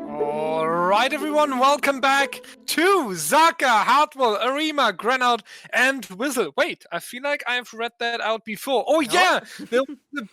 Alright everyone, welcome back to Zaka, Hartwell, Arima, Granout, and Whistle. Wait, I feel like I've read that out before. Oh yeah, there was a bug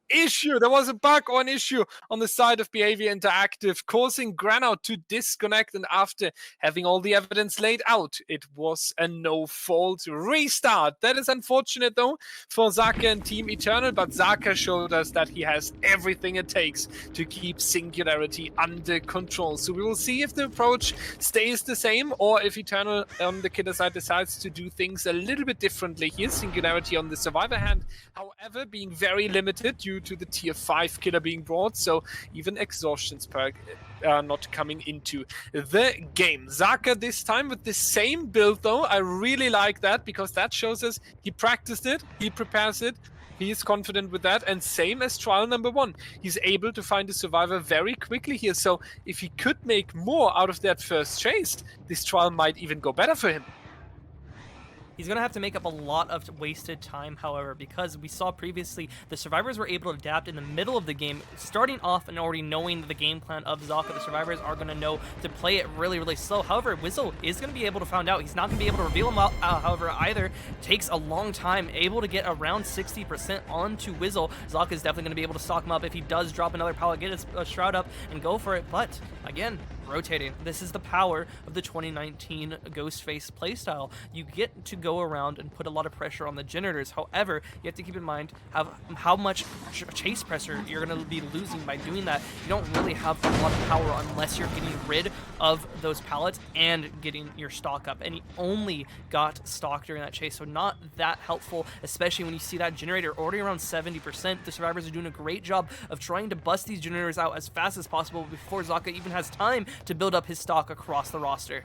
issue. There was a bug or an issue on the side of Behavior Interactive, causing Granout to disconnect, and after having all the evidence laid out, it was a no-fault restart. That is unfortunate though for Zaka and Team Eternal, but Zaka showed us that he has everything it takes to keep Singularity under control. So we will see if the approach stays the same or if Eternal on the killer side decides to do things a little bit differently here. Singularity on the survivor hand, however, being very limited due to the tier 5 killer being brought, so even exhaustions perk not coming into the game. Zaka this time with the same build though. I really like that because that shows us he practiced it, he prepares it, he is confident with that, and same as trial number 1. He's able to find a survivor very quickly here, so if he could make more out of that first chase, this trial might even go better for him. He's going to have to make up a lot of wasted time, however, because we saw previously the survivors were able to adapt in the middle of the game, starting off and already knowing the game plan of Zaka. The survivors are going to know to play it really, really slow. However, Whistle is going to be able to find out. He's not going to be able to reveal him out, however, either. Takes a long time, able to get around 60% onto Whistle. Zaka is definitely going to be able to stock him up if he does drop another pallet, get his shroud up, and go for it. But, again, rotating. This is the power of the 2019 Ghost Face playstyle. You get to go around and put a lot of pressure on the generators. However, you have to keep in mind how much chase pressure you're going to be losing by doing that. You don't really have a lot of power unless you're getting rid of those pallets and getting your stock up. And he only got stock during that chase, so not that helpful, especially when you see that generator already around 70%. The survivors are doing a great job of trying to bust these generators out as fast as possible before Zaka even has time to build up his stock across the roster.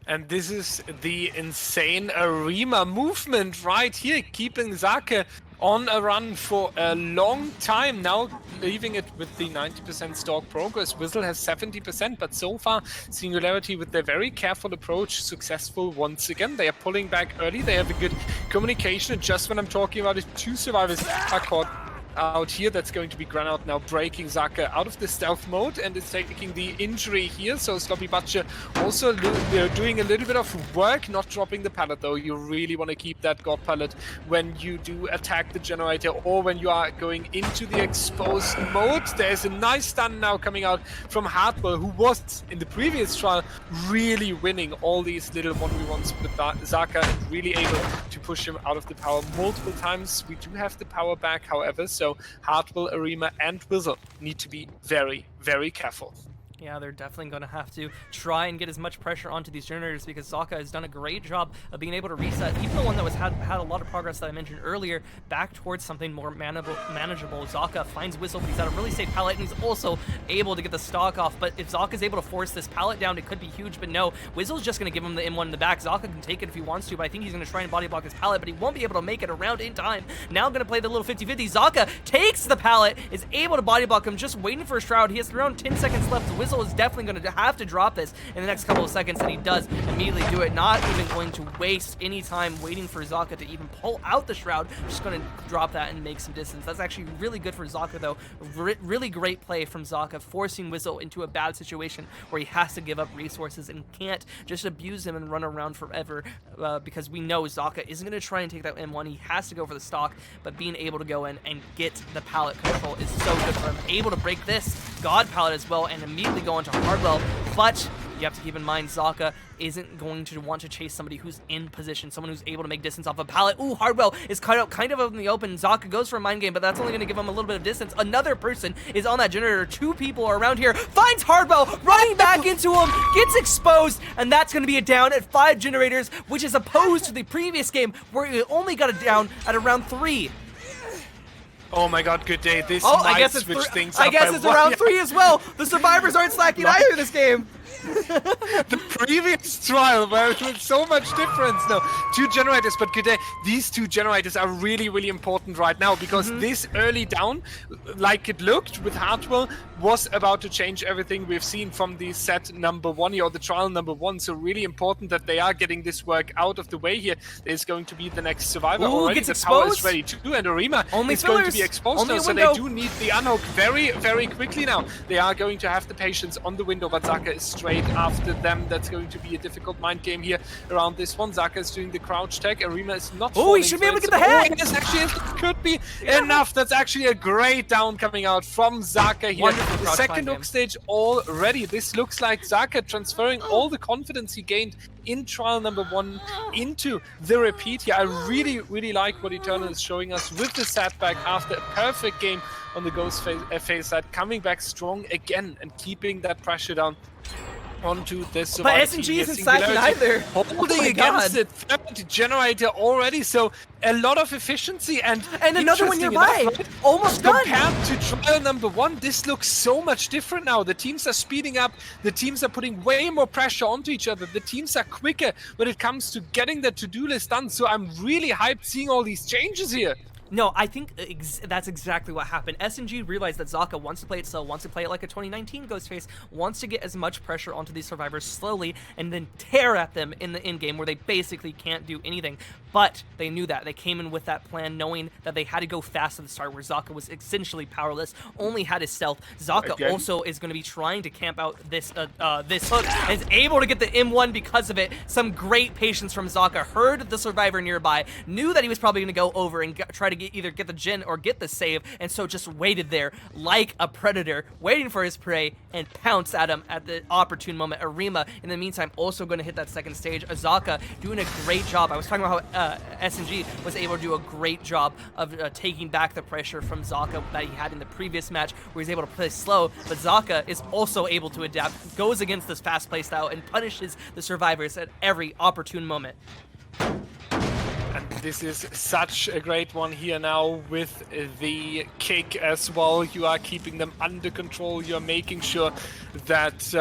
And this is the insane Arima movement right here, keeping Zaka on a run for a long time now, leaving it with the 90% stock progress. Whistle has 70%, but so far Singularity with their very careful approach successful once again. They are pulling back early, they have a good communication, and just when I'm talking about it, 2 survivors are caught out here. That's going to be Granout now breaking Zaka out of the stealth mode and is taking the injury here. So Sloppy Butcher also doing a little bit of work, not dropping the pallet though. You really want to keep that God pallet when you do attack the generator or when you are going into the exposed mode. There's a nice stun now coming out from Hartwell, who was in the previous trial really winning all these little 1v1s with Zaka and really able to push him out of the power multiple times. We do have the power back, however, so Hartwell, Arima, and Whistle need to be very, very careful. Yeah, they're definitely going to have to try and get as much pressure onto these generators because Zaka has done a great job of being able to reset even the one that had a lot of progress that I mentioned earlier back towards something more manageable. Zaka finds Whistle, he's at a really safe pallet, and he's also able to get the stock off. But if Zaka's able to force this pallet down, it could be huge, but no, Whistle's just going to give him the M1 in the back. Zaka can take it if he wants to, but I think he's going to try and body block his pallet, but he won't be able to make it around in time. Now going to play the little 50-50. Zaka takes the pallet, is able to body block him, just waiting for a shroud. He has around 10 seconds left. Whistle is definitely going to have to drop this in the next couple of seconds, and he does immediately do it, not even going to waste any time waiting for Zaka to even pull out the shroud. Just going to drop that and make some distance. That's actually really good for Zaka though. Really great play from Zaka, forcing Whistle into a bad situation where he has to give up resources and can't just abuse him and run around forever, because we know Zaka isn't going to try and take that M1. He has to go for the stock, but being able to go in and get the pallet control is so good for him. Able to break this God pallet as well and immediately go into Hardwell, but you have to keep in mind Zaka isn't going to want to chase somebody who's in position, someone who's able to make distance off a pallet. Ooh, Hardwell is kind of in the open. Zaka goes for a mind game, but that's only going to give him a little bit of distance. Another person is on that generator. 2 people are around here. Finds Hardwell, running back into him, gets exposed, and that's going to be a down at 5 generators, which is opposed to the previous game where he only got it down at around 3. Oh my god, good day. This might switch things up. I guess it's around 3 as well. The survivors aren't slacking either this game. the previous trial where it was so much difference. No, 2 generators, but these 2 generators are really, really important right now because this early down, like it looked with Hartwell, was about to change everything we've seen from the set number 1 here, or the trial number 1. So really important that they are getting this work out of the way here. There's going to be the next survivor already. Gets the exposed. Tower is ready too, and Arima is Fillers. going to be exposed Only now, so they do need the unhook very, very quickly now. They are going to have the patience on the window, but Zaka is straight after them. That's going to be a difficult mind game here around this one. Zaka is doing the crouch tag. Arima is not he should be able to get the hang! Yes, actually, it could be enough. That's actually a great down coming out from Zaka here. Wonderful The second hook stage already. This looks like Zaka transferring all the confidence he gained in trial number 1 into the repeat here. I really, really like what Eternal is showing us with the setback after a perfect game on the Ghost Face side, coming back strong again and keeping that pressure down onto this survivor. But SNG isn't slacking either. Holding against it, third generator already, so a lot of efficiency and another one nearby. Enough, right? Almost done. Compared to trial number 1, this looks so much different now. The teams are speeding up. The teams are putting way more pressure onto each other. The teams are quicker when it comes to getting the to-do list done. So I'm really hyped seeing all these changes here. No, I think that's exactly what happened. SNG realized that Zaka wants to play it slow, wants to play it like a 2019 Ghost Face, wants to get as much pressure onto these survivors slowly and then tear at them in the in-game where they basically can't do anything. But they knew that. They came in with that plan knowing that they had to go fast at the start where Zaka was essentially powerless, only had his stealth. Zaka also is going to be trying to camp out this this hook and is able to get the M1 because of it. Some great patience from Zaka. Heard the survivor nearby, knew that he was probably going to go over and try to either get the gen or get the save, and so just waited there like a predator, waiting for his prey and pounce at him at the opportune moment. Arima, in the meantime, also going to hit that second stage. Azaka doing a great job. I was talking about how SNG was able to do a great job of taking back the pressure from Zaka that he had in the previous match, where he's able to play slow, but Zaka is also able to adapt, goes against this fast play style, and punishes the survivors at every opportune moment. And this is such a great one here now with the kick as well. You are keeping them under control. You're making sure that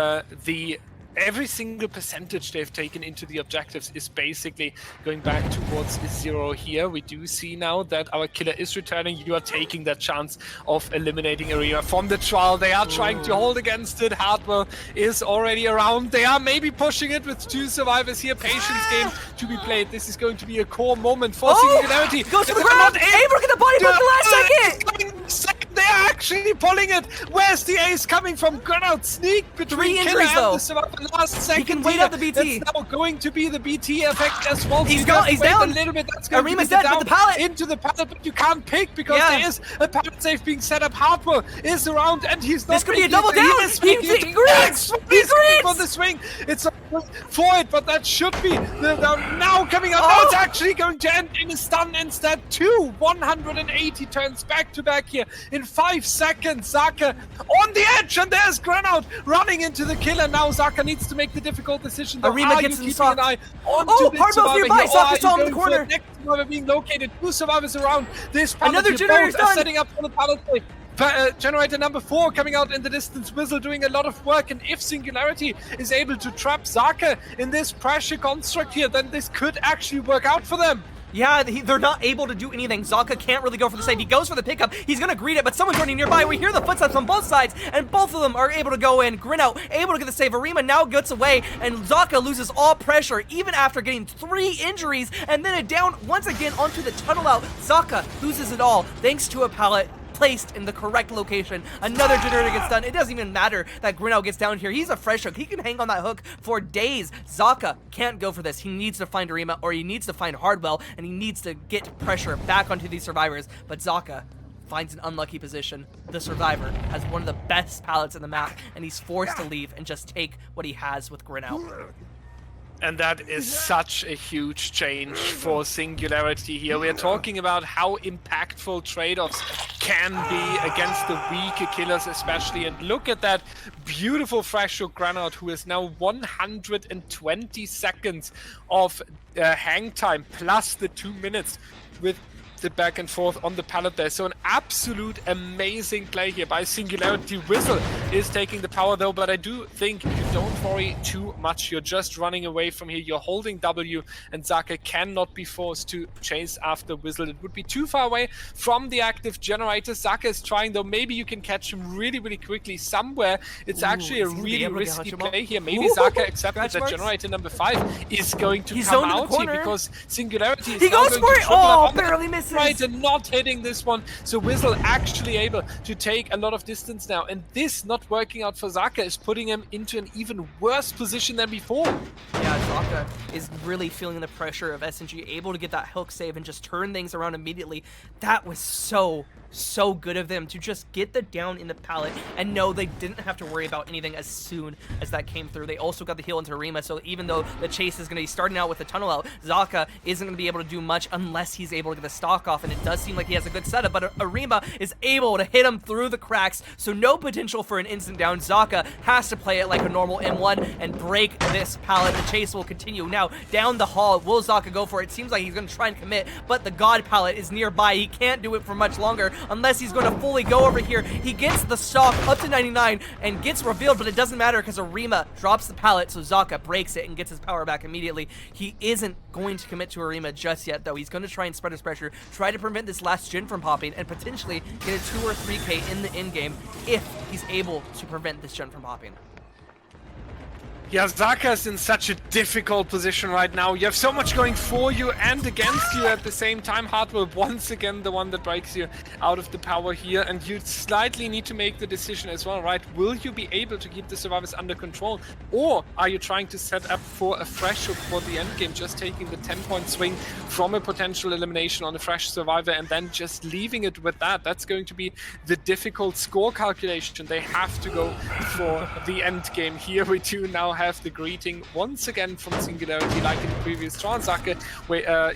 every single percentage they've taken into the objectives is basically going back towards 0 here. We do see now that our killer is returning. You are taking that chance of eliminating Arima from the trial. They are trying to hold against it. Hartwell is already around. They are maybe pushing it with 2 survivors here. Patience game to be played. This is going to be a core moment for Singularity. Goes to the ground. Able to get the body block the last second. They are actually pulling it. Where's the ace coming from? Grenade sneak between 3 injuries and the survivor. Last second. He can wait out the BT. That's now going to be the BT effect as well. He's down. A little bit. That's going Arima's to be dead, but the pallet into the pallet, but you can't pick because there is a pallet safe being set up. Hartwell is around, and he's not. This could be a double down. He greets for the swing. It's for it, but that should be now coming up. Now it's actually going to end in a stun instead. 180 turns back to back here in 5 seconds. Zaka on the edge, and there's Grenade running into the kill, and now Zaka needs to make the difficult decision. Arima gets keeping an eye on Hartwell's nearby. Zaka's on the corner. Next survivor being located. 2 survivors around this pallet. Another generator's done. Setting up for the pallet play. Generator number 4 coming out in the distance. Whistle doing a lot of work, and if Singularity is able to trap Zaka in this pressure construct here, then this could actually work out for them. Yeah, they're not able to do anything. Zaka can't really go for the save. He goes for the pickup. He's going to greet it, but someone's running nearby. We hear the footsteps on both sides, and both of them are able to go in. Grinno able to get the save. Arima now gets away, and Zaka loses all pressure, even after getting 3 injuries, and then a down once again onto the tunnel out. Zaka loses it all, thanks to a pallet placed in the correct location. Another generator gets done. It doesn't even matter that Grinno gets down here. He's a fresh hook. He can hang on that hook for days. Zaka can't go for this. He needs to find Arima, or he needs to find Hardwell, and he needs to get pressure back onto these survivors. But Zaka finds an unlucky position. The survivor has one of the best pallets in the map, and he's forced to leave and just take what he has with Grinno. And that is such a huge change for Singularity here. We are talking about how impactful trade-offs can be against the weaker killers especially. And look at that beautiful fresh hook Granite, who is now 120 seconds of hang time plus the 2 minutes with shifted back and forth on the pallet there. So an absolute amazing play here by Singularity. Whistle is taking the power though, but I do think you don't worry too much. You're just running away from here. You're holding W, and Zaka cannot be forced to chase after Whistle. It would be too far away from the active generator. Zaka is trying though. Maybe you can catch him really, really quickly somewhere. It's actually a really risky play here. Maybe Zaka accepted that generator number 5 is going to come out here because Singularity is goes for it. Oh, barely misses. Right, and not hitting this one. So Whistle actually able to take a lot of distance now, and this not working out for Zaka is putting him into an even worse position than before. Yeah, Zaka is really feeling the pressure of SNG, able to get that hook save and just turn things around immediately. That was so good of them to just get the down in the pallet, and no, they didn't have to worry about anything as soon as that came through. They also got the heal into Arima, so even though the chase is going to be starting out with the tunnel out, Zaka isn't going to be able to do much unless he's able to get the stock off, and it does seem like he has a good setup, but Arima is able to hit him through the cracks, so no potential for an instant down. Zaka has to play it like a normal M1 and break this pallet. The chase will continue. Now, down the hall, will Zaka go for it? It seems like he's going to try and commit, but the God pallet is nearby. He can't do it for much longer unless he's going to fully go over here. He gets the stock up to 99 and gets revealed, but it doesn't matter because Arima drops the pallet, so Zaka breaks it and gets his power back immediately. He isn't going to commit to Arima just yet, though. He's going to try and spread his pressure, try to prevent this last gen from popping, and potentially get a 2 or 3K in the end game if he's able to prevent this gen from popping. Yeah, Zaka's in such a difficult position right now. You have so much going for you and against you at the same time. Hardwell once again the one that breaks you out of the power here, and you slightly need to make the decision as well, right? Will you be able to keep the survivors under control, or are you trying to set up for a fresh hook for the end game, just taking the 10-point swing from a potential elimination on a fresh survivor and then just leaving it with that? That's going to be the difficult score calculation. They have to go for the end game. Here we do now have the greeting once again from Singularity, like in the previous round. Zaka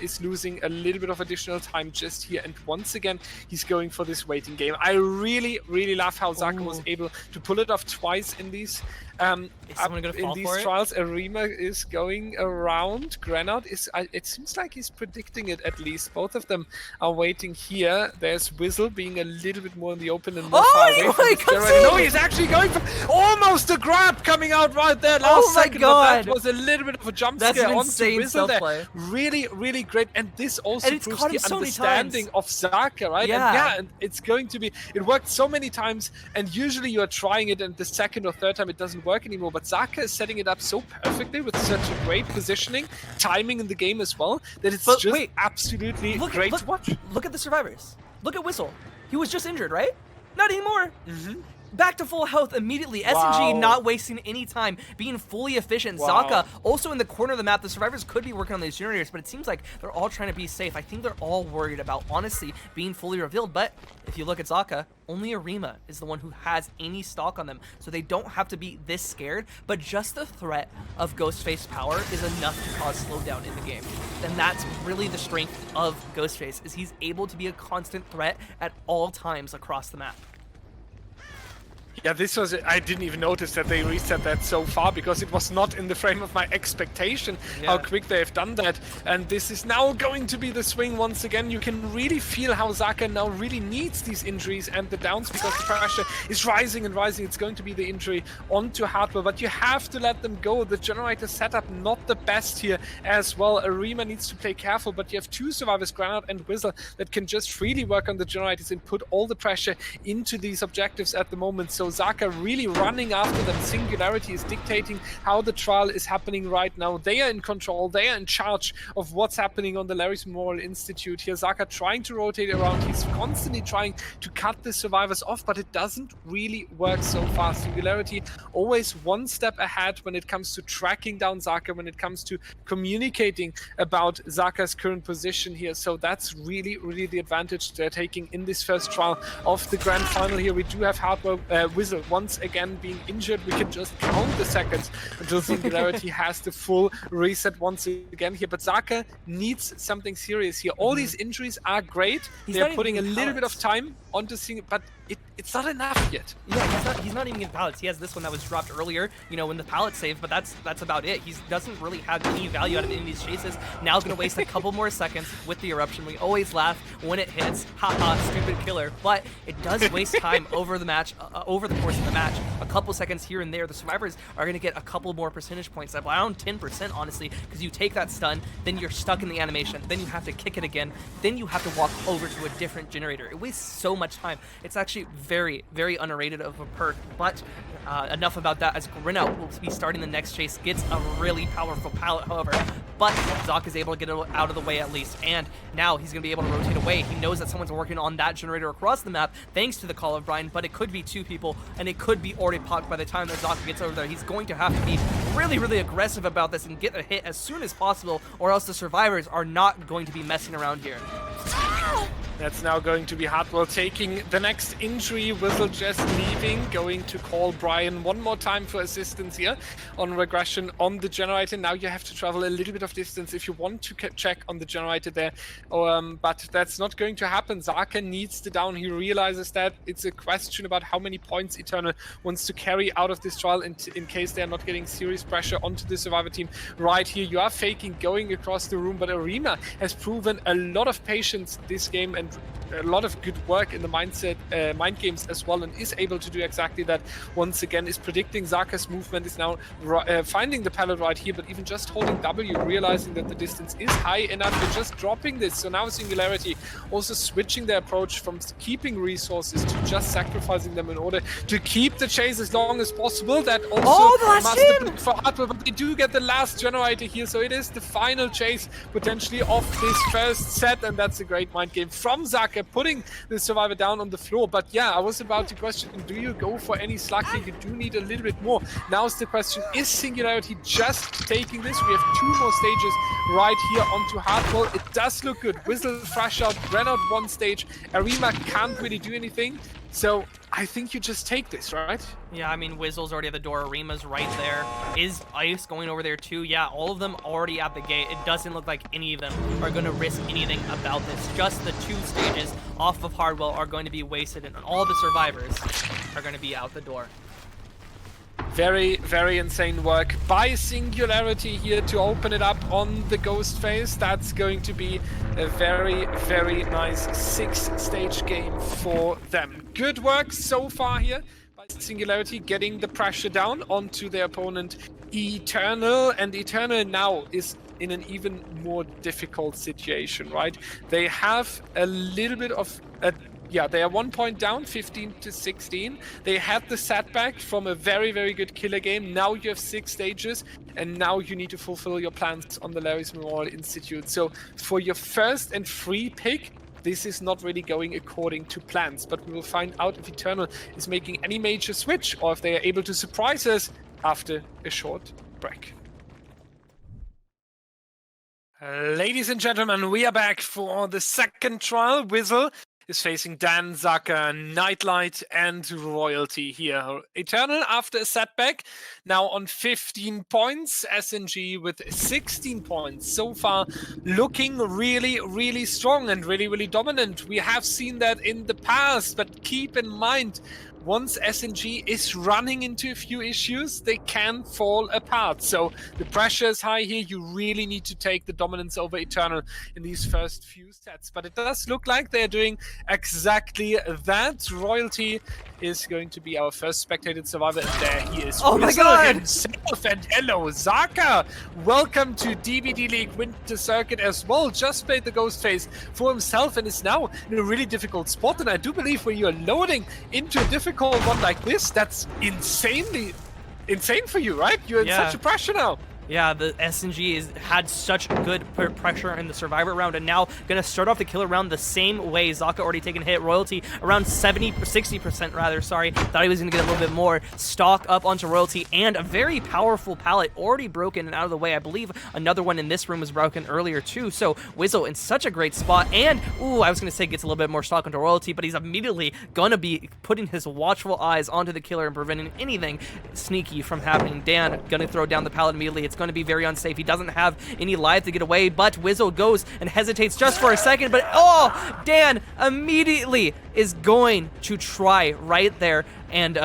is losing a little bit of additional time just here, and once again he's going for this waiting game. I really love how Zaka was able to pull it off twice in these trials. Arima is going around. Granite is, it seems like he's predicting it at least. Both of them are waiting here. There's Whistle being a little bit more in the open and more far away from this generator. No, he's actually going for almost a grab coming out right there last second. But that was a little bit of a jump scare onto Whistle there. Really great. And this also proves the understanding of Zaka, right? Yeah. And it's going to be, it worked so many times, and usually you are trying it and the second or third time it doesn't work anymore, but Zaka is setting it up so perfectly with such a great positioning, timing in the game as well, that it's absolutely great to watch. Look at the survivors. Look at Whistle. He was just injured, right? Not anymore. Back to full health immediately. SNG not wasting any time, being fully efficient. Zaka also in the corner of the map. The survivors could be working on these generators, but it seems like they're all trying to be safe. I think they're all worried about, honestly, being fully revealed. But if you look at Zaka, only Arima is the one who has any stock on them, so they don't have to be this scared. But just the threat of Ghost Face power is enough to cause slowdown in the game. And that's really the strength of Ghost Face, is he's able to be a constant threat at all times across the map. Yeah, this was, I didn't even notice that they reset that so far, because it was not in the frame of my expectation how quick they have done that. And this is now going to be the swing once again. You can really feel how Zaka now really needs these injuries and the downs, because the pressure is rising and rising. It's going to be the injury onto Hardwell, but you have to let them go. The generator setup not the best here as well. Arima needs to play careful, but you have two survivors, Granite and Whistle, that can just freely work on the generators and put all the pressure into these objectives at the moment. So Zaka really running after them. Singularity is dictating how the trial is happening right now. They are in control. They are in charge of what's happening on the Larry's Memorial Institute here. Zaka trying to rotate around. He's constantly trying to cut the survivors off, but it doesn't really work so far. Singularity always one step ahead when it comes to tracking down Zaka, when it comes to communicating about Zaka's current position here. So that's really the advantage they're taking in this first trial of the grand final here. We do have Whistle once again being injured, we can just count the seconds until Singularity has the full reset once again here. But Zaka needs something serious here. All these injuries are great. They're putting a little bit of time onto but it's not enough yet. Yeah, he's not even getting pallets. He has this one that was dropped earlier, you know, in the pallet save, but that's about it. He doesn't really have any value out of any of these chases. Now gonna waste a couple more seconds with the eruption. We always laugh when it hits. Haha, stupid killer. But it does waste time over the match, over the course of the match. A couple seconds here and there. The survivors are gonna get a couple more percentage points, around 10% honestly, because you take that stun, then you're stuck in the animation, then you have to kick it again, then you have to walk over to a different generator. It wastes so much time. It's actually very, very underrated of a perk, but enough about that, as Cannell will be starting the next chase, gets a really powerful pallet, however, but Zoc is able to get it out of the way at least, and now he's going to be able to rotate away. He knows that someone's working on that generator across the map, thanks to the call of Brian, but it could be two people, and it could be already popped by the time that Zoc gets over there. He's going to have to be really, really aggressive about this and get a hit as soon as possible, or else the survivors are not going to be messing around here. That's now going to be Hartwell taking the next injury. Whistle just leaving, going to call Brian one more time for assistance here on regression on the generator. Now you have to travel a little bit of distance if you want to check on the generator there. But that's not going to happen. Zaka needs the down. He realizes that it's a question about how many points Eternal wants to carry out of this trial in case they're not getting serious pressure onto the survivor team. Right here, you are faking going across the room, but Arima has proven a lot of patience this game and a lot of good work in the mind games as well, and is able to do exactly that. Once again, is predicting Zaka's movement, is now finding the pallet right here, but even just holding W, realizing that the distance is high enough, they're just dropping this. So now Singularity also switching their approach from keeping resources to just sacrificing them in order to keep the chase as long as possible. That also must have been for Hartwell, but they do get the last generator here, so it is the final chase potentially of this first set, and that's a great mind game from Zaka, putting the survivor down on the floor. But yeah, I was about to question, do you go for any slack here? You do need a little bit more. Now's the question, is Singularity just taking this? We have two more stages right here onto Hartwell. It does look good. Whistle, Thrash out, ran out one stage. Arima can't really do anything. So I think you just take this, right? Yeah, I mean, Whistle's already at the door. Arima's right there. Is Ice going over there too? Yeah, all of them already at the gate. It doesn't look like any of them are going to risk anything about this. Just the two stages off of Hardwell are going to be wasted, and all the survivors are going to be out the door. Very, very insane work by Singularity here to open it up on the Ghost Face. That's going to be a very, very nice 6-stage game for them. Good work so far here by Singularity, getting the pressure down onto their opponent Eternal, and Eternal now is in an even more difficult situation, right? They have a little bit of yeah, they are 1 point down, 15-16. They had the setback from a very, very good killer game. Now you have 6 stages, and now you need to fulfill your plans on the Larry's Memorial Institute. So for your first and free pick, this is not really going according to plans, but we will find out if Eternal is making any major switch or if they are able to surprise us after a short break. Ladies and gentlemen, we are back for the second trial. Whistle is facing Dan, Zaka, Nightlight, and Royalty here. Eternal, after a setback, now on 15 points. SNG with 16 points. So far, looking really, really strong and really, really dominant. We have seen that in the past, but keep in mind, once SNG is running into a few issues, they can fall apart. So the pressure is high here. You really need to take the dominance over Eternal in these first few sets. But it does look like they're doing exactly that. Royalty is going to be our first spectated survivor. And there he is. Oh my god! Himself. And hello, Zaka! Welcome to DBDLeague Winter Circuit as well. Just played the Ghost Face for himself and is now in a really difficult spot. And I do believe when you're loading into a difficult one like this, that's insane for you, right? You're in such a pressure now. Yeah, the SNG had such good pressure in the Survivor round, and now going to start off the killer round the same way. Zaka already taken a hit. Royalty around 60% rather, sorry. Thought he was going to get a little bit more. Stock up onto Royalty, and a very powerful pallet already broken and out of the way. I believe another one in this room was broken earlier too, so Wizzle in such a great spot, and, ooh, I was going to say gets a little bit more stock onto Royalty, but he's immediately going to be putting his watchful eyes onto the killer and preventing anything sneaky from happening. Dan going to throw down the pallet immediately. It's going to be very unsafe. He doesn't have any life to get away, but Wizzle goes and hesitates just for a second, but oh, Dan immediately is going to try right there and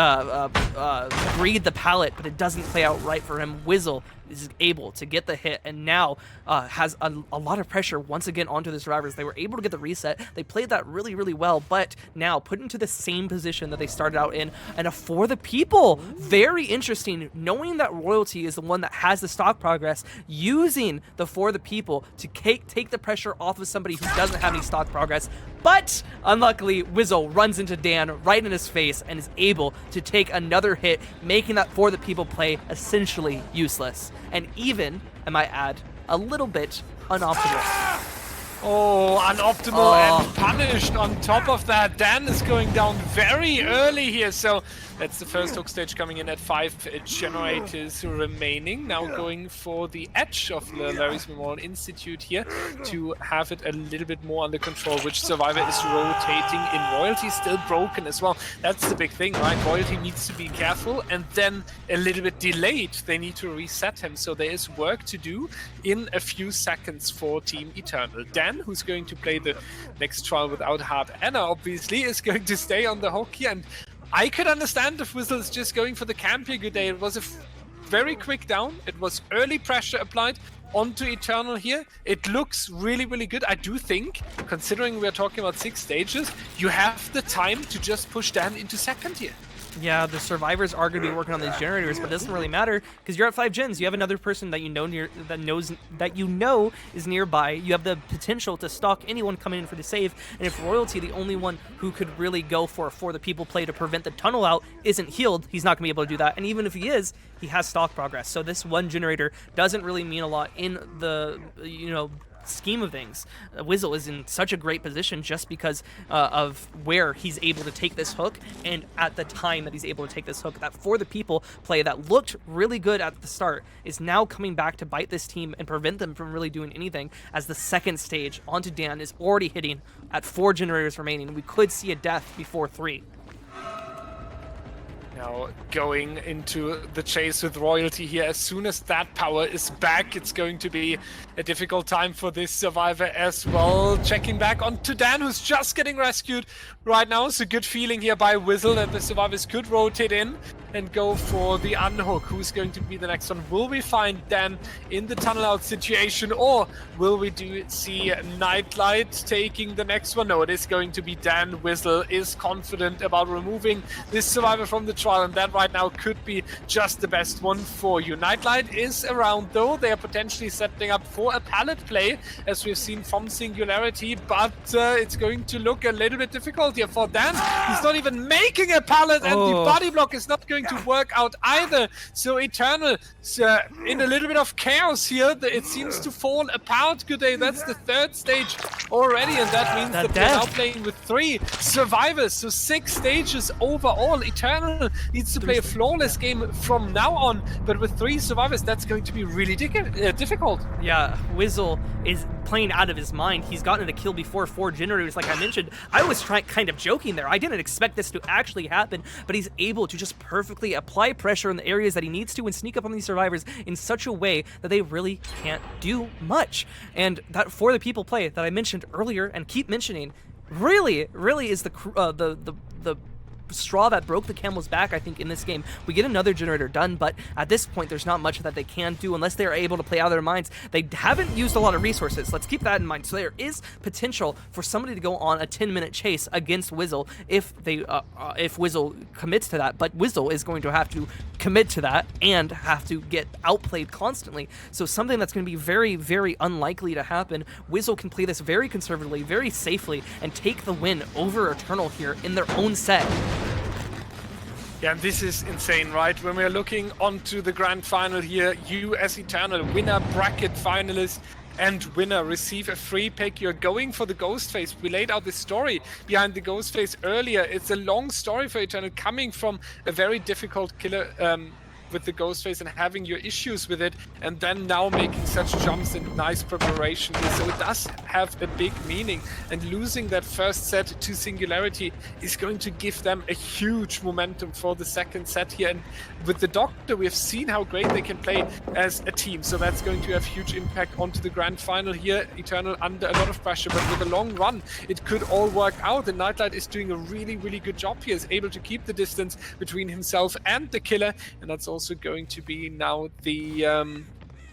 breed the pallet, but it doesn't play out right for him. Wizzle is able to get the hit, and now has a lot of pressure once again onto the survivors. They were able to get the reset. They played that really, really well, but now put into the same position that they started out in, and a for the people. Very interesting, knowing that Royalty is the one that has the stock progress, using the for the people to take the pressure off of somebody who doesn't have any stock progress. But unluckily, Wizzle runs into Dan right in his face and is able to take another hit, making that for the people play essentially useless. And even, I might add, a little bit unoptimal. Oh, unoptimal and punished on top of that. Dan is going down very early here, so that's the first hook stage coming in at 5 generators remaining. Now going for the edge of the Larry's Memorial Institute here to have it a little bit more under control. Which survivor is rotating in? Royalty still broken as well. That's the big thing, right? Royalty needs to be careful, and then a little bit delayed. They need to reset him, so there is work to do in a few seconds for Team Eternal. Dan, who's going to play the next trial without Hard Anna, obviously, is going to stay on the hook here, and I could understand if Wizzle is just going for the camp here. Good day. It was a very quick down. It was early pressure applied onto Eternal here. It looks really, really good. I do think, considering we're talking about 6 stages, you have the time to just push Dan into second here. Yeah, the survivors are going to be working on these generators, but it doesn't really matter because you're at 5 gens. You have another person that you know is nearby. You have the potential to stalk anyone coming in for the save, and if Royalty, the only one who could really go for the people play to prevent the tunnel out, isn't healed, he's not going to be able to do that. And even if he is, he has stock progress. So this one generator doesn't really mean a lot in the, scheme of things. Wizzle is in such a great position just because of where he's able to take this hook, and at the time that he's able to take this hook. That for the people play that looked really good at the start is now coming back to bite this team and prevent them from really doing anything, as the second stage onto Dan is already hitting at 4 generators remaining. We could see a death before 3. Now going into the chase with Royalty here. As soon as that power is back, it's going to be a difficult time for this survivor as well. Checking back onto Dan, who's just getting rescued right now. It's a good feeling here by Wizzle that the survivors could rotate in and go for the unhook. Who's going to be the next one? Will we find Dan in the tunnel out situation, or will we see Nightlight taking the next one? No, it is going to be Dan. Wizzle is confident about removing this survivor from the trial, and that right now could be just the best one for you. Nightlight is around though. They are potentially setting up for a pallet play, as we've seen from Singularity, but it's going to look a little bit difficult here for Dan. He's not even making a pallet, and the body block is not going to work out either. So Eternal in a little bit of chaos here. It seems to fall apart. Good day. That's the 3rd stage already, and that means that they're now playing with 3 survivors. So 6 stages overall. Eternal needs to play a flawless game from now on, but with 3 survivors, that's going to be really difficult. Yeah, Wizzle is playing out of his mind. He's gotten a kill before 4 generators, like I mentioned. I was kind of joking there. I didn't expect this to actually happen, but he's able to just perfectly apply pressure in the areas that he needs to and sneak up on these survivors in such a way that they really can't do much. And that for the people play that I mentioned earlier and keep mentioning really is the straw that broke the camel's back, I think, in this game. We get another generator done, but at this point, there's not much that they can do unless they are able to play out of their minds. They haven't used a lot of resources. Let's keep that in mind. So there is potential for somebody to go on a 10-minute chase against Wizzle if Wizzle commits to that, but Wizzle is going to have to commit to that and have to get outplayed constantly. So something that's going to be very, very unlikely to happen. Wizzle can play this very conservatively, very safely, and take the win over Eternal here in their own set. Yeah, this is insane, right? When we're looking onto the grand final here, you as Eternal, winner, bracket finalist, and winner, receive a free pick. You're going for the Ghost Face. We laid out the story behind the Ghost Face earlier. It's a long story for Eternal, coming from a very difficult killer with the Ghost Face and having your issues with it, and then now making such jumps and nice preparation. So it does have a big meaning, and losing that first set to Singularity is going to give them a huge momentum for the second set here. And with the Doctor, we have seen how great they can play as a team, so that's going to have huge impact onto the grand final here. Eternal under a lot of pressure, but with a long run, it could all work out. And Nightlight is doing a really, really good job here, is able to keep the distance between himself and the killer, and that's also going to be now the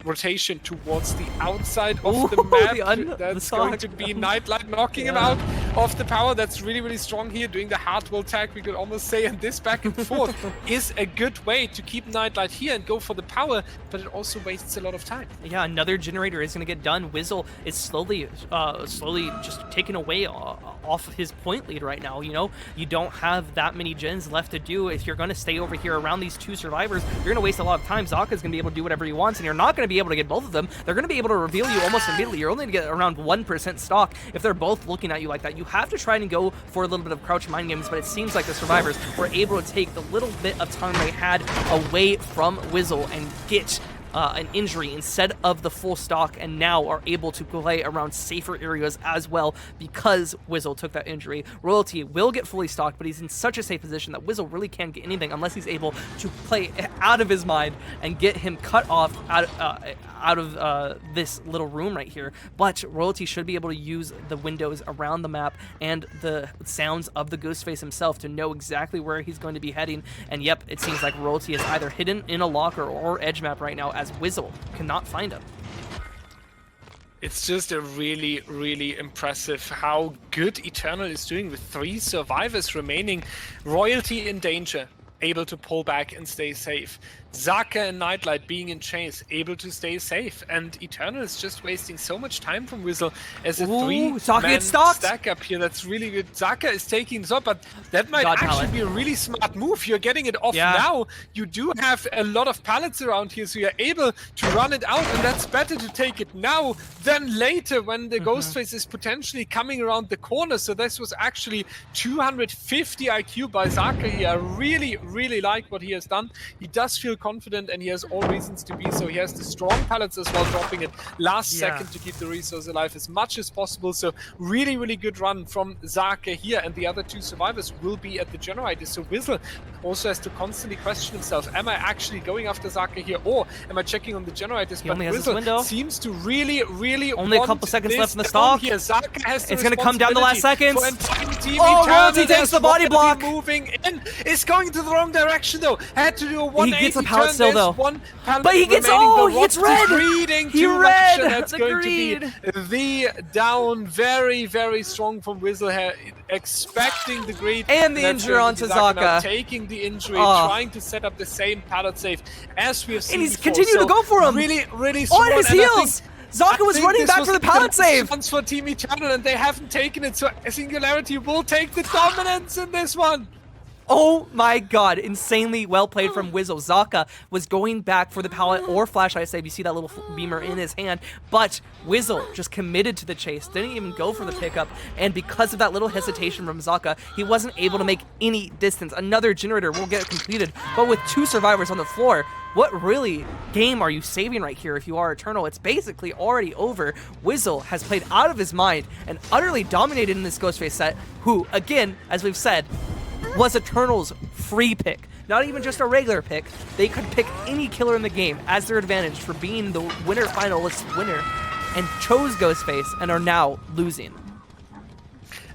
rotation towards the outside of the map. That's going to be Nightlight knocking him out of the power. That's really, really strong here, doing the hardwell tag, we could almost say, and this back and forth is a good way to keep Nightlight here and go for the power, but it also wastes a lot of time. Yeah, another generator is going to get done. Wizzle is slowly just taken away off of his point lead right now. You know, you don't have that many gens left to do. If you're going to stay over here around these two survivors, you're going to waste a lot of time. Zaka's going to be able to do whatever he wants, and you're not going to be able to get both of them. They're going to be able to reveal you almost immediately. You're only going to get around 1% stock if they're both looking at you like that. You have to try and go for a little bit of crouch mind games, but it seems like the survivors were able to take the little bit of time they had away from Wizzle and get an injury instead of the full stock, and now are able to play around safer areas as well because Wizzle took that injury. Royalty will get fully stocked, but he's in such a safe position that Wizzle really can't get anything unless he's able to play out of his mind and get him cut off out of this little room right here. But Royalty should be able to use the windows around the map and the sounds of the Ghost Face himself to know exactly where he's going to be heading. And yep, it seems like Royalty is either hidden in a locker or edge map right now, as Wizzle cannot find him. It's just a really, really impressive how good Eternal is doing with 3 survivors remaining. Royalty in danger, able to pull back and stay safe. Zaka and Nightlight being in chase, able to stay safe, and Eternal is just wasting so much time from Wizzle as a 3-man stack up here. That's really good. Zaka is taking this up, but that might actually be a really smart move. You're getting it off now. You do have a lot of pallets around here, so you're able to run it out, and that's better to take it now than later when the Ghost Face is potentially coming around the corner. So this was actually 250 IQ by Zaka here. I really, really like what he has done. He does feel confident, and he has all reasons to be so. He has the strong pallets as well, dropping it last second to keep the resource alive as much as possible. So really, really good run from Zaka here, and the other 2 survivors will be at the generator. So Wizzle also has to constantly question himself, am I actually going after Zaka here, or am I checking on the generators? But Wizzle seems to really, really only a couple seconds left in the stock. Here. Zaka has it's going to come down the last seconds. Royalty takes the body block. Moving in. It's going to the wrong direction though. Had to do a 180. He gets a pallet still though. But he gets, he gets red. He red. That's going to be the down. Very, very strong from Wizzle here, expecting the greed. And the injury onto Zaka. Taking the injury, trying to set up the same pallet save as we have seen. And he's continuing to go for him. Really, really strong. On his heels. Zaka was running back for the pallet save. Chance for Team Eternal, and they haven't taken it, so Singularity will take the dominance in this one. Oh my god, insanely well played from Wizzle. Zaka was going back for the pallet or flashlight save. You see that little beamer in his hand, but Wizzle just committed to the chase, didn't even go for the pickup, and because of that little hesitation from Zaka, he wasn't able to make any distance. Another generator will get completed, but with 2 survivors on the floor, what really game are you saving right here if you are Eternal? It's basically already over. Wizzle has played out of his mind and utterly dominated in this Ghost Face set, who, again, as we've said, was Eternal's free pick. Not even just a regular pick. They could pick any killer in the game as their advantage for being the winner finalist winner, and chose Ghost Face and are now losing.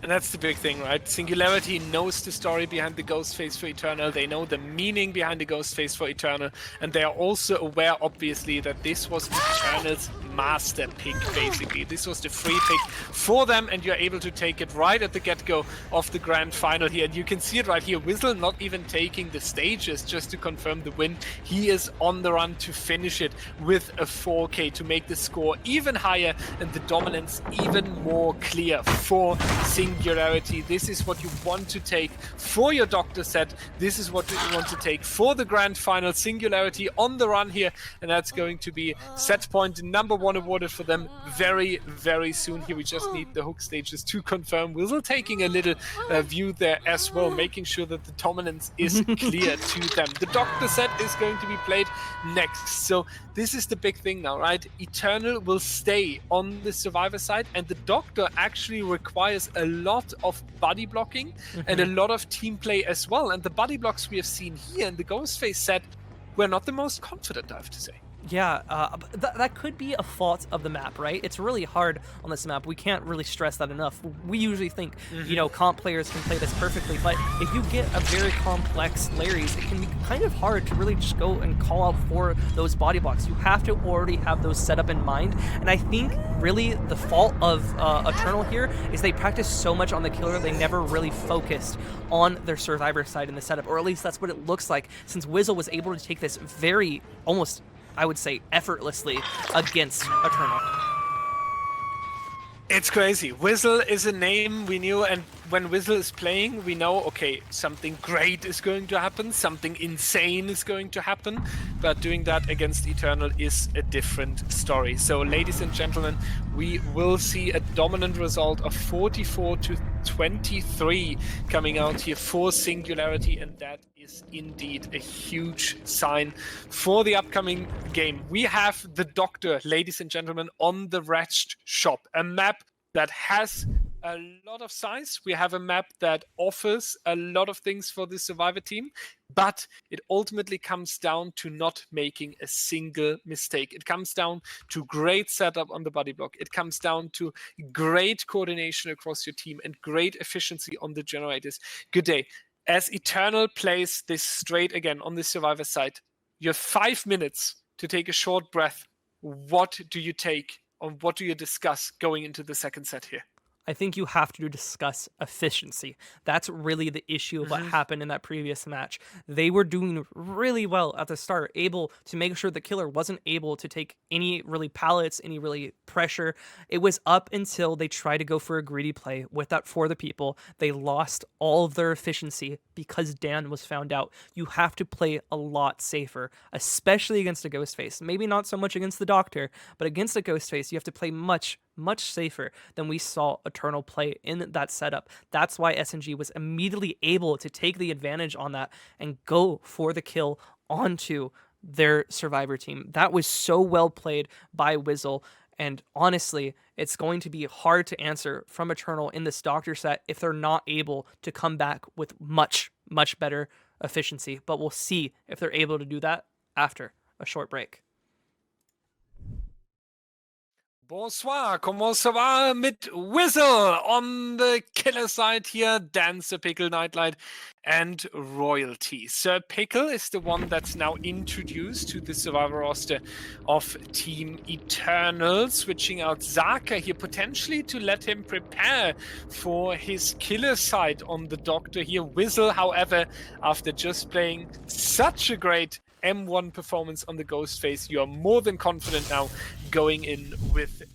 And that's the big thing, right? Singularity knows the story behind the Ghost Face for Eternal. They know the meaning behind the Ghost Face for Eternal. And they are also aware, obviously, that this was Eternal's master pick, basically. This was the free pick for them, and you're able to take it right at the get-go of the grand final here. And you can see it right here. Whistle not even taking the stages just to confirm the win. He is on the run to finish it with a 4K to make the score even higher and the dominance even more clear for Singularity. This is what you want to take for your Doctor set. This is what you want to take for the grand final. Singularity on the run here, and that's going to be set point number 1 awarded for them very, very soon. Here we just need the hook stages to confirm. Whistle taking a little view there as well, making sure that the dominance is clear to them. The Doctor set is going to be played next. So this is the big thing now, right? Eternal will stay on the Survivor side, and the Doctor actually requires a lot of body blocking and a lot of team play as well. And the body blocks we have seen here in the Ghost Face set were not the most confident, I have to say. Yeah, that could be a fault of the map, right? It's really hard on this map. We can't really stress that enough. We usually think, you know, comp players can play this perfectly, but if you get a very complex Larry's, it can be kind of hard to really just go and call out for those body blocks. You have to already have those set up in mind, and I think really the fault of Eternal here is they practice so much on the killer, they never really focused on their Survivor side in the setup, or at least that's what it looks like, since Whistle was able to take this very, almost, I would say, effortlessly against Eternal. It's crazy. Whistle is a name we knew, and when Whistle is playing, we know, okay, something great is going to happen, something insane is going to happen, but doing that against Eternal is a different story. So, ladies and gentlemen, we will see a dominant result of 44-23 coming out here for Singularity, and that is indeed a huge sign for the upcoming game. We have the Doctor, ladies and gentlemen, on the Wretched shop, a map that has a lot of size. We have a map that offers a lot of things for the Survivor team, but it ultimately comes down to not making a single mistake. It comes down to great setup on the body block. It comes down to great coordination across your team and great efficiency on the generators. Good day. As Eternal plays this straight again on the Survivor side, you have 5 minutes to take a short breath. What do you take, or what do you discuss going into the second set here? I think you have to discuss efficiency. That's really the issue of what happened in that previous match. They were doing really well at the start, able to make sure the killer wasn't able to take any really pallets, any really pressure. It was up until they tried to go for a greedy play with that for the people. They lost all of their efficiency because Dan was found out. You have to play a lot safer, especially against a Ghost Face. Maybe not so much against the Doctor, but against a Ghost Face, you have to play much safer than we saw Eternal play in that setup. That's why SNG was immediately able to take the advantage on that and go for the kill onto their Survivor team. That was so well played by Whistle, and honestly, it's going to be hard to answer from Eternal in this Doctor set if they're not able to come back with much better efficiency, but we'll see if they're able to do that after a short break. Bonsoir, comment ça va mit Whistle on the killer side here, Dan, Sir Pickle, Nightlight, and Royalty. Sir Pickle is the one that's now introduced to the Survivor roster of Team Eternal, switching out Zaka here potentially to let him prepare for his killer side on the Doctor here. Whistle, however, after just playing such a great M1 performance on the Ghost Face, you are more than confident now going in with the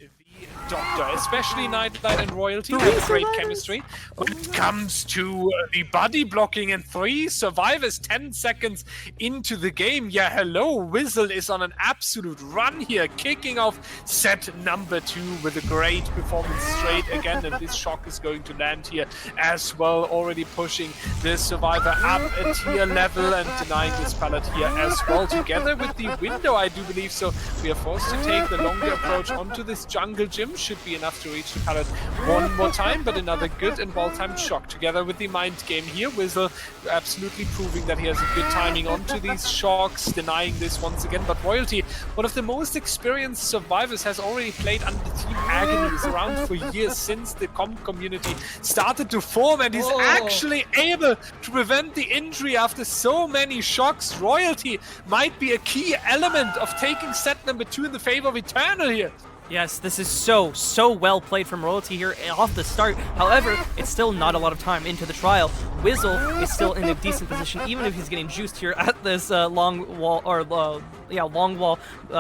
Doctor, especially Nightlight and Royalty. They have great chemistry when it comes to the body blocking, and 3 survivors 10 seconds into the game. Yeah, hello, Whistle is on an absolute run here, kicking off set number 2 with a great performance straight again, and this shock is going to land here as well, already pushing the Survivor up a tier level and denying this pallet here as well, together with the window, I do believe. So we are forced to take the longer approach onto this jungle jungle gym should be enough to reach the pallet one more time, but another good and well-timed shock together with the mind game here. Whistle absolutely proving that he has a good timing onto these shocks, denying this once again. But Royalty, one of the most experienced survivors, has already played under Team Agonies around for years since the community started to form, and he's actually able to prevent the injury after so many shocks. Royalty might be a key element of taking set number 2 in the favor of Eternal here. Yes, this is so well played from Royalty here off the start. However, it's still not a lot of time into the trial. Whistle is still in a decent position, even if he's getting juiced here at this long wall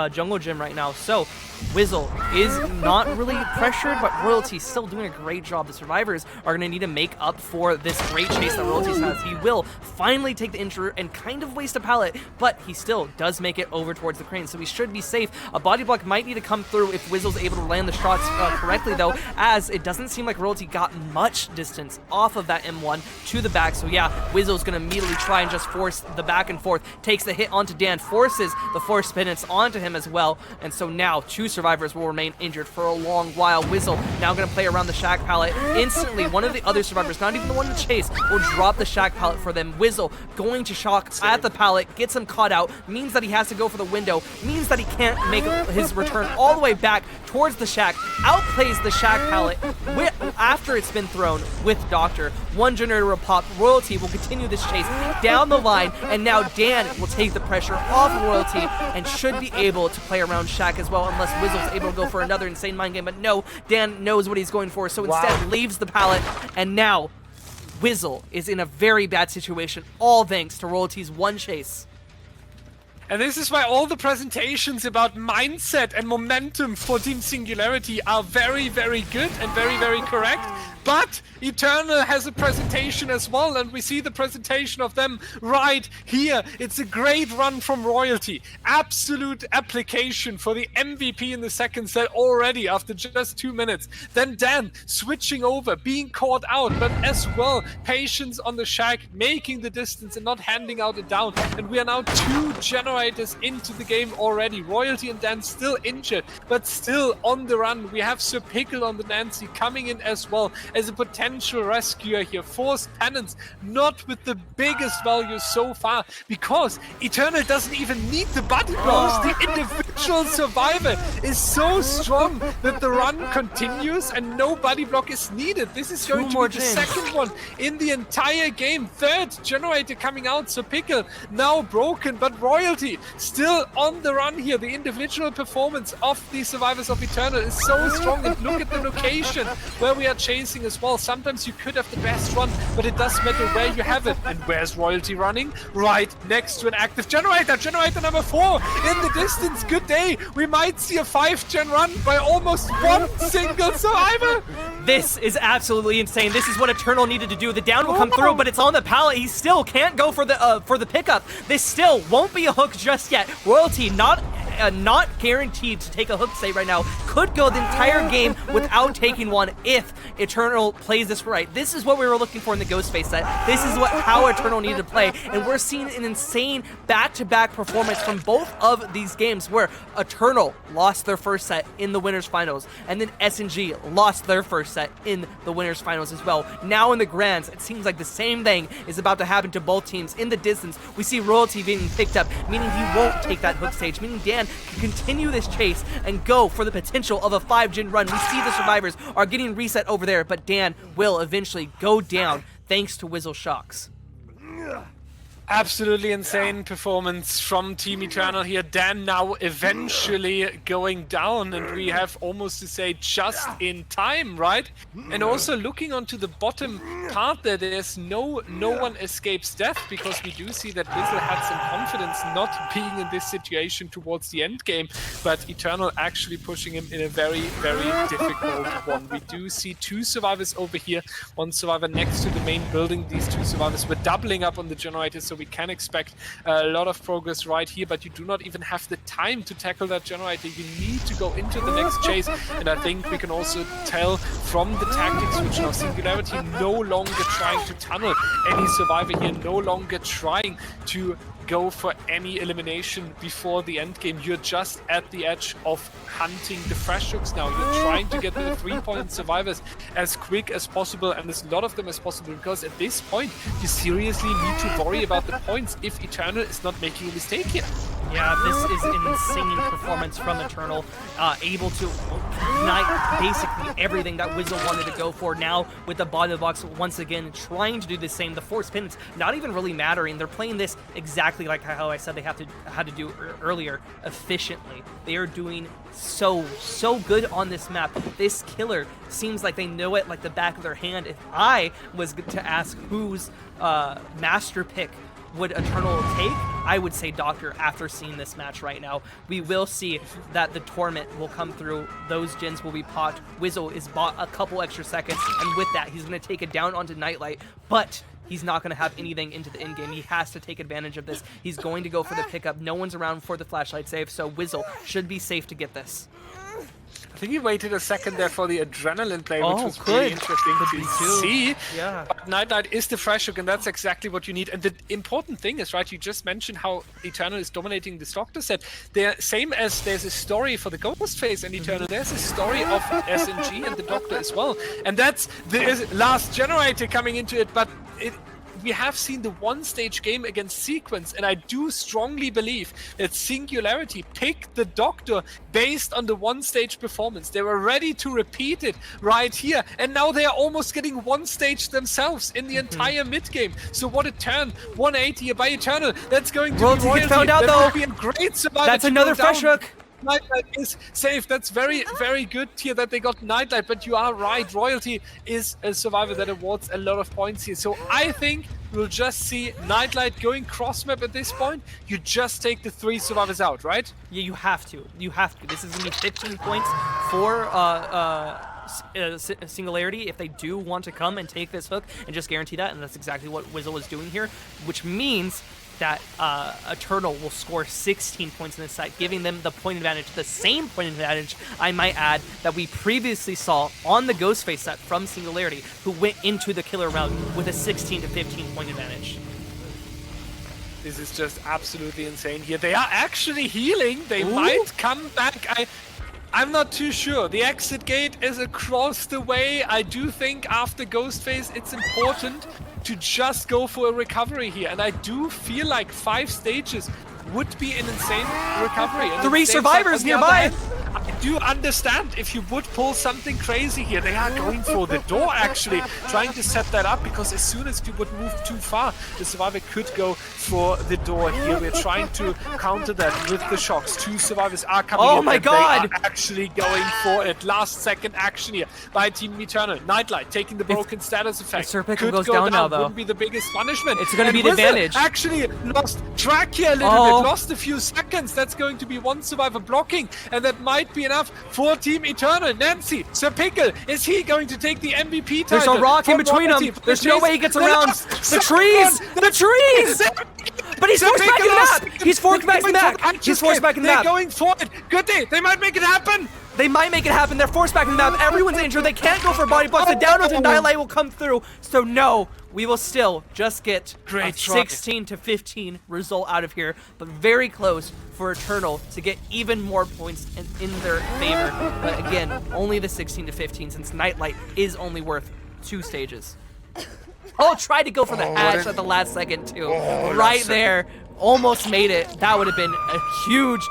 jungle gym right now. So Whistle is not really pressured, but Royalty's still doing a great job. The survivors are going to need to make up for this great chase that Royalty has. He will finally take the injury and kind of waste a pallet, but he still does make it over towards the crane, so he should be safe. A body block might need to come through if Whistle's able to land the shots correctly, though, as it doesn't seem like Royalty got much distance off of that M1 to the back. So yeah, Whistle's going to immediately try and just force the back and forth, takes the hit onto Dan, forces the force spinets onto him as well, and so now 2 survivors will remain injured for a long while. Whistle now going to play around the shack pallet. Instantly, one of the other survivors, not even the one to chase, will drop the shack pallet for them. Whistle going to shock at the pallet, gets him caught out, means that he has to go for the window, means that he can't make his return all the way back towards the shack, outplays the shack pallet after it's been thrown with Doctor. 1 generator will pop. Royalty will continue this chase down the line, and now Dan will take the pressure off Royalty and should be able to play around shack as well, unless Whistle's able to go for another insane mind game. But no, Dan knows what he's going for, so instead leaves the pallet, and now Whistle is in a very bad situation, all thanks to Royalty's 1 chase. And this is why all the presentations about mindset and momentum for Team Singularity are very, very good and very, very correct. But Eternal has a presentation as well, and we see the presentation of them right here. It's a great run from Royalty. Absolute application for the MVP in the second set already after just 2 minutes. Then Dan switching over, being caught out, but as well, patience on the shack, making the distance and not handing out a down. And we are now 2 generators into the game already. Royalty and Dan still injured, but still on the run. We have Sir Pickle on the Nancy coming in as well as a potential rescuer here. Forced penance, not with the biggest value so far, because Eternal doesn't even need the body blows. The individual survivor is so strong that the run continues and no body block is needed. This is going to be the second one in the entire game. 3rd generator coming out. So Pickle now broken, but Royalty still on the run here. The individual performance of the survivors of Eternal is so strong, and look at the location where we are chasing as well. Sometimes you could have the best run, but it doesn't matter where you have it. And where's Royalty running? Right next to an active generator. Generator number 4 in the distance. Good day. We might see a 5-gen run by almost 1 single survivor. This is absolutely insane. This is what Eternal needed to do. The down will come through, but it's on the pallet. He still can't go for the pickup. This still won't be a hook just yet. Royalty not guaranteed to take a hook save right now. Could go the entire game without taking one if Eternal plays this right. This is what we were looking for in the Ghost Face set. This is how Eternal needed to play, and we're seeing an insane back-to-back performance from both of these games, where Eternal lost their first set in the winners finals, and then SNG lost their first set in the winners finals as well. Now in the grands, it seems like the same thing is about to happen to both teams. In the distance, we see Royalty being picked up, meaning he won't take that hook stage, meaning Dan can continue this chase and go for the potential of a 5-gen run. We see the survivors are getting reset over there, but Dan will eventually go down thanks to Whistle shocks. Absolutely insane performance from Team Eternal here. Dan now eventually going down, and we have almost to say just in time, right? And also looking onto the bottom part there, there's no one escapes death, because we do see that Whistle had some confidence not being in this situation towards the end game, but Eternal actually pushing him in a very, very difficult one. We do see 2 survivors over here, 1 survivor next to the main building. These 2 survivors were doubling up on the generator, so we can expect a lot of progress right here, but you do not even have the time to tackle that generator. You need to go into the next chase, and I think we can also tell from the tactics switch now. Singularity no longer trying to tunnel any survivor here, no longer trying to go for any elimination before the end game. You're just at the edge of hunting the fresh hooks now. You're trying to get the 3-point survivors as quick as possible and as lot of them as possible, because at this point you seriously need to worry about the points if Eternal is not making a mistake here. Yeah, this is an insane performance from Eternal, able to ignite basically everything that Wizzle wanted to go for. Now with the bottom of the box once again trying to do the same. The force pins not even really mattering. They're playing this exactly like how I said they had to do earlier, efficiently. They are doing so good on this map. This killer seems like they know it like the back of their hand. If I was to ask whose master pick would Eternal take, I would say Doctor after seeing this match right now. We will see that the Torment will come through. Those gens will be popped. Wizzle is bought a couple extra seconds, and with that, he's going to take it down onto Nightlight, but he's not going to have anything into the end game. He has to take advantage of this. He's going to go for the pickup. No one's around for the flashlight save, so Wizzle should be safe to get this. I think he waited a second there for the adrenaline play, which was really interesting to see. Yeah. But Nightlight is the fresh hook, and that's exactly what you need. And the important thing is, right, you just mentioned how Eternal is dominating this Doctor set. They're same as there's a story for the Ghost Face and Eternal, there's a story of SNG and the Doctor as well. And that's the last generator coming into it, but we have seen the one-stage game against Sequence, and I do strongly believe that Singularity picked the Doctor based on the one-stage performance. They were ready to repeat it right here, and now they are almost getting one stage themselves in the entire mid-game. So what a turn, 180 by Eternal. That's going to be Royalty found out, though. Be a great survivor. That's another fresh hook. Nightlight is safe. That's very good here that they got Nightlight, but you are right. Royalty is a survivor that awards a lot of points here. So I think we'll just see Nightlight going cross-map at this point. You just take the 3 survivors out, right? Yeah, you have to. You have to. This is going to be 15 points for Singularity if they do want to come and take this hook and just guarantee that, and that's exactly what Wizzle is doing here, which means that Eternal will score 16 points in this side, giving them the point advantage, the same point advantage, I might add, that we previously saw on the Ghost Face set from Singularity, who went into the killer round with a 16 to 15 point advantage. This is just absolutely insane here. They are actually healing. They might come back. I'm not too sure. The exit gate is across the way. I do think after Ghost Face, it's important to just go for a recovery here. And I do feel like 5 stages would be an insane recovery. And 3 survivors nearby! I do understand if you would pull something crazy here. They are going for the door, actually, trying to set that up, because as soon as you would move too far, the survivor could go for the door here. We're trying to counter that with the shocks. 2 survivors are coming in. Oh my god! They are actually going for it. Last second action here by Team Eternal. Nightlight taking the broken status effect. Could goes down now, though. Wouldn't be the biggest punishment. It's going to be the advantage. Actually lost track here a little bit. Lost a few seconds. That's going to be 1 survivor blocking, and that might be enough for Team Eternal. Nancy, Sir Pickle, is he going to take the MVP title? There's a rock in between them. There's no way he gets around. The trees! The trees! But he's forced back in the map! He's forced back in the map! He's forced back in the map! They're going for it! Good day! They might make it happen! They might make it happen. They're forced back in the map. Everyone's injured. They can't go for body blocks. The down with the Nightlight will come through. So no, we will still just get a 16 to 15 result out of here, but very close for Eternal to get even more points in their favor. But again, only the 16 to 15 since Nightlight is only worth 2 stages. Oh, tried to go for the hatch at the last second too. Right there. Almost made it. That would have been a huge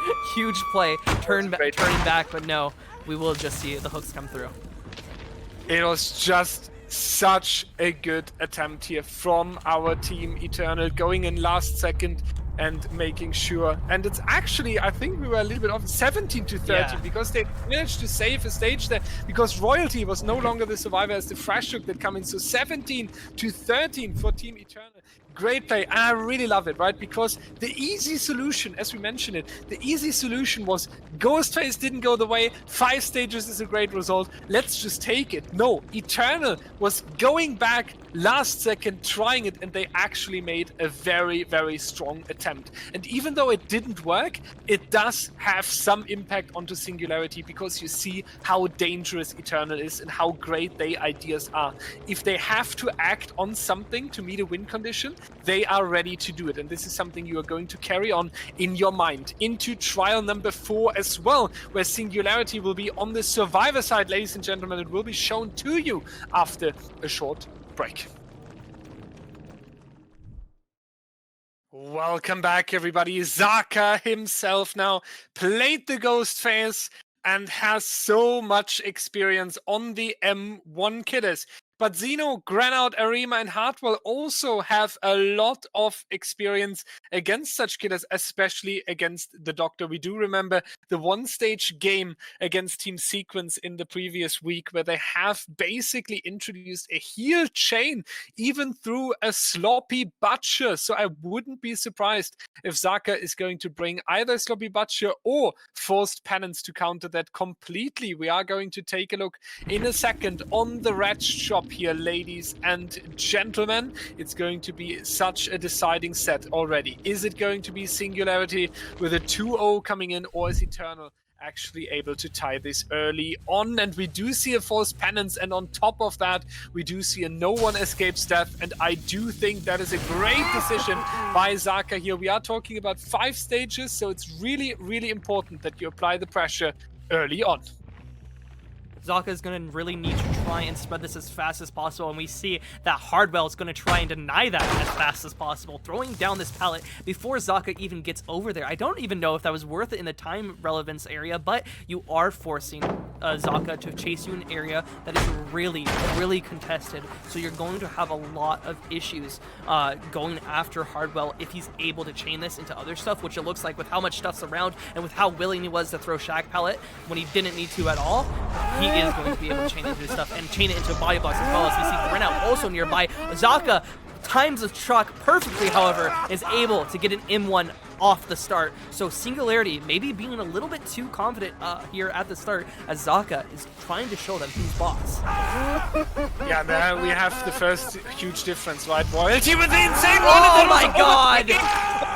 play. Turning back, but no. We will just see the hooks come through. It was just such a good attempt here from our team Eternal, going in last second and making sure. And it's actually, I think we were a little bit off, 17 to 13, because they managed to save a stage there, because Royalty was no longer the survivor as the fresh hook that come in. So 17 to 13 for Team Eternal. Great play, and I really love it, right? Because the easy solution, as we mentioned it, the easy solution was Ghost Face didn't go the way, 5 stages is a great result, let's just take it. No, Eternal was going back last second, trying it, and they actually made a very strong attempt. And even though it didn't work, it does have some impact onto Singularity, because you see how dangerous Eternal is and how great their ideas are. If they have to act on something to meet a win condition, they are ready to do it. And this is something you are going to carry on in your mind into trial number 4 as well, where Singularity will be on the survivor side, ladies and gentlemen. It will be shown to you after a short break. Welcome back, everybody. Zaka himself now played the Ghost Face and has so much experience on the M1 killers. But Zeno, Granout, Arima, and Hartwell also have a lot of experience against such killers, especially against the Doctor. We do remember the one-stage game against Team Sequence in the previous week, where they have basically introduced a heal chain, even through a sloppy butcher. So I wouldn't be surprised if Zaka is going to bring either sloppy butcher or forced penance to counter that completely. We are going to take a look in a second on the red shop here, ladies and gentlemen. It's going to be such a deciding set already. Is it going to be Singularity with a 2-0 coming in, or is Eternal actually able to tie this early on? And we do see a forced penance, and on top of that we do see a no one escapes death, and I do think that is a great decision by Zaka here. We are talking about 5 stages, so it's really, really important that you apply the pressure early on. Zaka is going to really need to try and spread this as fast as possible, and we see that Hardwell is going to try and deny that as fast as possible, throwing down this pallet before Zaka even gets over there. I don't even know if that was worth it in the time relevance area, but you are forcing Zaka to chase you in an area that is really, really contested, so you're going to have a lot of issues going after Hardwell if he's able to chain this into other stuff, which it looks like with how much stuff's around and with how willing he was to throw Shack Pallet when he didn't need to at all. He is going to be able to chain it into stuff and chain it into body blocks as well, as we see Grenout also nearby. Zaka times the truck perfectly, however, is able to get an M1 off the start. So Singularity maybe being a little bit too confident here at the start, as Zaka is trying to show them who's boss. Yeah, there we have the first huge difference, right? Royalty with the insane one! Oh my god!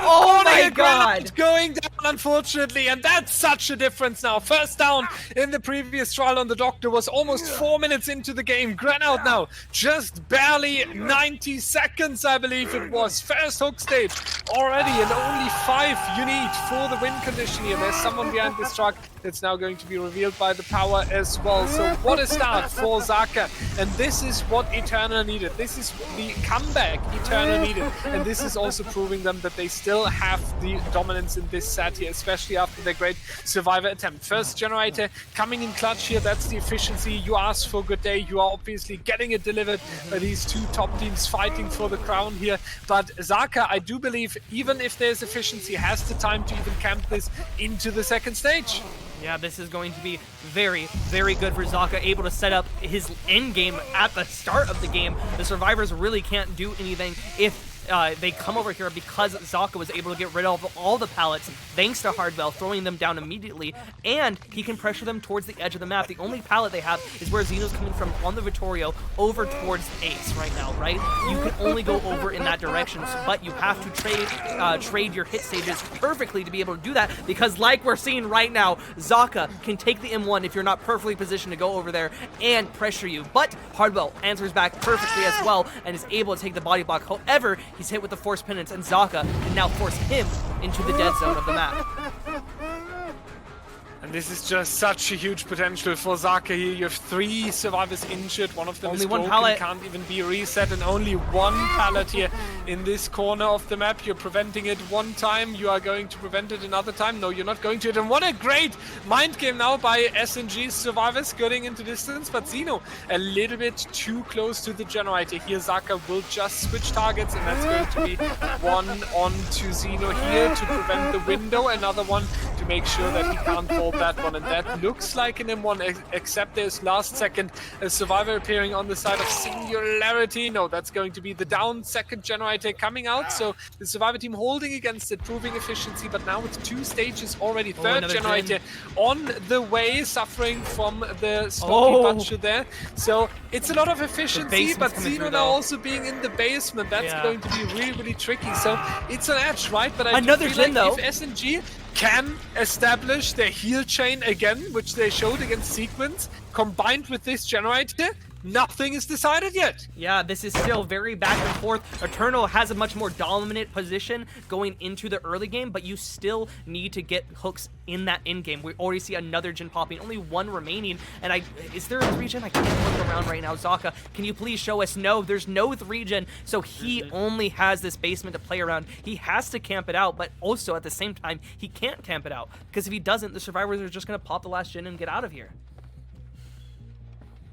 Oh my god! Going down, unfortunately, and that's such a difference now. First down in the previous trial on the Doctor was almost 4 minutes into the game. Granout now just barely 90 seconds, I believe it was. First hook stage already, and only 5 you need for the win condition here. There's someone behind this truck that's now going to be revealed by the power as well. So what a start for Zaka, and this is what Eternal needed. This is the comeback Eternal needed, and this is also proving them that they still have the dominance in this set here, especially after their great survivor attempt. First generator coming in clutch here. That's the efficiency you asked for. Good day. You are obviously getting it delivered by these two top teams fighting for the crown here. But Zaka, I do believe, even if there's efficiency, has the time to even camp this into the second stage. Yeah, this is going to be very, very good for Zaka, able to set up his end game at the start of the game. The survivors really can't do anything if they come over here, because Zaka was able to get rid of all the pallets thanks to Hardwell throwing them down immediately, and he can pressure them towards the edge of the map. The only pallet they have is where Xeno's coming from on the Vittorio over towards Ace right now, right? You can only go over in that direction, but you have to trade your hit stages perfectly to be able to do that, because like we're seeing right now, Zaka can take the M1 if you're not perfectly positioned to go over there and pressure you, but Hardwell answers back perfectly as well and is able to take the body block. However, he's hit with the force penance, and Zaka can now force him into the dead zone of the map. And this is just such a huge potential for Zaka here. You have 3 survivors injured. One of them only is broken, pallet. can't even be reset, and only 1 pallet here in this corner of the map. You're preventing it one time. You are going to prevent it another time. No, you're not going to it. And what a great mind game now by SNG survivors getting into distance. But Zeno a little bit too close to the generator here. Zaka will just switch targets, and that's going to be 1 on to Zeno here to prevent the window. Another one to make sure that he can't fall that one, and that looks like an M1, except there's last second a survivor appearing on the side of Singularity. No, that's going to be the down second generator coming out, so the survivor team holding against it, proving efficiency, but now with 2 stages already. Third generator on the way, suffering from the sloppy butcher there. So it's a lot of efficiency, but Zeno now also being in the basement, that's going to be really, really tricky. So it's an edge, right? But I do feel like if SNG can establish their heal chain again, which they showed against Sequence, combined with this generator, nothing is decided yet. Yeah, this is still very back and forth. Eternal has a much more dominant position going into the early game, but you still need to get hooks in that end game. We already see another gen popping, only one remaining. And is there a 3-gen? I can't look around right now. Zaka, can you please show us? No, there's no 3-gen, so he only has this basement to play around. He has to camp it out, but also at the same time, he can't camp it out, because if he doesn't, the survivors are just going to pop the last gen and get out of here.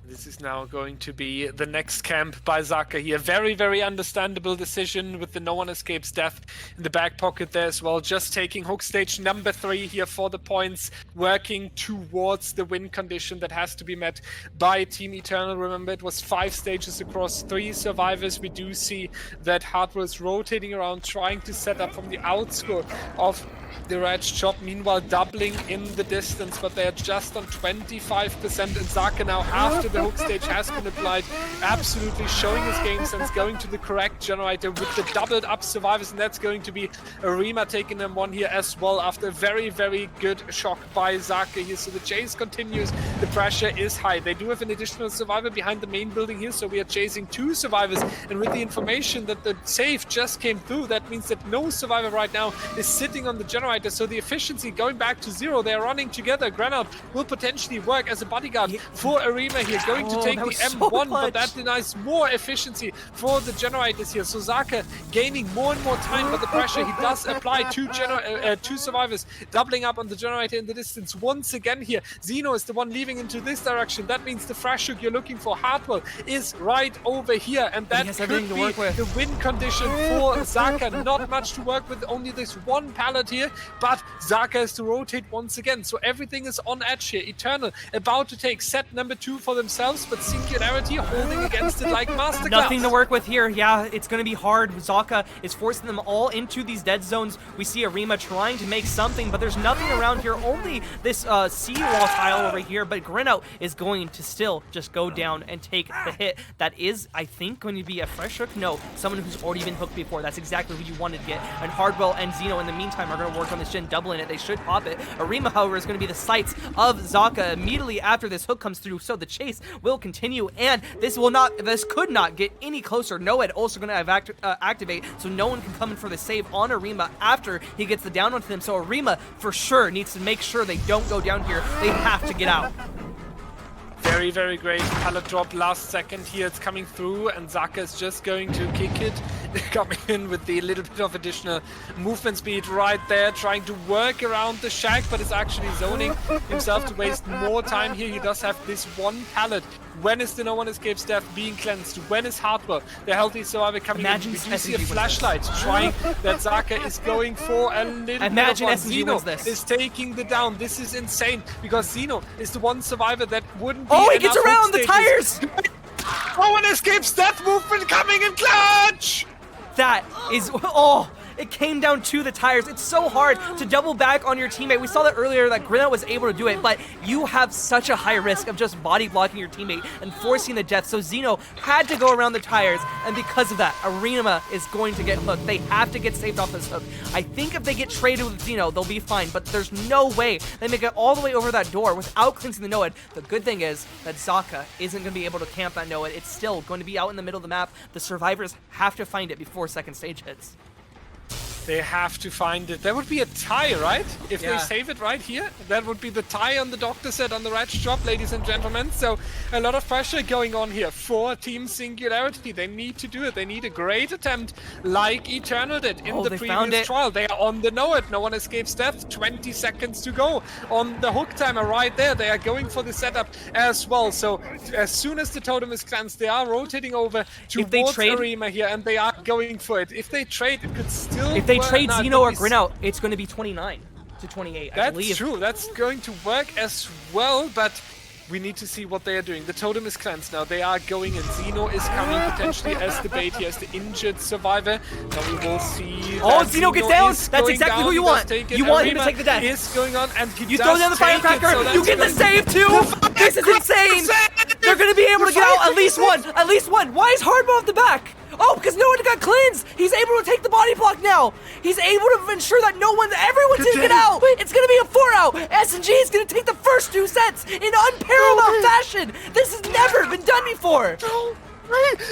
This is now going to be the next camp by Zaka here. Very, very understandable decision with the no one escapes death in the back pocket there as well. Just taking hook stage number 3 here for the points, working towards the win condition that has to be met by Team Eternal. Remember, it was 5 stages across 3 survivors. We do see that Hardware is rotating around, trying to set up from the outskirt of the red shop, meanwhile doubling in the distance, but they're just on 25%, and Zaka now, after the hook stage has been applied, absolutely showing his game sense, going to the correct generator with the doubled up survivors, and that's going to be Arima taking them one here as well after a very, very good shock by Zaka here. So the chase continues, the pressure is high. They do have an additional survivor behind the main building here, so we are chasing 2 survivors, and with the information that the save just came through, that means that no survivor right now is sitting on the generator. So the efficiency going back to 0. They are running together. Granite will potentially work as a bodyguard for Arima here, going to take the M1, but that denies more efficiency for the generators here. So Zaka gaining more and more time, but the pressure he does apply to 2 survivors, doubling up on the generator in the distance once again here. Zeno is the one leaving into this direction. That means the fresh hook you're looking for, Hardwell, is right over here, and that could be the win condition for Zaka. Not much to work with, only this one pallet here, but Zaka has to rotate once again, so everything is on edge here. Eternal about to take set number 2 for themselves, but Singularity holding against it like masterclass. Nothing to work with here. Yeah, it's going to be hard. Zaka is forcing them all into these dead zones. We see Arima trying to make something, but there's nothing around here, only this seawall tile over here, but Grenout is going to still just go down and take the hit. That is, I think, going to be a fresh hook. No, someone who's already been hooked before. That's exactly who you wanted to get, and Hardwell and Zeno in the meantime are going to work on this gen, doubling it. They should pop it. Arima, however, is going to be the sights of Zaka immediately after this hook comes through, so the chase will continue, and this could not get any closer. Noed also going to activate, so no one can come in for the save on Arima after he gets the down onto them, so Arima for sure needs to make sure they don't go down here. They have to get out. Very, very great pallet drop last second here. It's coming through, and Zaka is just going to kick it. Coming in with the little bit of additional movement speed right there, trying to work around the shack, but is actually zoning himself to waste more time here. He does have this one pallet. When is the no one escapes death being cleansed? When is Hardwell, the healthy survivor, coming in? We do see a flashlight trying that Zaka is going for a little Imagine bit of SNG wins this. is taking the down. This is insane, because Zeno is the one survivor that wouldn't be he gets around the tires! No one escapes death movement coming in clutch! That is, it came down to the tires. It's so hard to double back on your teammate. We saw that earlier that Grenout was able to do it, but you have such a high risk of just body blocking your teammate and forcing the death. So Zeno had to go around the tires, and because of that, Arima is going to get hooked. They have to get saved off this hook. I think if they get traded with Zeno, they'll be fine, but there's no way they make it all the way over that door without cleansing the Noed. The good thing is that Zaka isn't going to be able to camp that Noed. It's still going to be out in the middle of the map. The survivors have to find it before second stage hits. They have to find it. There would be a tie, right? If they save it right here, that would be the tie on the Doctor set on the red drop, ladies and gentlemen. So a lot of pressure going on here for Team Singularity. They need to do it. They need a great attempt like Eternal did in the previous trial. They are on the Noed. No one escapes death. 20 seconds to go on the hook timer right there. They are going for the setup as well. So as soon as the totem is cleansed, they are rotating over towards Arima here, and they are going for it. If they trade, it could still If they trade Zeno or Grenout, it's going to be 29 to 28, I believe. That's true. That's going to work as well, but we need to see what they are doing. The totem is cleansed now. They are going in. Zeno is coming potentially as the bait here, as the injured survivor. Now we will see. Oh, Zeno gets down! That's exactly who you want. You want him to take the death. Is going on, and he you throw down the firecracker. So you get the save too. This is insane. They're going to be able to get out at least one. At least one. Why is Hardball off the back? Oh, because no one got cleansed! He's able to take the body block now! He's able to ensure that everyone's gonna get out! It's gonna be a 4-out! SNG is gonna take the first 2 sets in unparalleled fashion! This has never been done before!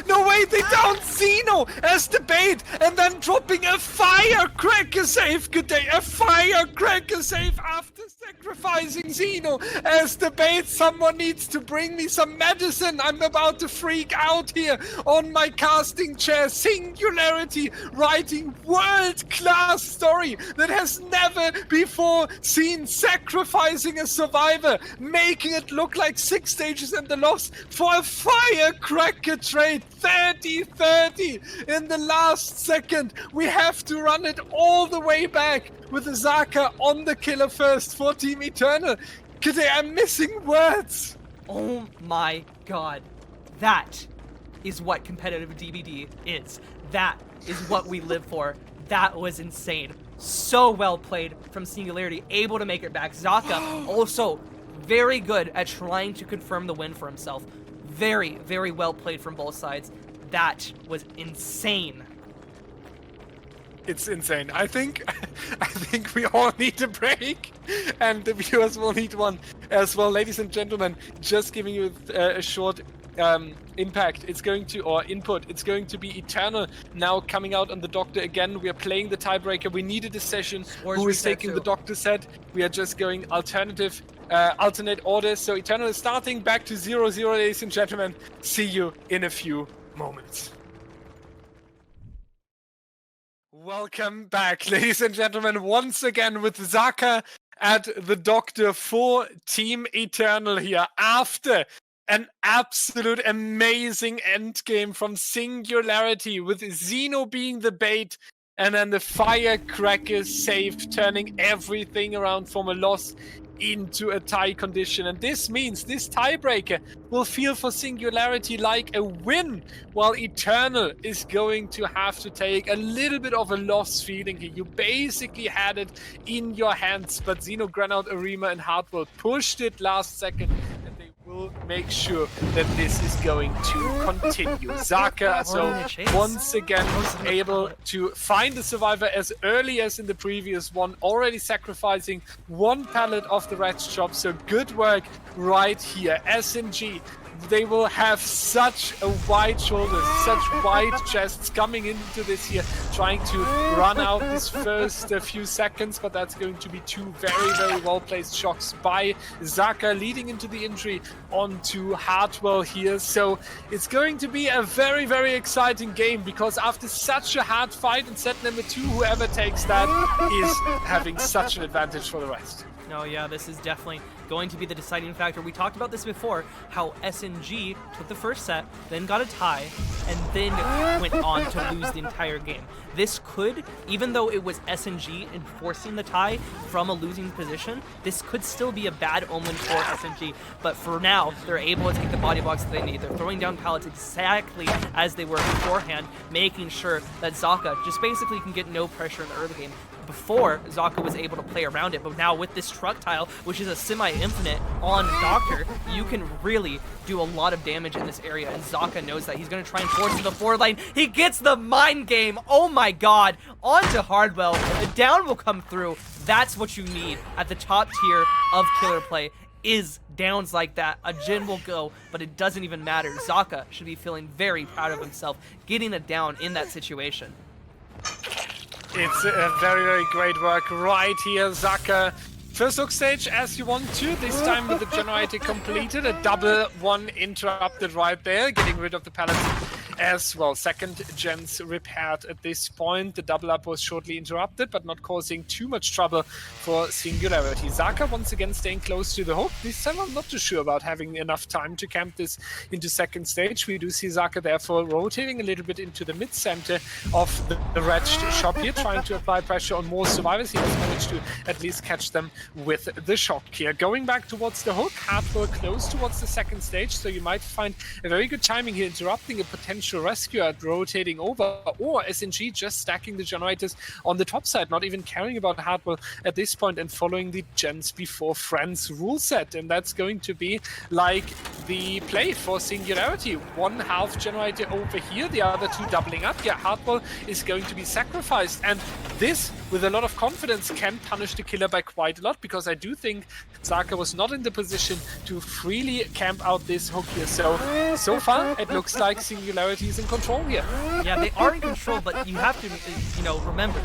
No way, they downed Zeno as the bait and then dropping a firecracker save. Good day, a firecracker save after sacrificing Zeno as the bait. Someone needs to bring me some medicine. I'm about to freak out here on my casting chair. Singularity writing world-class story that has never before seen sacrificing a survivor, making it look like 6 stages and the loss for a firecracker trade. 30-30 in the last second. We have to run it all the way back with Zaka on the killer first for Team Eternal. I'm missing words. Oh my god. That is what competitive DBD is. That is what we live for. That was insane. So well played from Singularity, able to make it back. Zaka also very good at trying to confirm the win for himself. Very, very well played from both sides. That was insane. It's insane. I think we all need a break, and the viewers will need one as well. Ladies and gentlemen, just giving you a short impact. It's going to, or input, it's going to be Eternal now coming out on the Doctor again. We are playing the tiebreaker. We needed a session. Who is taking the Doctor set? We are just going alternate orders. So Eternal is starting back to 0-0, ladies and gentlemen. See you in a few moments. Welcome back, ladies and gentlemen, once again with Zaka at the Doctor for Team Eternal here after an absolute amazing endgame from Singularity with Zeno being the bait and then the firecracker save, turning everything around from a loss into a tie condition. And this means this tiebreaker will feel for Singularity like a win, while Eternal is going to have to take a little bit of a loss feeling here. You basically had it in your hands, but Zeno, Granout, Arima and Hardwell pushed it last second, and they will make sure that this is going to continue. Zaka, so once again, able to find the survivor as early as in the previous one, already sacrificing 1 pallet of the red shop. So good work right here. SNG, they will have such a wide shoulders, such wide chests coming into this here, trying to run out this first few seconds, but that's going to be 2 very, very well-placed shocks by Zaka, leading into the injury onto Hardwell here. So it's going to be a very, very exciting game, because after such a hard fight in set number 2, whoever takes that is having such an advantage for the rest. No, yeah, this is definitely going to be the deciding factor. We talked about this before, how SNG took the first set, then got a tie, and then went on to lose the entire game. This could, even though it was SNG enforcing the tie from a losing position, this could still be a bad omen for SNG. But for now, they're able to take the body blocks that they need. They're throwing down pallets exactly as they were beforehand, making sure that Zaka just basically can get no pressure in the early game. Before, Zaka was able to play around it, but now with this truck tile, which is a semi-infinite on Doctor, you can really do a lot of damage in this area, and Zaka knows that. He's going to try and force to the forward lane. He gets the mind game. Oh my god. Onto Hardwell. The down will come through. That's what you need at the top tier of killer play, is downs like that. A Jin will go, but it doesn't even matter. Zaka should be feeling very proud of himself, getting a down in that situation. It's a very, very great work right here, Zaka. First hook stage as you want to, this time with the generator completed. A double one interrupted right there, getting rid of the pallets as well. Second gens repaired at this point. The double up was shortly interrupted, but not causing too much trouble for Singularity. Zaka once again staying close to the hook. This time I'm not too sure about having enough time to camp this into second stage. We do see Zaka therefore rotating a little bit into the mid-center of the red shop here, trying to apply pressure on more survivors. He has managed to at least catch them with the shock here. Going back towards the hook, Hardwell close towards the second stage, so you might find a very good timing here, interrupting a potential rescuer rotating over, or SNG just stacking the generators on the top side, not even caring about Hardwell at this point, and following the gens before friends rule set. And that's going to be like the play for Singularity. One half generator over here, the other two doubling up. Yeah, Hardwell is going to be sacrificed, and this, with a lot of confidence, can punish the killer by quite a lot, because I do think Zaka was not in the position to freely camp out this hook here. So far, it looks like Singularity is in control here. Yeah, they are in control, but you have to, remember,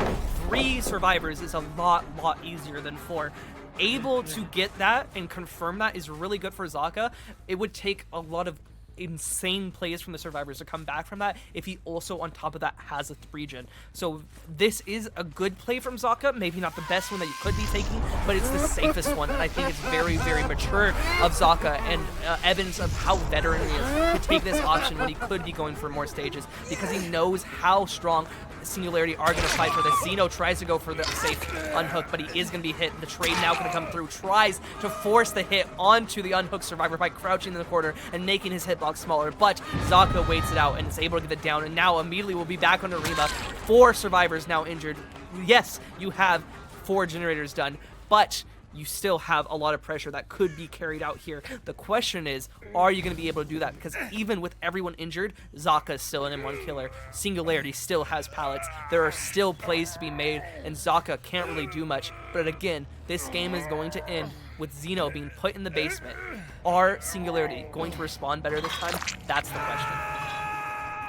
3 survivors is a lot easier than 4. Able to get that and confirm that is really good for Zaka. It would take a lot of insane plays from the survivors to come back from that if he also on top of that has a 3-gen. So this is a good play from Zaka, maybe not the best one that you could be taking, but it's the safest one, and I think it's very mature of Zaka and evidence of how veteran he is to take this option when he could be going for more stages, because he knows how strong Singularity are going to fight for this. Zeno tries to go for the safe unhook, but he is going to be hit. The trade now going to come through, tries to force the hit onto the unhooked survivor by crouching in the corner and making his hitbox smaller, but Zaka waits it out and is able to get it down, and now immediately will be back on Arima. 4 survivors now injured. Yes, you have 4 generators done, but you still have a lot of pressure that could be carried out here. The question is, are you going to be able to do that? Because even with everyone injured, Zaka is still an M1 killer. Singularity still has pallets. There are still plays to be made, and Zaka can't really do much. But again, this game is going to end with Zeno being put in the basement. Are Singularity going to respond better this time? That's the question.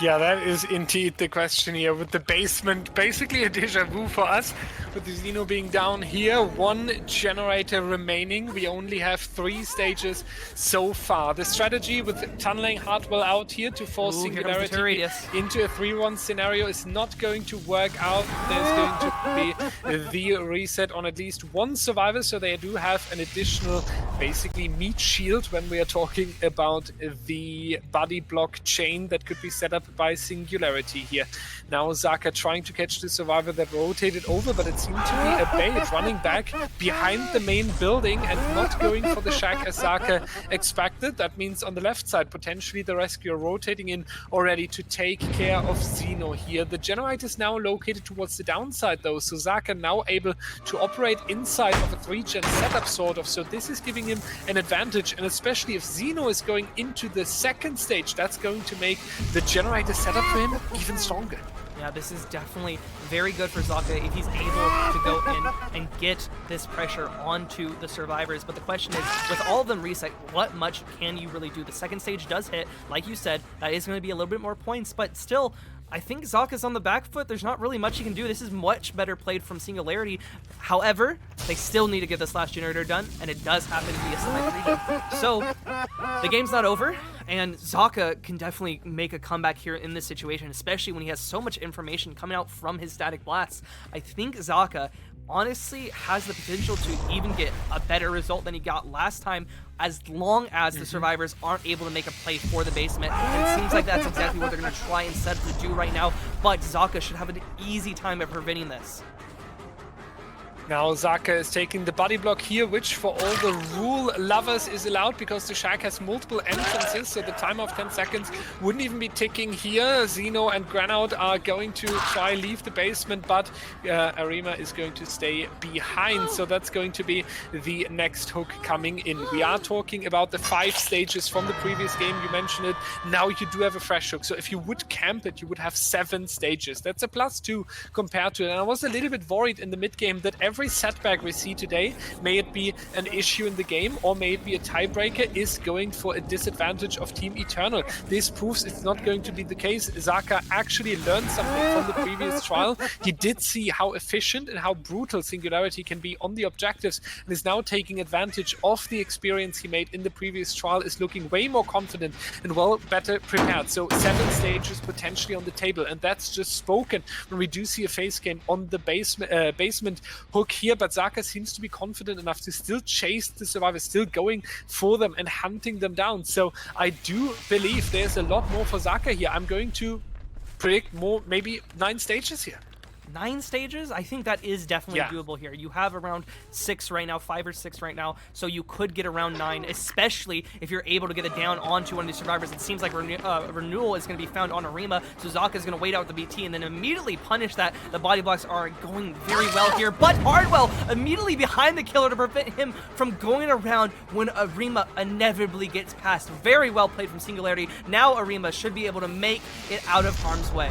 Yeah, that is indeed the question here, with the basement basically a deja vu for us, with the Zeno being down here. 1 generator remaining. We only have 3 stages so far. The strategy with tunneling Hardwell out here to force Singularity into a 3-1 scenario is not going to work out. There's going to be the reset on at least 1 survivor, so they do have an additional basically meat shield when we are talking about the body block chain that could be set up by Singularity here. Now Zaka trying to catch the survivor that rotated over, but it seemed to be a bait, running back behind the main building and not going for the shack as Zaka expected. That means on the left side, potentially the rescuer rotating in already to take care of Zeno here. The generator is now located towards the downside though, so Zaka now able to operate inside of a 3-gen setup sort of, so this is giving him an advantage, and especially if Zeno is going into the 2nd stage, that's going to make the generator setup for him even stronger. Yeah, this is definitely very good for Zaka if he's able to go in and get this pressure onto the survivors. But the question is, with all of them reset, what much can you really do? The 2nd stage does hit, like you said, that is going to be a little bit more points, but still, I think Zaka's on the back foot. There's not really much he can do. This is much better played from Singularity. However, they still need to get this last generator done, and it does happen to be a semi-3-gen. So, the game's not over, and Zaka can definitely make a comeback here in this situation, especially when he has so much information coming out from his static blasts. I think Zaka honestly has the potential to even get a better result than he got last time, as long as the survivors aren't able to make a play for the basement. And it seems like that's exactly what they're going to try and set up to do right now, but Zaka should have an easy time of preventing this. Now Zaka is taking the body block here, which for all the rule lovers is allowed because the shack has multiple entrances, so the time of 10 seconds wouldn't even be ticking here. Zeno and Granout are going to try leave the basement, but Arima is going to stay behind, so that's going to be the next hook coming in. We are talking about the 5 stages from the previous game, you mentioned it. Now you do have a fresh hook, so if you would camp it, you would have 7 stages. That's a +2 compared to it, and I was a little bit worried in the mid game that every setback we see today, may it be an issue in the game or may it be a tiebreaker, is going for a disadvantage of Team Eternal. This proves it's not going to be the case. Zaka actually learned something from the previous trial. He did see how efficient and how brutal Singularity can be on the objectives, and is now taking advantage of the experience he made in the previous trial, is looking way more confident and well better prepared. So 7 stages potentially on the table, and that's just spoken when we do see a face game on the basement hook here, but Zaka seems to be confident enough to still chase the survivors, still going for them and hunting them down. So I do believe there's a lot more for Zaka here. I'm going to predict more, maybe 9 stages here. 9 stages? I think that is definitely doable here. You have around 6 right now, 5 or 6 right now, so you could get around 9, especially if you're able to get it down onto one of these survivors. It seems like Renewal is going to be found on Arima, so Zaka is going to wait out the BT and then immediately punish that. The body blocks are going very well here, but Hardwell immediately behind the killer to prevent him from going around when Arima inevitably gets past. Very well played from Singularity. Now Arima should be able to make it out of harm's way.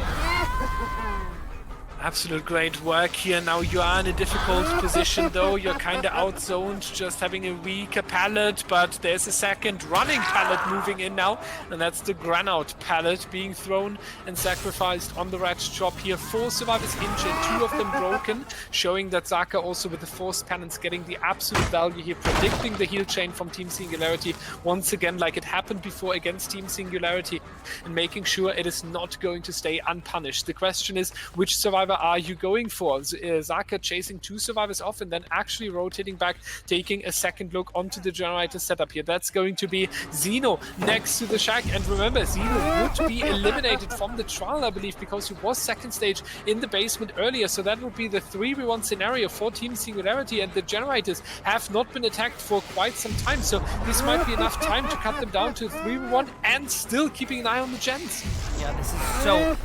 Absolute great work here. Now you are in a difficult position though. You're kind of outzoned, just having a weaker pallet, but there's a second running pallet moving in now, and that's the Granout pallet being thrown and sacrificed on the red chop here. 4 survivors injured, 2 of them broken, showing that Zaka also with the forced cannons getting the absolute value here, predicting the heal chain from Team Singularity once again like it happened before against Team Singularity, and making sure it is not going to stay unpunished. The question is, which survivor are you going for? Zaka chasing 2 survivors off and then actually rotating back, taking a second look onto the generator setup here. That's going to be Zeno next to the shack. And remember, Zeno would be eliminated from the trial, I believe, because he was second stage in the basement earlier. So that would be the 3v1 scenario for Team Singularity, and the generators have not been attacked for quite some time. So this might be enough time to cut them down to 3v1 and still keeping an eye on the gens. Yeah, this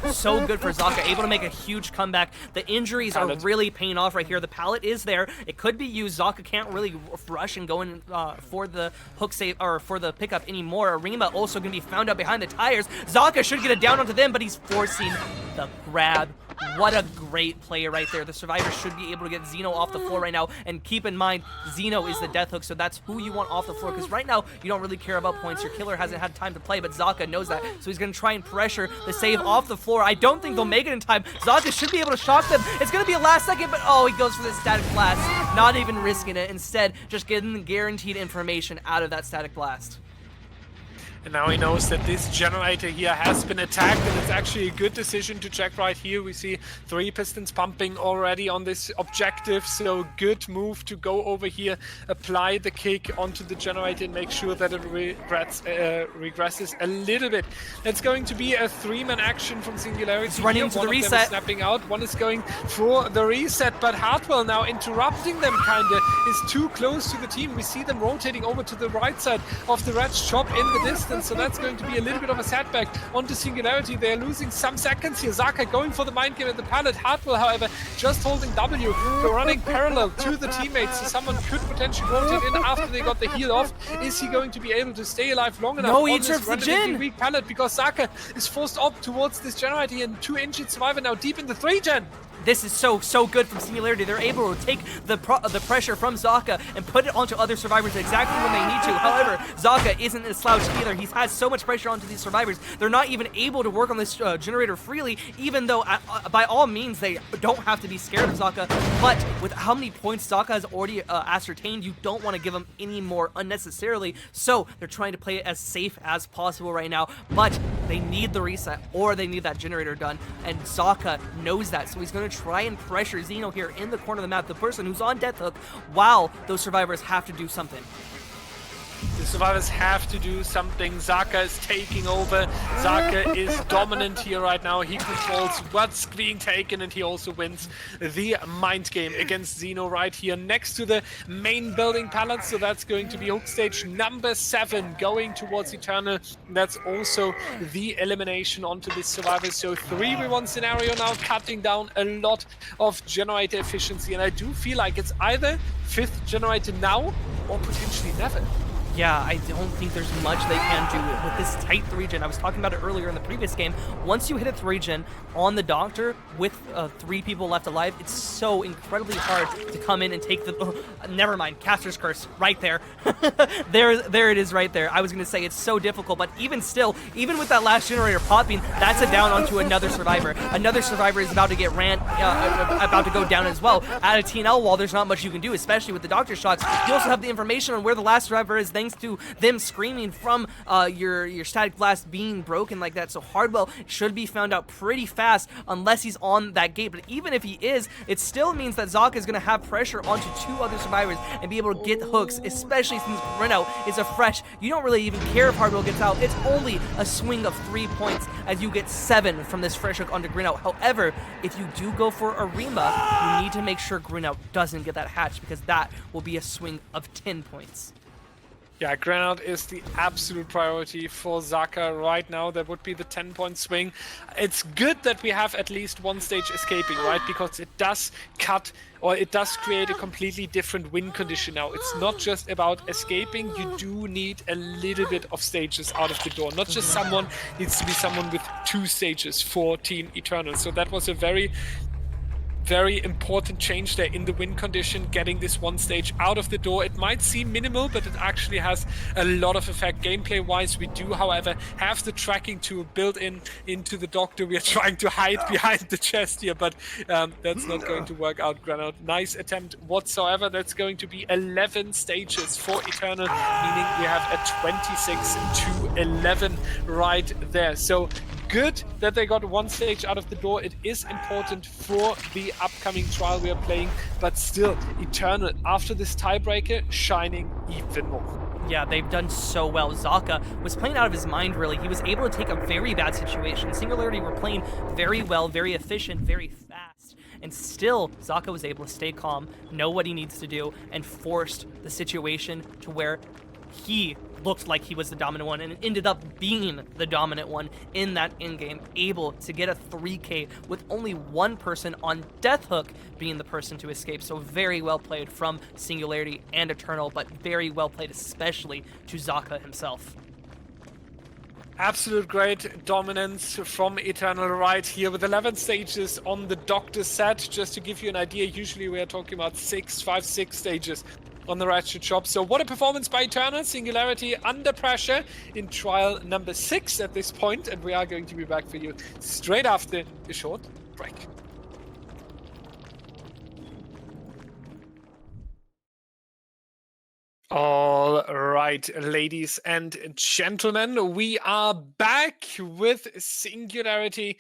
is so good for Zaka, able to make a huge comeback. The injuries are really paying off right here. The pallet is there. It could be used. Zaka can't really rush and go in for the hook save or for the pickup anymore. Arima also going to be found out behind the tires. Zaka should get it down onto them, but he's forcing the grab. What a great play right there. The survivor should be able to get Zeno off the floor right now. And keep in mind, Zeno is the death hook, so that's who you want off the floor. Because right now, you don't really care about points. Your killer hasn't had time to play, but Zaka knows that. So he's going to try and pressure the save off the floor. I don't think they'll make it in time. Zaka should be able to shock them. It's going to be a last second, but oh, he goes for the static blast. Not even risking it. Instead, just getting the guaranteed information out of that static blast. And now he knows that this generator here has been attacked, and it's actually a good decision to check right here. We see 3 pistons pumping already on this objective, so good move to go over here, apply the kick onto the generator and make sure that it regresses a little bit. That's going to be a 3-man action from Singularity. It's running into the reset. One is snapping out, one is going for the reset, but Hardwell now interrupting them kinda, is too close to the team. We see them rotating over to the right side of the red chop in the distance. So that's going to be a little bit of a setback onto Singularity. They're losing some seconds here. Zaka going for the mind game at the pallet. Hardwell, however, just holding W. They're running parallel to the teammates, so someone could potentially rotate in after they got the heal off. Is he going to be able to stay alive long enough? No, he on this interrupts the gen. Weak pallet, because Zaka is forced up towards this generator, and 2 injured survivor now deep in the 3-gen. This is so good from Singularity. They're able to take the pressure from Zaka and put it onto other survivors exactly when they need to. However, Zaka isn't a slouch either. He's had so much pressure onto these survivors. They're not even able to work on this generator freely, even though by all means they don't have to be scared of Zaka. But with how many points Zaka has already ascertained, you don't want to give him any more unnecessarily. So they're trying to play it as safe as possible right now. But they need the reset, or they need that generator done, and Zaka knows that. So he's going to try and pressure Zeno here in the corner of the map, the person who's on death hook, while those survivors have to do something. The survivors have to do something. Zaka is taking over. Zaka is dominant here right now. He controls what's being taken, and he also wins the mind game against Zeno right here next to the main building pallet. So that's going to be hook stage number 7 going towards Eternal. That's also the elimination onto this survivor. So 3v1 scenario now, cutting down a lot of generator efficiency. And I do feel like it's either 5th generator now or potentially never. Yeah, I don't think there's much they can do with this tight 3-gen. I was talking about it earlier in the previous game. Once you hit a 3-gen on the Doctor with 3 people left alive, it's so incredibly hard to come in and take the... never mind, Caster's Curse, right there. there it is right there. I was going to say it's so difficult, but even still, even with that last generator popping, that's a down onto another survivor. Another survivor is about to get about to go down as well. At a TNL wall, there's not much you can do, especially with the Doctor shots. You also have the information on where the last survivor is, then thanks to them screaming from your static blast being broken like that. So Hardwell should be found out pretty fast unless he's on that gate. But even if he is, it still means that Zaka is going to have pressure onto 2 other survivors and be able to get hooks, especially since Grenaut is a fresh. You don't really even care if Hardwell gets out. It's only a swing of 3 points as you get 7 from this fresh hook onto Grenaut. However, if you do go for Arima, you need to make sure Grenaut doesn't get that hatch, because that will be a swing of 10 points. Yeah, Grenaut is the absolute priority for Zaka right now. That would be the 10-point swing. It's good that we have at least one stage escaping, right? Because it does cut, or it does create a completely different win condition now. It's not just about escaping. You do need a little bit of stages out of the door. Not just someone, needs to be someone with 2 stages for Team Eternal. So that was a very important change there in the win condition, getting this 1 stage out of the door. It might seem minimal, but it actually has a lot of effect gameplay wise. We do, however, have the tracking tool built into the Doctor. We are trying to hide behind the chest here, but that's not going to work out. Grenaut, nice attempt whatsoever. That's going to be 11 stages for Eternal, meaning we have a 26 to 11 right there. So good that they got 1 stage out of the door. It is important for the upcoming trial we are playing, but still, Eternal, after this tiebreaker, shining even more. Yeah, they've done so well. Zaka was playing out of his mind, really. He was able to take a very bad situation. Singularity were playing very well, very efficient, very fast. And still, Zaka was able to stay calm, know what he needs to do, and forced the situation to where he looked like he was the dominant one, and it ended up being the dominant one in that in-game, able to get a 3K with only 1 person on Death Hook being the person to escape. So very well played from Singularity and Eternal, but very well played especially to Zaka himself. Absolute great dominance from Eternal right here with 11 stages on the Doctor set. Just to give you an idea, usually we are talking about 5, 6 stages on the Ratchet Shop. So what a performance by Eternal. Singularity under pressure in trial number 6 at this point, and we are going to be back for you straight after a short break. All right, ladies and gentlemen, we are back with Singularity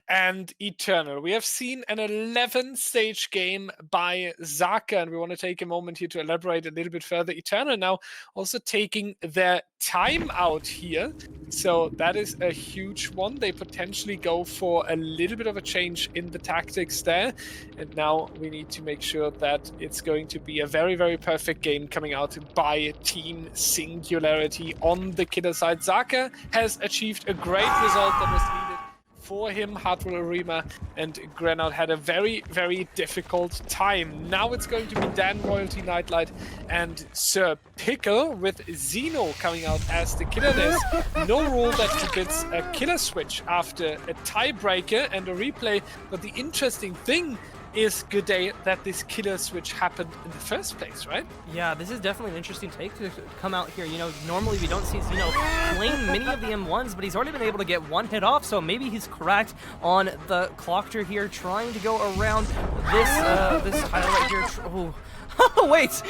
and Eternal. We have seen an 11-stage game by Zaka, and we want to take a moment here to elaborate a little bit further. Eternal now also taking their time out here, so that is a huge one. They potentially go for a little bit of a change in the tactics there, and now we need to make sure that it's going to be a very, very perfect game coming out by Team Singularity on the killer side. Zaka has achieved a great result that was needed for him. Hardwell, Arima, and Grenaut had a very, very difficult time. Now it's going to be Dan, Royalty, Nightlight, and Sir Pickle, with Zeno coming out as the killer. There's no rule that forbids a killer switch after a tiebreaker and a replay, but the interesting thing is, good day, that this killer switch happened in the first place, right? Yeah, this is definitely an interesting take to come out here. You know, normally we don't see Zeno playing many of the M1s, but he's already been able to get 1 hit off, so maybe he's correct on the Clockter here, trying to go around this tile right here. Oh, wait!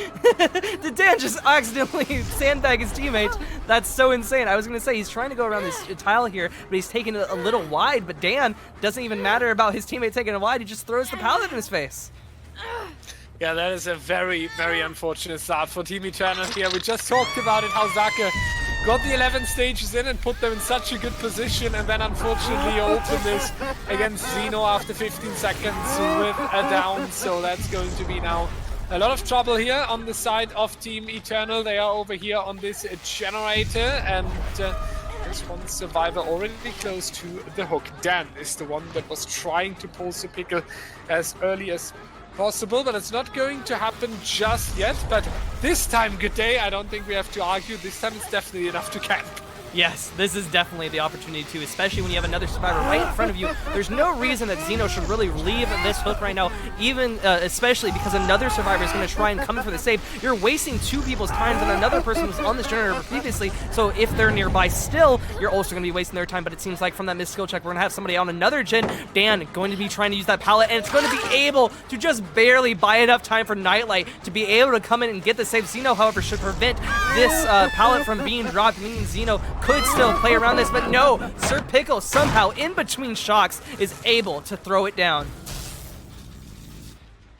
Did Dan just accidentally sandbag his teammate? That's so insane. I was going to say, he's trying to go around this tile here, but he's taking it a little wide, but Dan doesn't even matter about his teammate taking it wide. He just throws the pallet in his face. Yeah, that is a very, very unfortunate start for Team Eternal here. We just talked about it, how Zaka got the 11 stages in and put them in such a good position, and then unfortunately opened this against Zeno after 15 seconds with a down. So that's going to be now a lot of trouble here on the side of Team Eternal. They are over here on this generator, and there's one survivor already close to the hook. Dan is the one that was trying to pull the Pickle as early as possible, but it's not going to happen just yet. But this time, good day, I don't think we have to argue. This time it's definitely enough to camp. Yes, this is definitely the opportunity to, especially when you have another survivor right in front of you. There's no reason that Zeno should really leave this hook right now. even especially because another survivor is going to try and come in for the save. You're wasting 2 people's time, and another person was on this generator previously, so if they're nearby still, you're also going to be wasting their time. But it seems like from that missed skill check, we're going to have somebody on another gen. Dan going to be trying to use that pallet, and it's going to be able to just barely buy enough time for Nightlight to be able to come in and get the save. Zeno, however, should prevent this pallet from being dropped, meaning Zeno could still play around this, but no, Sir Pickle somehow in between shocks is able to throw it down.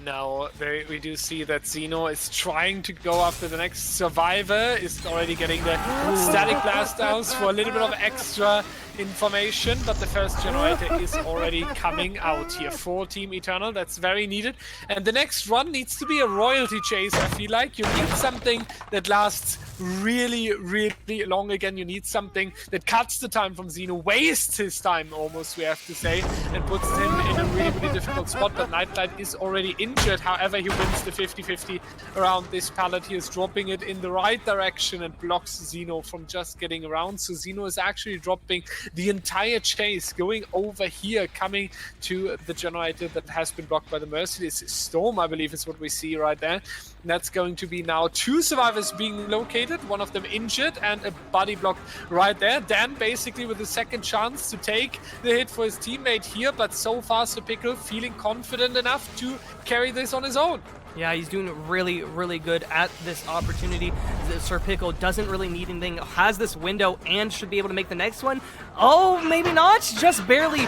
Now, we do see that Zeno is trying to go after the next survivor, is already getting the static blast downs for a little bit of extra information, but the first generator is already coming out here for Team Eternal. That's very needed. And the next run needs to be a royalty chase, I feel like. You need something that lasts really, really long again. You need something that cuts the time from Zeno, wastes his time almost, we have to say, and puts him in a really, really difficult spot. But Nightlight is already injured. However, he wins the 50-50 around this pallet. He is dropping it in the right direction and blocks Zeno from just getting around. So Zeno is actually dropping the entire chase, going over here, coming to the generator that has been blocked by the Merciless Storm, I believe is what we see right there. And that's going to be now 2 survivors being located, one of them injured, and a body block right there. Dan basically with a second chance to take the hit for his teammate here, but so far Sir Pickle feeling confident enough to carry this on his own. Yeah, he's doing really, really good at this opportunity. Sir Pickle doesn't really need anything, has this window, and should be able to make the next one. Oh, maybe not, just barely.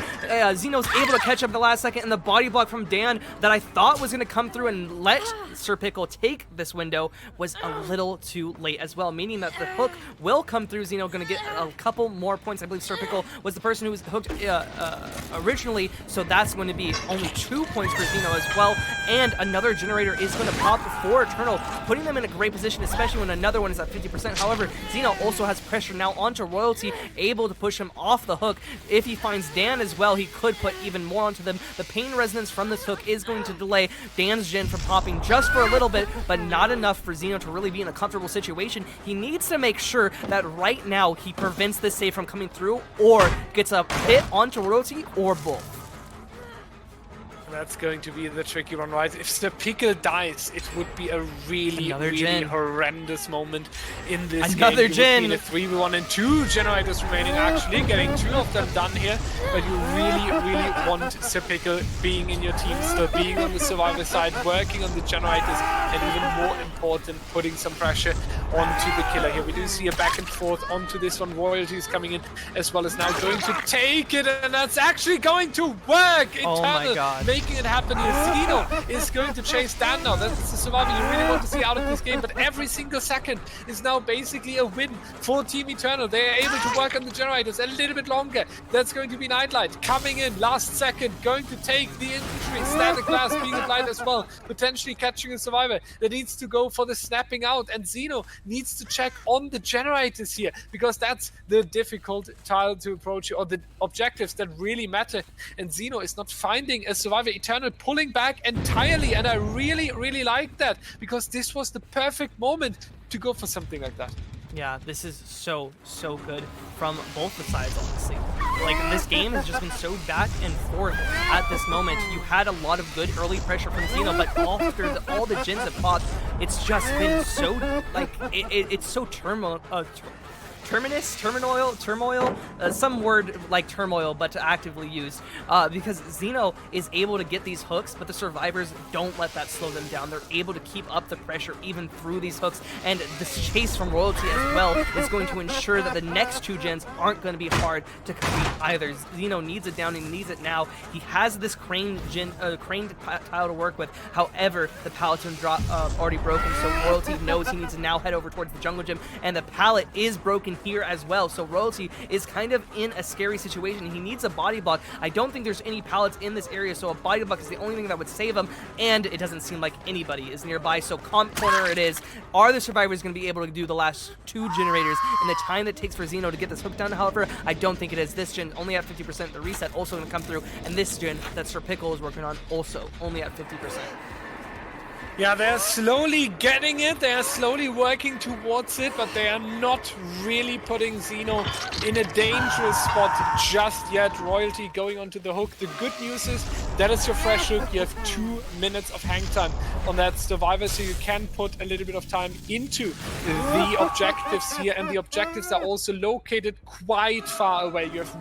Zeno's able to catch up the last second, and the body block from Dan that I thought was going to come through and let Sir Pickle take this window was a little too late as well, meaning that the hook will come through. Zeno going to get a couple more points. I believe Sir Pickle was the person who was hooked originally, so that's going to be only 2 points for Zeno as well, and another generator is going to pop for Eternal, putting them in a great position, especially when another one is at 50%. However, Zeno also has pressure now onto Royalty, able to push him off the hook. If he finds Dan as well, he could put even more onto them. The pain resonance from this hook is going to delay Dan's gen from popping just for a little bit, but not enough for Zeno to really be in a comfortable situation. He needs to make sure that right now he prevents this save from coming through, or gets a hit onto Royalty, or both. That's going to be the tricky one, right? If the Pickle dies, it would be a really, really horrendous moment in this game. Another gen! In a 3v1 and 2 generators remaining, actually getting 2 of them done here. But you really, really want Sir Pickle being in your team, still being on the survivor side, working on the generators, and even more important, putting some pressure onto the killer here. We do see a back and forth onto this one. Royalty is coming in as well as now going to take it, and that's actually going to work! Oh my god. Making it happen here. Zeno is going to chase Dan now. That's the survivor you really want to see out of this game, but every single second is now basically a win for Team Eternal. They are able to work on the generators a little bit longer. That's going to be Nightlight coming in last second, going to take the injury. Static blast being applied as well, potentially catching a survivor that needs to go for the snapping out, and Zeno needs to check on the generators here, because that's the difficult tile to approach, or the objectives that really matter, and Zeno is not finding a survivor. Eternal pulling back entirely, and I really, really like that, because this was the perfect moment to go for something like that. Yeah, this is so good from both the sides, honestly. Like, this game has just been so back and forth at this moment. You had a lot of good early pressure from Zeno, but after all the gens have popped, it's just been so, like, it's so turmoil, some word like turmoil, but actively used, because Zeno is able to get these hooks, but the survivors don't let that slow them down. They're able to keep up the pressure even through these hooks, and this chase from Royalty as well is going to ensure that the next 2 gens aren't going to be hard to complete either. Zeno needs it down, and he needs it now. He has this crane tile to work with. However, the Paladin drop already broken, so Royalty knows he needs to now head over towards the jungle gym, and the pallet is broken here as well, so Royalty is kind of in a scary situation. He needs a body block. I don't think there's any pallets in this area, so a body block is the only thing that would save him, and it doesn't seem like anybody is nearby, so comp corner it is. Are the survivors going to be able to do the last 2 generators in the time that it takes for Zeno to get this hook down? However, I don't think it is. This gen only at 50%, the reset also going to come through, and this gen that Sir Pickle is working on also only at 50%. Yeah, they're slowly getting it, they are slowly working towards it, but they are not really putting Xeno in a dangerous spot just yet. Royalty going onto the hook. The good news is that is your fresh hook. You have 2 minutes of hang time on that survivor, so you can put a little bit of time into the objectives here, and the objectives are also located quite far away. You have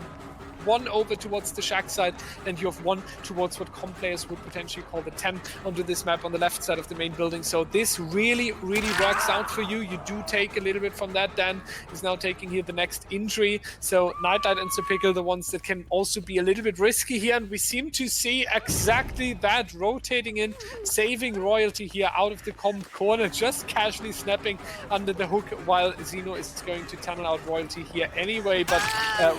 one over towards the shack side, and you have one towards what comp players would potentially call the 10 onto this map on the left side of the main building. So this really works out for you. You do take a little bit from that. Dan is now taking here the next injury. So Nightlight and Serpico, the ones that can also be a little bit risky here, and we seem to see exactly that, rotating in, saving Royalty here out of the comp corner, just casually snapping under the hook, while Xeno is going to tunnel out Royalty here anyway. But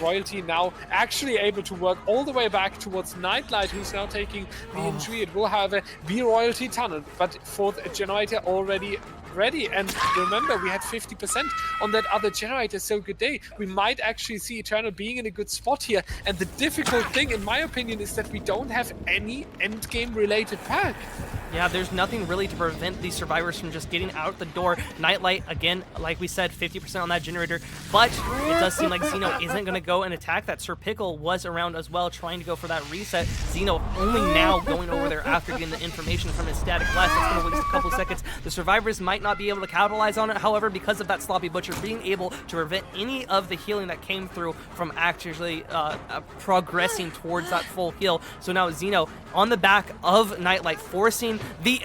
Royalty now actually able to work all the way back towards Nightlight, who's now taking the injury. It will, however, be Royalty tunneled, but fourth generator already ready. And remember, we had 50% on that other generator, so good day. We might actually see Eternal being in a good spot here. And the difficult thing, in my opinion, is that we don't have any endgame related pack. Yeah, there's nothing really to prevent these survivors from just getting out the door. Nightlight, again, like we said, 50% on that generator, but it does seem like Xeno isn't going to go and attack that. Serpico was around as well, trying to go for that reset. Xeno only now going over there after getting the information from his static blast. That's going to waste a couple seconds. The survivors might not be able to capitalize on it, however, because of that sloppy butcher being able to prevent any of the healing that came through from actually progressing towards that full heal. So now Xeno on the back of Nightlight, forcing the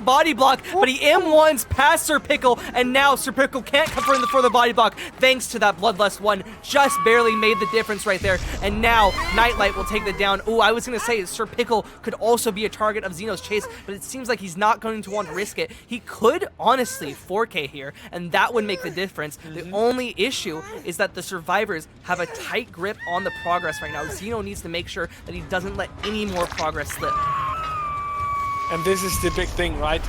body block, but he M1s past Serpico, and now Serpico can't cover in for the body block thanks to that Bloodlust 1. Just barely made the difference right there, and now Nightlight will take the down. I was going to say Serpico could also be a target of Xeno's chase, but it seems like he's not going to want to risk it. He could honestly 4K here, and that would make the difference. The only issue is that the survivors have a tight grip on the progress right now. Xeno needs to make sure that he doesn't let any more progress slip. And this is the big thing, right?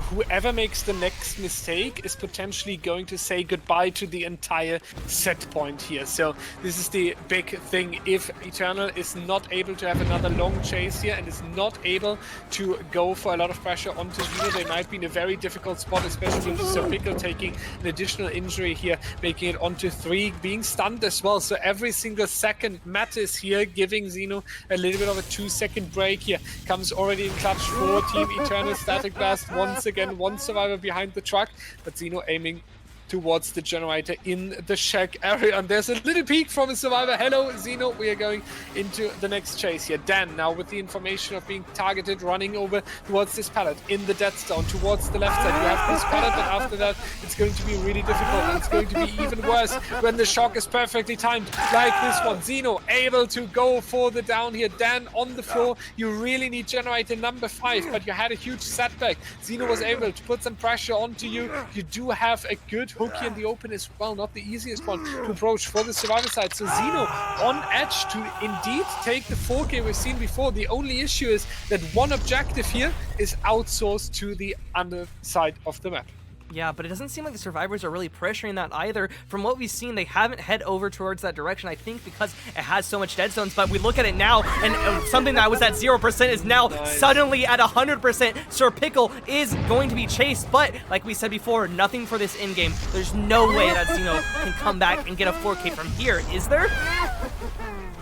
Whoever makes the next mistake is potentially going to say goodbye to the entire set point here. So this is the big thing. If Eternal is not able to have another long chase here and is not able to go for a lot of pressure onto Xeno, they might be in a very difficult spot, especially with Serpico taking an additional injury here, making it onto 3, being stunned as well. So every single second, Mathis here giving Xeno a little bit of a 2-second break here. Comes already in clutch for Team Eternal. Static Blast once again, one survivor behind the truck, but Xeno aiming towards the generator in the shack area, and there's a little peek from a survivor. Hello Xeno, we are going into the next chase here. Dan now with the information of being targeted, running over towards this pallet in the dead zone towards the left side. You have this pallet, but after that it's going to be really difficult, and it's going to be even worse when the shock is perfectly timed like this one. Xeno able to go for the down here. Dan on the floor. You really need generator number 5, but you had a huge setback. Xeno was able to put some pressure onto you. You do have a good hook here in the open as well, not the easiest one to approach for the survivor side. So Xeno on edge to indeed take the 4K we've seen before. The only issue is that one objective here is outsourced to the underside of the map. Yeah, but it doesn't seem like the survivors are really pressuring that either. From what we've seen, they haven't head over towards that direction, I think because it has so much dead zones. But we look at it now, and something that was at 0% is now suddenly at 100%. Serpico is going to be chased, but like we said before, nothing for this in-game. There's no way that Xeno can come back and get a 4K from here, is there?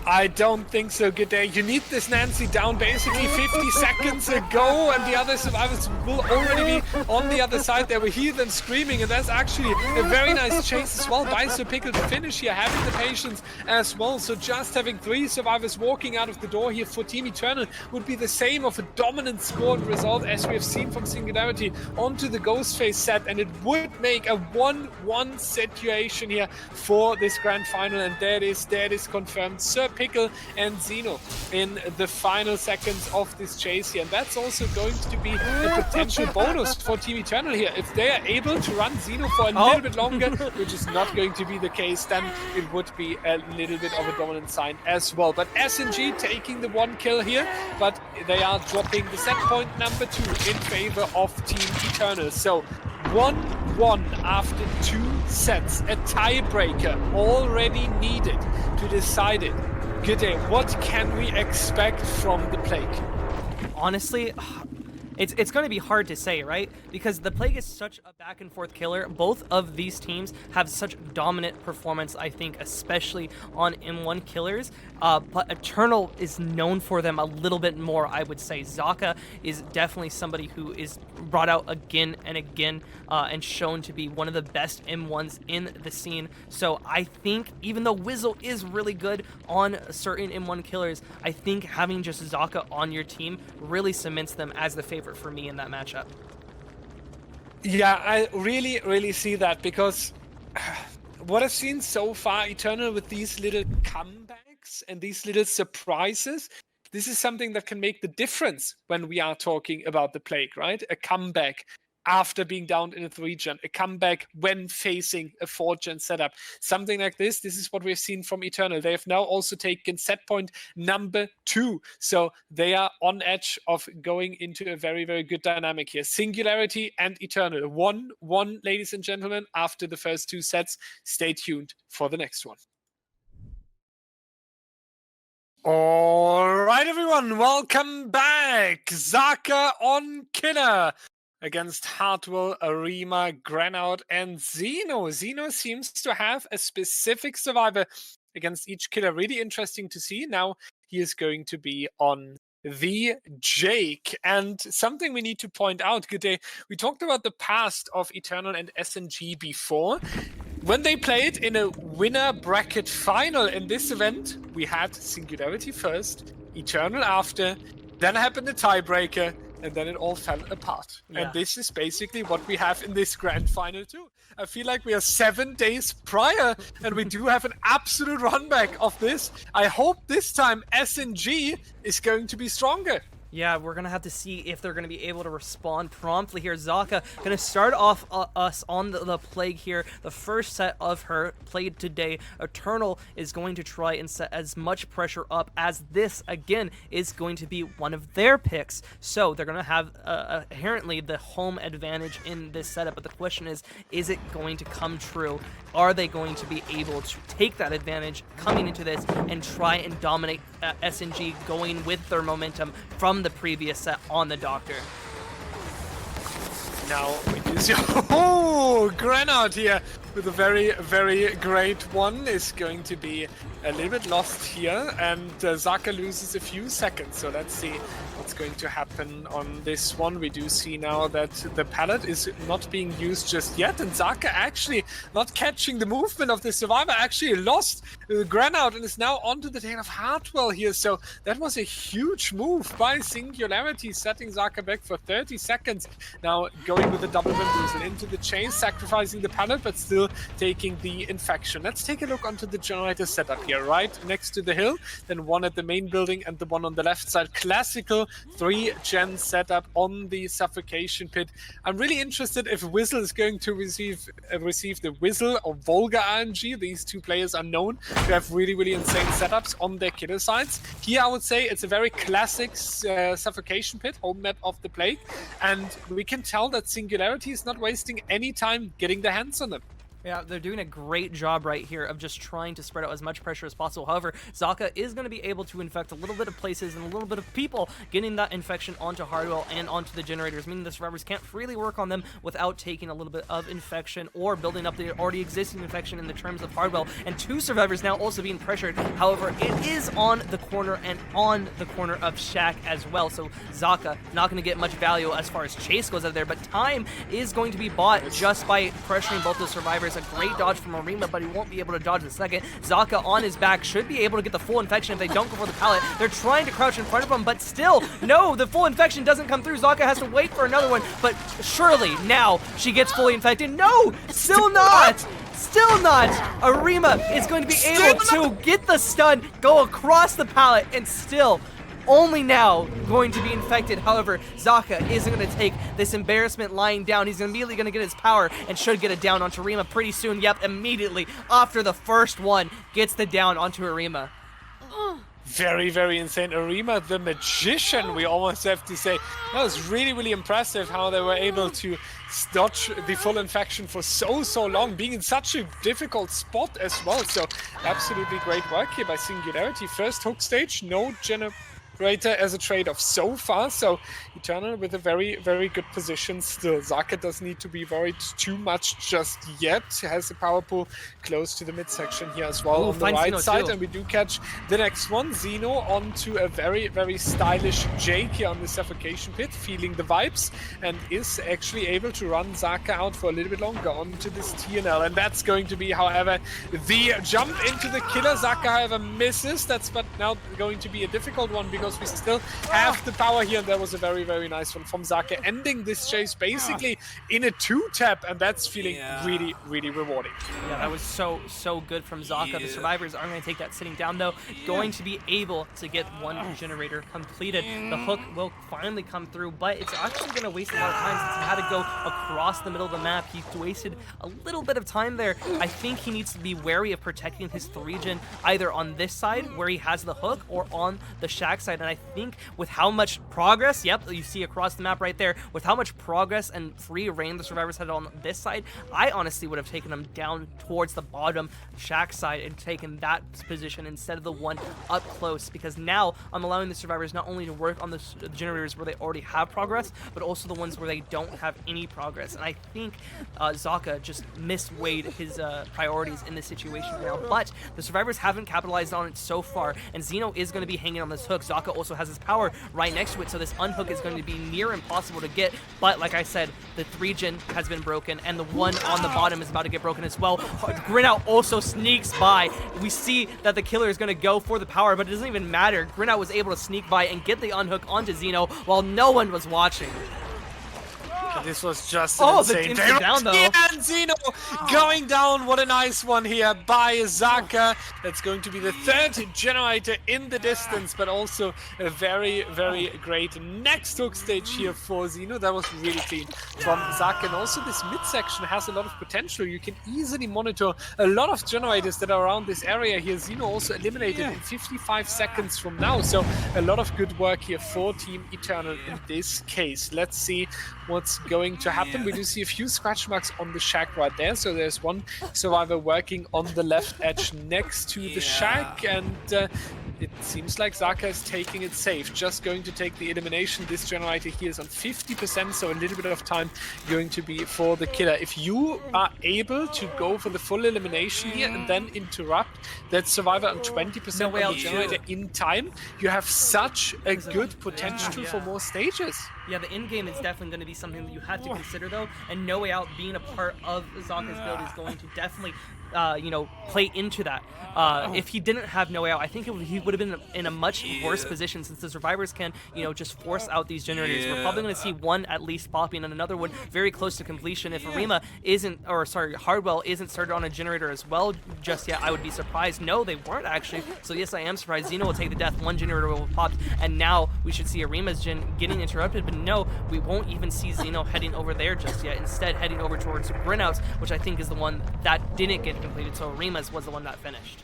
I don't think so. Good day. You need this Nancy down basically 50 seconds ago, and the other survivors will already be on the other side. They were heathen screaming, and that's actually a very nice chase as well by Serpico to finish here, having the patience as well. So just having 3 survivors walking out of the door here for Team Eternal would be the same of a dominant score and result as we have seen from Singularity onto the Ghost Face set, and it would make a 1-1 situation here for this grand final, and that is confirmed. Serpico and Xeno in the final seconds of this chase here, and that's also going to be a potential bonus for Team Eternal here. If they are able to run Xeno for a little bit longer, which is not going to be the case, then it would be a little bit of a dominant sign as well. But SNG taking the 1 kill here, but they are dropping the set point number 2 in favor of Team Eternal. So 1-1 after 2 sets, a tiebreaker already needed to decide it. Good day. What can we expect from the Plague? Honestly, It's going to be hard to say, right? Because the Plague is such a back and forth killer. Both of these teams have such dominant performance, I think, especially on M1 killers. But Eternal is known for them a little bit more, I would say. Zaka is definitely somebody who is brought out again and again and shown to be one of the best M1s in the scene. So I think, even though Wizzle is really good on certain M1 killers, I think having just Zaka on your team really cements them as the favorite for me in that matchup. Yeah, I really see that, because what I've seen so far, Eternal, with these little comebacks and these little surprises, this is something that can make the difference when we are talking about the Plague, right? A comeback after being down in a 3-gen, a comeback when facing a 4-gen setup. Something like this is what we've seen from Eternal. They have now also taken set point number 2. So they are on edge of going into a very, very good dynamic here. Singularity and Eternal. 1-1, ladies and gentlemen, after the first 2 sets. Stay tuned for the next one. All right, everyone, welcome back. Zaka on Killer against Hartwell, Arima, Granout, and Zeno. Zeno seems to have a specific survivor against each killer. Really interesting to see. Now he is going to be on the Jake. And something we need to point out, good day, we talked about the past of Eternal and SNG before. When they played in a winner bracket final in this event, we had Singularity first, Eternal after, then happened a tiebreaker, and then it all fell apart. Yeah. And this is basically what we have in this grand final too. I feel like we are 7 days prior, and we do have an absolute run back of this. I hope this time SNG is going to be stronger. Yeah, we're going to have to see if they're going to be able to respond promptly here. Zaka going to start off us on the Plague here. The first set of her played today. Eternal is going to try and set as much pressure up as this, again, is going to be one of their picks. So they're going to have inherently the home advantage in this setup. But the question is it going to come true? Are they going to be able to take that advantage coming into this and try and dominate SNG going with their momentum from the previous set on the Doctor? Now we do see Granout here with a very, very great one is going to be a little bit lost here, and Zaka loses a few seconds. So let's see what's going to happen on this one. We do see now that the pallet is not being used just yet, and Zaka actually not catching the movement of the survivor, actually lost Granout and is now onto the tail of Hartwell here. So that was a huge move by Singularity, setting Zaka back for 30 seconds. Now going with the double bamboozle into the chase, sacrificing the pallet, but still taking the infection. Let's take a look onto the generator setup here, right next to the hill, then one at the main building and the one on the left side. Classical 3-gen setup on the suffocation pit. I'm really interested if Wizzle is going to receive the Wizzle or Volga RNG. These two players are known to have really, really insane setups on their killer sides. Here I would say it's a very classic suffocation pit, home map of the Plague, and we can tell that Singularity is not wasting any time getting their hands on them. Yeah, they're doing a great job right here of just trying to spread out as much pressure as possible. However, Zaka is going to be able to infect a little bit of places and a little bit of people, getting that infection onto Hardwell and onto the generators, meaning the survivors can't freely work on them without taking a little bit of infection or building up the already existing infection in the terms of Hardwell. And 2 survivors now also being pressured. However, it is on the corner and on the corner of Shaq as well. So Zaka not going to get much value as far as chase goes out there, but time is going to be bought just by pressuring both the survivors. A great dodge from Arima, but he won't be able to dodge the second. Zaka on his back should be able to get the full infection if they don't go for the pallet. They're trying to crouch in front of him, but still, no, the full infection doesn't come through. Zaka has to wait for another one, but surely now she gets fully infected. No, still not. Still not. Arima is going to be able to get the stun, go across the pallet, and still only now going to be infected. However, Zaka isn't going to take this embarrassment lying down. He's immediately going to get his power and should get it down onto Arima pretty soon. Yep, immediately after the first one gets the down onto Arima. Very, very insane. Arima, the magician, we almost have to say. That was really, really impressive how they were able to dodge the full infection for so long, being in such a difficult spot as well. So absolutely great work here by Singularity. First hook stage, no Greater as a trade-off so far, so Eternal with a very, very good position still. Zaka doesn't need to be worried too much just yet. Has a power pool close to the midsection here as well on the right side, and we do catch the next one. Xeno onto a very, very stylish Jake here on the Suffocation Pit, feeling the vibes, and is actually able to run Zaka out for a little bit longer onto this TNL, and that's going to be, however, the jump into the killer. Zaka, however, misses. That's but now going to be a difficult one because we still have the power here, and that was a very, very nice one from Zaka, ending this chase basically in a 2-tap, and that's feeling really, really rewarding. Yeah, that was so good from Zaka. The survivors aren't going to take that sitting down, though. Going to be able to get one generator completed. The hook will finally come through, but it's actually going to waste a lot of time since he had to go across the middle of the map. He wasted a little bit of time there. I think he needs to be wary of protecting his 3-gen either on this side where he has the hook or on the shack side. And I think with how much progress, yep, you see across the map right there, with how much progress and free reign the survivors had on this side, I honestly would have taken them down towards the bottom shack side and taken that position instead of the one up close, because now I'm allowing the survivors not only to work on the generators where they already have progress, but also the ones where they don't have any progress. And I think Zaka just misweighed his priorities in this situation now, but the survivors haven't capitalized on it so far, and Xeno is going to be hanging on this hook. Zaka also has his power right next to it, so this unhook is going to be near impossible to get, but like I said, the 3-gen has been broken, and the one on the bottom is about to get broken as well. Grinout also sneaks by. We see that the killer is going to go for the power, but it doesn't even matter. Grinout was able to sneak by and get the unhook onto Xeno while no one was watching. This was just an insane down, though. And Xeno going down. What a nice one here by Zaka. That's going to be the 3rd generator in the distance, but also a very, very great next hook stage here for Xeno. That was really clean from Zaka. And also this midsection has a lot of potential. You can easily monitor a lot of generators that are around this area here. Xeno also eliminated in 55 seconds from now. So a lot of good work here for Team Eternal in this case. Let's see what's going to happen. We do see a few scratch marks on the shack right there, so there's one survivor working on the left edge next to the shack, and it seems like Zaka is taking it safe, just going to take the elimination. This generator here is on 50%, so a little bit of time going to be for the killer. If you are able to go for the full elimination here and then interrupt that survivor on 20% on the generator in time, you have such a good potential for more stages. Yeah, the end game is definitely going to be something that you have to consider, though, and No Way Out being a part of Zaka's build is going to definitely, you know, play into that. If he didn't have No Way Out, I think he would have been in a much worse position, since the survivors can, you know, just force out these generators. We're probably going to see one at least popping and another one very close to completion. If Arima isn't, or sorry, Hardwell isn't started on a generator as well just yet, I would be surprised. No, they weren't actually. So yes, I am surprised. Xeno will take the death. One generator will pop, and now we should see Arima's gen getting interrupted. But no, we won't even see Xeno heading over there just yet. Instead, heading over towards Grinout's, which I think is the one that didn't get completed. So Arima's was the one that finished.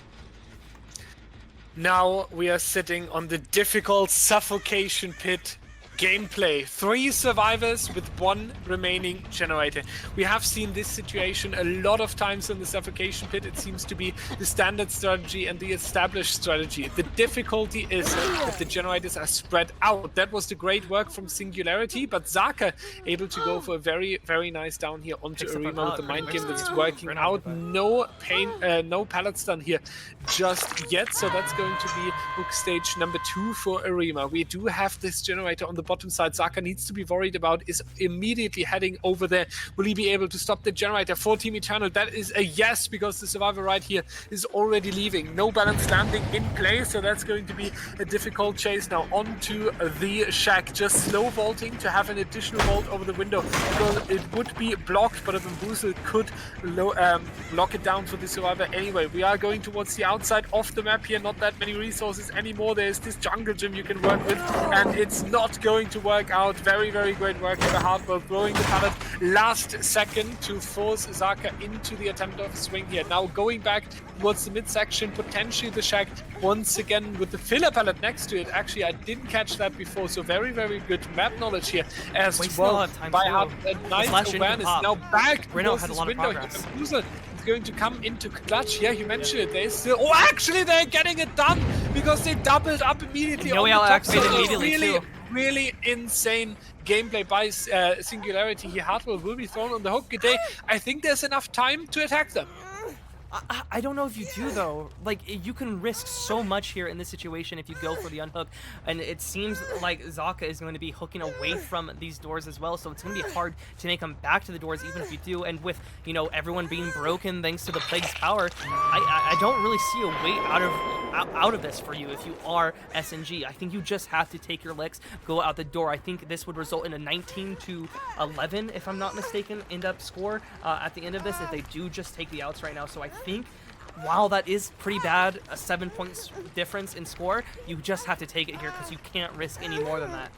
Now we are sitting on the difficult Suffocation Pit gameplay. 3 survivors with 1 remaining generator. We have seen this situation a lot of times in the Suffocation Pit. It seems to be the standard strategy and the established strategy. The difficulty is that the generators are spread out. That was the great work from Singularity, but Zaka able to go for a very, very nice down here onto Arima with the mind game that's working out. No pallet stun here just yet, so that's going to be hook stage number 2 for Arima. We do have this generator on the bottom side. Zaka needs to be worried about is immediately heading over there. Will he be able to stop the generator for Team Eternal? That is a yes, because the survivor right here is already leaving. No balance landing in play, so that's going to be a difficult chase now onto the shack. Just slow vaulting to have an additional vault over the window. Well, it would be blocked, but a bamboozle could lock it down for the survivor anyway. We are going towards the outside of the map here. Not that many resources anymore. There's this jungle gym you can work with, and it's not going to work out. Very, very great work by Hardwell, throwing the pallet last second to force Zaka into the attempt of a swing here. Now going back towards the midsection, potentially the shack once again with the filler pallet next to it. Actually, I didn't catch that before, so very, very good map knowledge here as well by Hardwell. Nice awareness. Now back towards this window here. Going to come into clutch. Yeah, you mentioned it. They still... Oh, actually, they're getting it done. because they doubled up immediately. No, on yeah, the top activated side. immediately Really, too. really insane gameplay by Singularity here. Hartwell will be thrown on the hook. Good day. I think there's enough time to attack them. I don't know if you do though. Like, you can risk so much here in this situation if you go for the unhook, and it seems like Zaka is going to be hooking away from these doors as well, so it's going to be hard to make them back to the doors even if you do. And with, you know, everyone being broken thanks to the Plague's power, I don't really see a way out of this for you if you are SNG. I think you just have to take your licks, go out the door. I think this would result in a 19-11, if I'm not mistaken, end-up score at the end of this if they do just take the outs right now. So I think while that is pretty bad, a 7 points difference in score, you just have to take it here because you can't risk any more than that.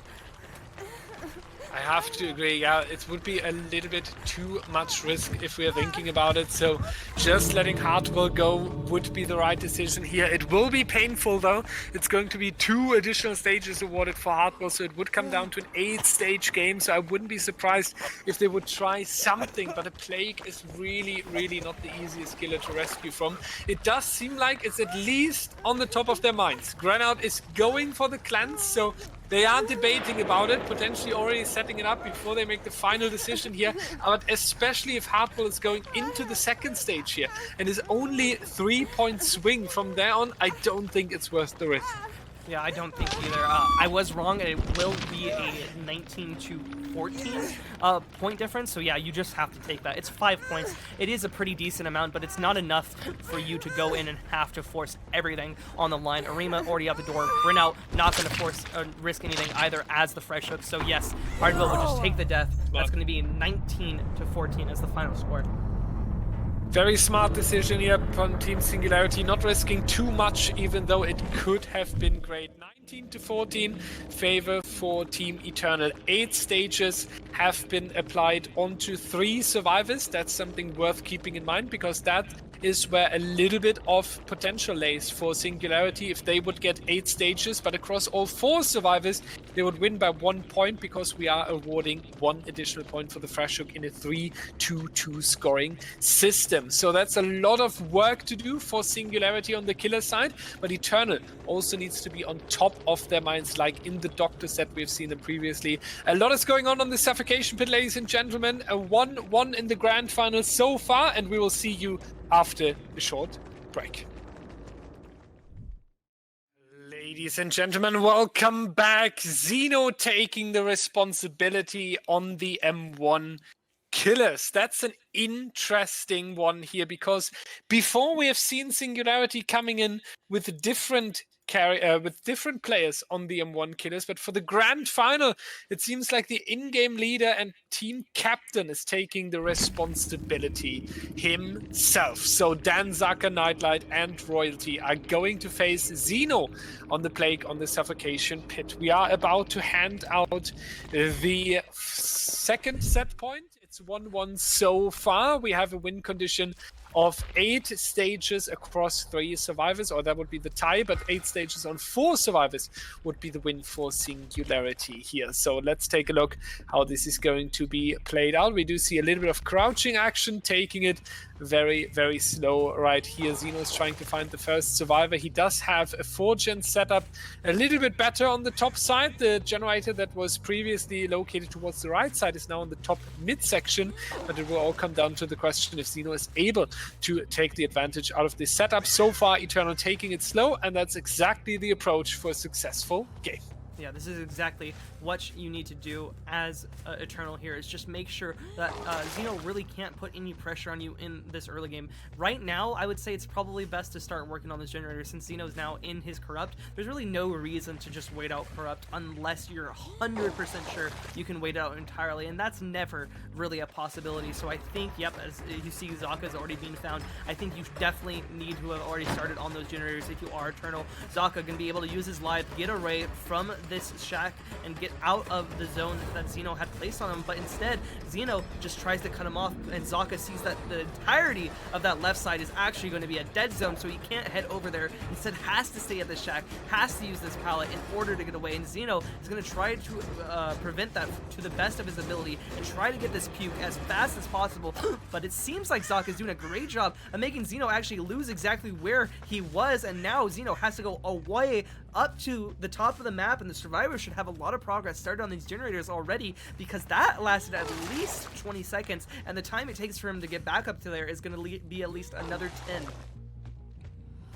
I have to agree, yeah, it would be a little bit too much risk if we are thinking about it, so just letting Hartwell go would be the right decision here. It will be painful though. It's going to be 2 additional stages awarded for Hartwell, so it would come down to an 8-stage game, so I wouldn't be surprised if they would try something, but a Plague is really, really not the easiest killer to rescue from. It does seem like it's at least on the top of their minds. Granout is going for the cleanse, so they are debating about it, potentially already setting it up before they make the final decision here. But especially if Hartwell is going into the second stage here and is only 3-point swing from there on, I don't think it's worth the risk. Yeah, I don't think either. I was wrong, and it will be a 19-14 point difference. So yeah, you just have to take that. It's 5 points. It is a pretty decent amount, but it's not enough for you to go in and have to force everything on the line. Arima already out the door. Brinout not going to force risk anything either as the fresh hook. So yes, Hartwell will just take the death. That's going to be 19-14 as the final score. Very smart decision here from Team Singularity, not risking too much, even though it could have been great. 19-14 favor for Team Eternal. 8 stages have been applied onto 3 survivors. That's something worth keeping in mind, because that is where a little bit of potential lays for Singularity. If they would get 8 stages, but across all 4 survivors, they would win by 1 point, because we are awarding 1 additional point for the fresh hook in a 3-2-2 scoring system. So that's a lot of work to do for Singularity on the killer side, but Eternal also needs to be on top of their minds, like in the Doctor set we've seen them previously. A lot is going on the Suffocation Pit, ladies and gentlemen. A 1-1 in the grand final so far, and we will see you after a short break. Ladies and gentlemen, welcome back. Xeno taking the responsibility on the M1 killers. That's an interesting one here, because before we have seen Singularity coming in with different players on the M1 killers, but for the grand final, it seems like the in-game leader and team captain is taking the responsibility himself. So Dan, Zaka, Nightlight, and Royalty are going to face Xeno on the Plague on the Suffocation Pit. We are about to hand out the second set point. It's 1-1 so far. We have a win condition of 8 stages across 3 survivors, or that would be the tie, but 8 stages on 4 survivors would be the win for Singularity here. So let's take a look how this is going to be played out. We do see a little bit of crouching action, taking it very, very slow right here. Xeno's trying to find the first survivor. He does have a 4-gen setup a little bit better on the top side. The generator that was previously located towards the right side is now on the top midsection, but it will all come down to the question if Xeno is able to take the advantage out of this setup. So far, Eternal taking it slow, and that's exactly the approach for a successful game. Yeah, this is exactly what you need to do as Eternal here, is just make sure that Xeno really can't put any pressure on you in this early game. Right now, I would say it's probably best to start working on this generator since Xeno's now in his Corrupt. There's really no reason to just wait out Corrupt unless you're 100% sure you can wait out entirely, and that's never really a possibility. So I think, yep, as you see Zaka's already being found, I think you definitely need to have already started on those generators if you are Eternal. Zaka can be able to use his live, get a Wraith from this shack and get out of the zone that Xeno had placed on him, but instead Xeno just tries to cut him off, and Zaka sees that the entirety of that left side is actually going to be a dead zone, so he can't head over there. Instead has to stay at the shack, has to use this pallet in order to get away, and Xeno is going to try to prevent that to the best of his ability and try to get this puke as fast as possible. But it seems like Zaka is doing a great job of making Xeno actually lose exactly where he was, and now Xeno has to go away up to the top of the map, and the survivors should have a lot of progress started on these generators already, because that lasted at least 20 seconds, and the time it takes for him to get back up to there is going to be at least another 10.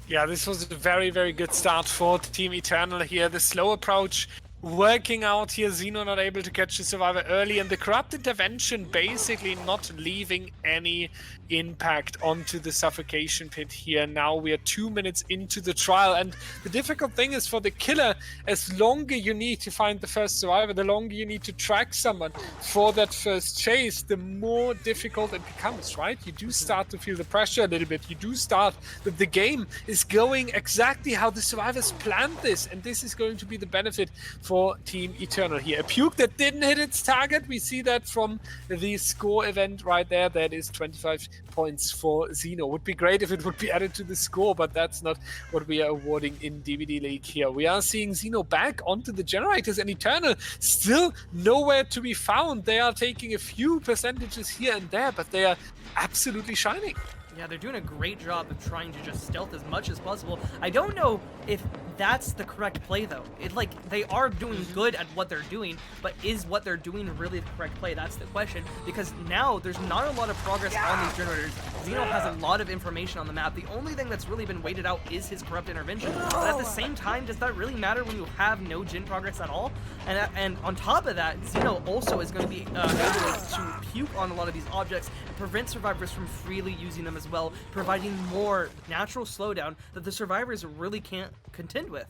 Yeah, this was a very, very good start for Team Eternal here. The slow approach working out here. Xeno not able to catch the survivor early, and the corrupt intervention basically not leaving any impact onto the suffocation pit here. Now we are 2 minutes into the trial, and the difficult thing is for the killer, as longer you need to find the first survivor, the longer you need to track someone for that first chase, the more difficult it becomes, right? You do start to feel the pressure a little bit. You do start that the game is going exactly how the survivors planned this, and this is going to be the benefit for Team Eternal here. A puke that didn't hit its target. We see that from the score event right there. That is 25 points for Xeno. Would be great if it would be added to the score, but that's not what we are awarding in DBDLeague here. We are seeing Xeno back onto the generators, and Eternal still nowhere to be found. They are taking a few percentages here and there, but they are absolutely shining. Yeah, they're doing a great job of trying to just stealth as much as possible. I don't know if that's the correct play, though. They are doing good at what they're doing, but is what they're doing really the correct play? That's the question, because now there's not a lot of progress on these generators. Xeno has a lot of information on the map. The only thing that's really been weighted out is his corrupt intervention. But at the same time, does that really matter when you have no gen progress at all? And on top of that, Xeno also is going to be able to puke on a lot of these objects and prevent survivors from freely using them as well, providing more natural slowdown that the survivors really can't contend with.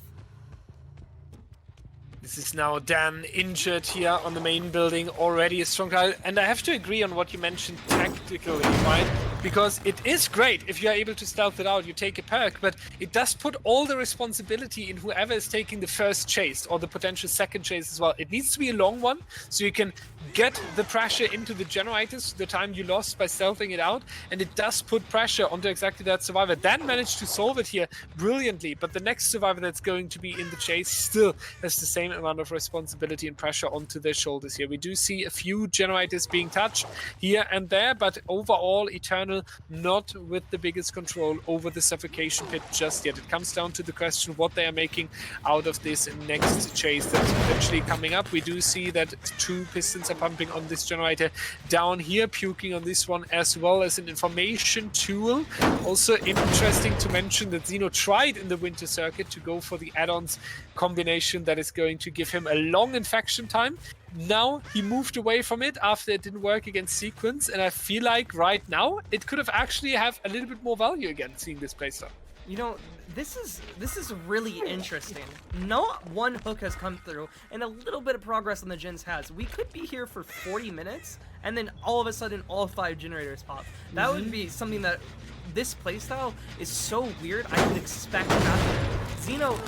This is now Dan injured here on the main building, already a strong trial. And I have to agree on what you mentioned tactically, right? Because it is great if you are able to stealth it out, you take a perk, but it does put all the responsibility in whoever is taking the first chase or the potential second chase as well. It needs to be a long one, so you can get the pressure into the generators, the time you lost by stealthing it out, and it does put pressure onto exactly that survivor. Dan managed to solve it here brilliantly, but the next survivor that's going to be in the chase still has the same amount of responsibility and pressure onto their shoulders here. We do see a few generators being touched here and there, but overall Eternal not with the biggest control over the suffocation pit just yet. It comes down to the question what they are making out of this next chase that's eventually coming up. We do see that 2 pistons are pumping on this generator down here, puking on this one as well as an information tool. Also interesting to mention that Xeno tried in the winter circuit to go for the add-ons combination that is going to give him a long infection time. Now he moved away from it after it didn't work against Sequence, and I feel like right now it could have actually have a little bit more value again, seeing this playstyle. You know, this is really interesting. Not one hook has come through, and a little bit of progress on the gens has. We could be here for 40 minutes, and then all of a sudden all 5 generators pop. That would be something that this playstyle is so weird. I would expect that. Xeno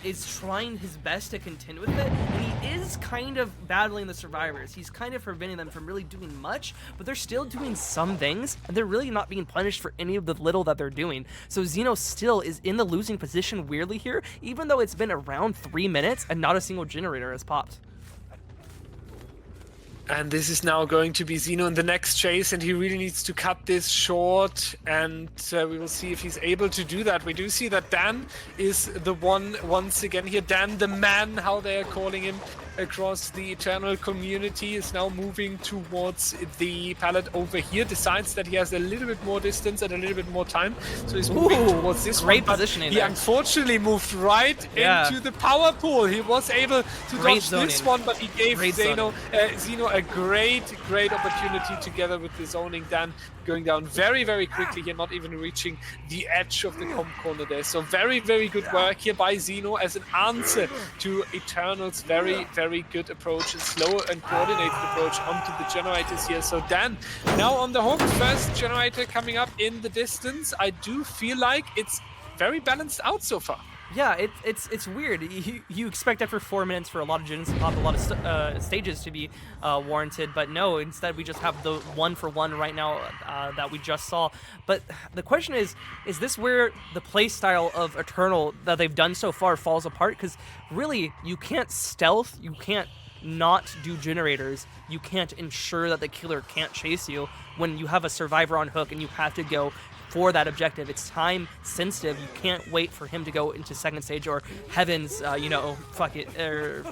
is trying his best to contend with it, and he is kind of battling the survivors. He's kind of preventing them from really doing much, but they're still doing some things, and they're really not being punished for any of the little that they're doing. So Xeno still is in the losing position weirdly here, even though it's been around 3 minutes and not a single generator has popped. And this is now going to be Xeno in the next chase, and he really needs to cut this short, and we will see if he's able to do that. We do see that Dan is the one once again here. Dan, the man, how they are calling him across the Eternal community, is now moving towards the pallet over here, decides that he has a little bit more distance and a little bit more time, so he's moving towards this great one. Positioning he there. Unfortunately moved right into the power pool. He was able to dodge this one, but he gave Xeno a great opportunity together with the zoning. Dan going down very, very quickly here, not even reaching the edge of the comp corner there. So very, very good work here by Xeno as an answer to Eternal's very, very good approach and slow and coordinated approach onto the generators here. So Dan now on the hook, first generator coming up in the distance. I do feel like it's very balanced out so far. Yeah, it's weird. You expect after 4 minutes for a lot of gens to pop, a lot of stages to be warranted, but no. Instead, we just have the 1-for-1 right now that we just saw. But the question is this where the play style of Eternal that they've done so far falls apart? Because really, you can't stealth, you can't not do generators, you can't ensure that the killer can't chase you when you have a survivor on hook and you have to go for that objective. It's time sensitive. You can't wait for him to go into second stage or heavens, fuck it, or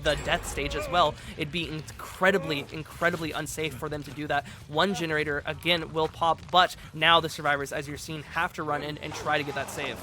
the death stage as well. It'd be incredibly unsafe for them to do that. One generator again will pop, but now the survivors, as you're seeing, have to run in and try to get that save.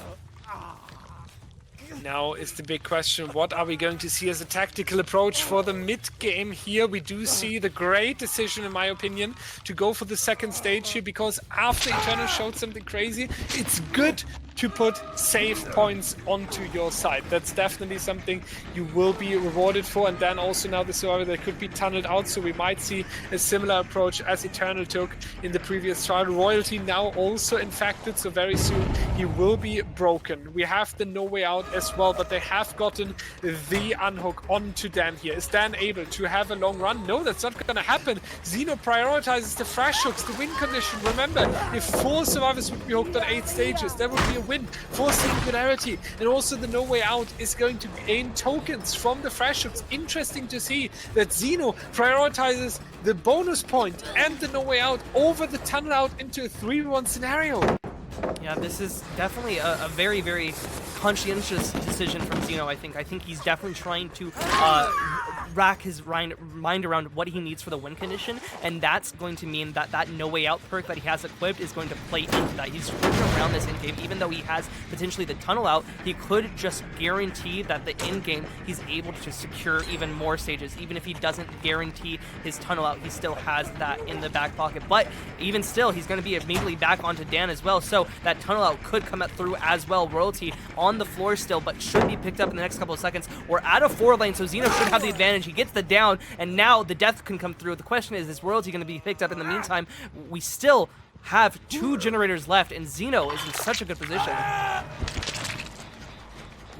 Now is the big question, what are we going to see as a tactical approach for the mid game here? We do see the great decision, in my opinion, to go for the second stage here, because after Eternal showed something crazy, it's good to put save points onto your side. That's definitely something you will be rewarded for. And then also now the survivor that could be tunneled out, so we might see a similar approach as Eternal took in the previous trial. Royalty now also infected, so very soon he will be broken. We have the no way out as well, but they have gotten the unhook onto Dan here. Is Dan able to have a long run? No, that's not going to happen. Xeno prioritizes the fresh hooks, the win condition. Remember, if 4 survivors would be hooked on 8 stages, that would be a win for Singularity. And also the no way out is going to gain tokens from the fresh hooks. Interesting to see that Xeno prioritizes the bonus point and the no way out over the tunnel out into a 3v1 scenario. Yeah, this is definitely a very conscientious decision from Xeno, I think. I think he's definitely trying to rack his mind around what he needs for the win condition, and that's going to mean that that no way out perk that he has equipped is going to play into that. He's working around this in-game. Even though he has potentially the tunnel out, he could just guarantee that the in-game he's able to secure even more stages. Even if he doesn't guarantee his tunnel out, he still has that in the back pocket. But even still, he's going to be immediately back onto Dan as well, so that tunnel out could come through as well. Royalty on the floor still, but should be picked up in the next couple of seconds. We're at a 4 lane, so Xeno should have the advantage. He gets the down, and now the death can come through. The question is Royalty going to be picked up in the meantime? We still have 2 generators left, and Xeno is in such a good position.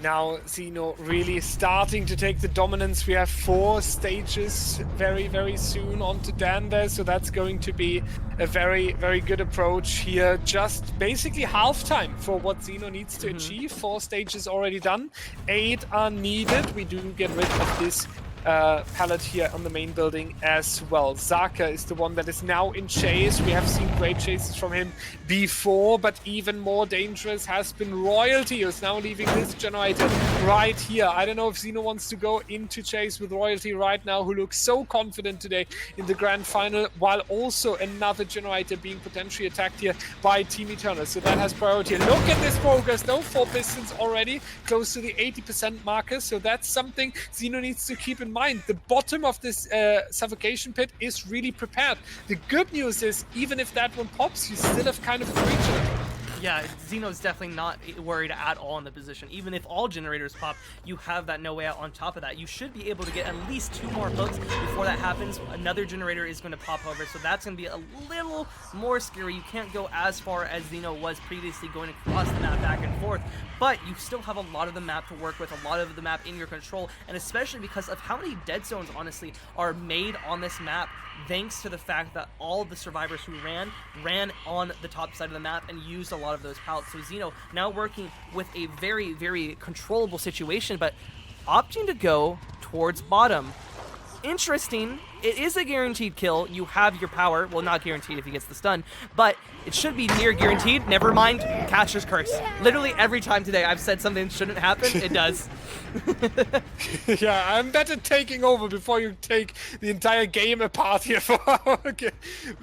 Now Xeno really starting to take the dominance. We have 4 stages very soon onto Dan there, so that's going to be a very good approach here. Just basically halftime for what Xeno needs to achieve. 4 stages already done, 8 are needed. We do get rid of this pallet here on the main building as well. Zaka is the one that is now in chase. We have seen great chases from him before, but even more dangerous has been Royalty, who's now leaving this generator right here. I don't know if Xeno wants to go into chase with Royalty right now, who looks so confident today in the grand final, while also another generator being potentially attacked here by Team Eternal. So that has priority. Look at this progress though, 4 pistons already, close to the 80% marker. So that's something Xeno needs to keep in mind. The bottom of this suffocation pit is really prepared. The good news is, even if that one pops, you still have kind of a creature. Yeah, Xeno's definitely not worried at all in the position. Even if all generators pop, you have that no way out on top of that. You should be able to get at least 2 more hooks before that happens. Another generator is going to pop over, so that's going to be a little more scary. You can't go as far as Xeno was previously, going across the map back and forth, but you still have a lot of the map to work with, a lot of the map in your control, and especially because of how many dead zones, honestly, are made on this map, thanks to the fact that all of the survivors who ran on the top side of the map and used a lot of those pallets. So Xeno now working with a very controllable situation, but opting to go towards bottom. Interesting. It is a guaranteed kill. You have your power. Well, not guaranteed if he gets the stun, but it should be near guaranteed. Never mind. Caster's curse. Literally every time today I've said something shouldn't happen, it does. Yeah, I'm better taking over before you take the entire game apart here. Okay,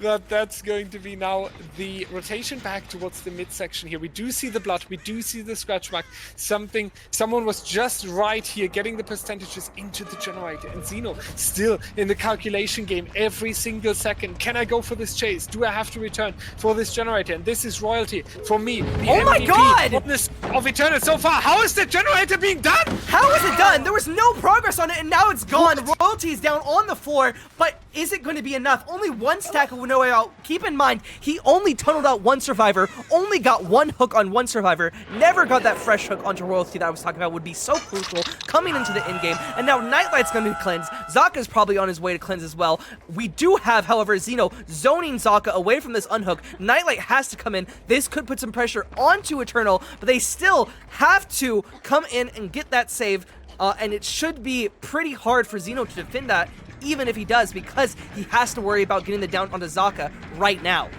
but that's going to be now the rotation back towards the midsection here. We do see the blood, we do see the scratch mark. Someone was just right here getting the percentages into the generator, and Xeno still in the calculation calculation game every single second. Can I go for this chase? Do I have to return for this generator? And this is Royalty for me. The Oh my MVP God! of Eternal so far. How is the generator being done? How is it done? There was no progress on it, and now it's gone. Royalty is down on the floor, but is it going to be enough? Only one stack of no way out. Keep in mind, he only tunneled out one survivor, only got one hook on one survivor, never got that fresh hook onto Royalty that I was talking about would be so crucial coming into the end game, and now Nightlight's going to be cleansed. Zaka's probably on his way to cleanse as well. We do have, however, Zeno zoning Zaka away from this unhook. Nightlight has to come in. This could put some pressure onto Eternal, but they still have to come in and get that save, and it should be pretty hard for Zeno to defend that, even if he does, because he has to worry about getting the down onto Zaka right now.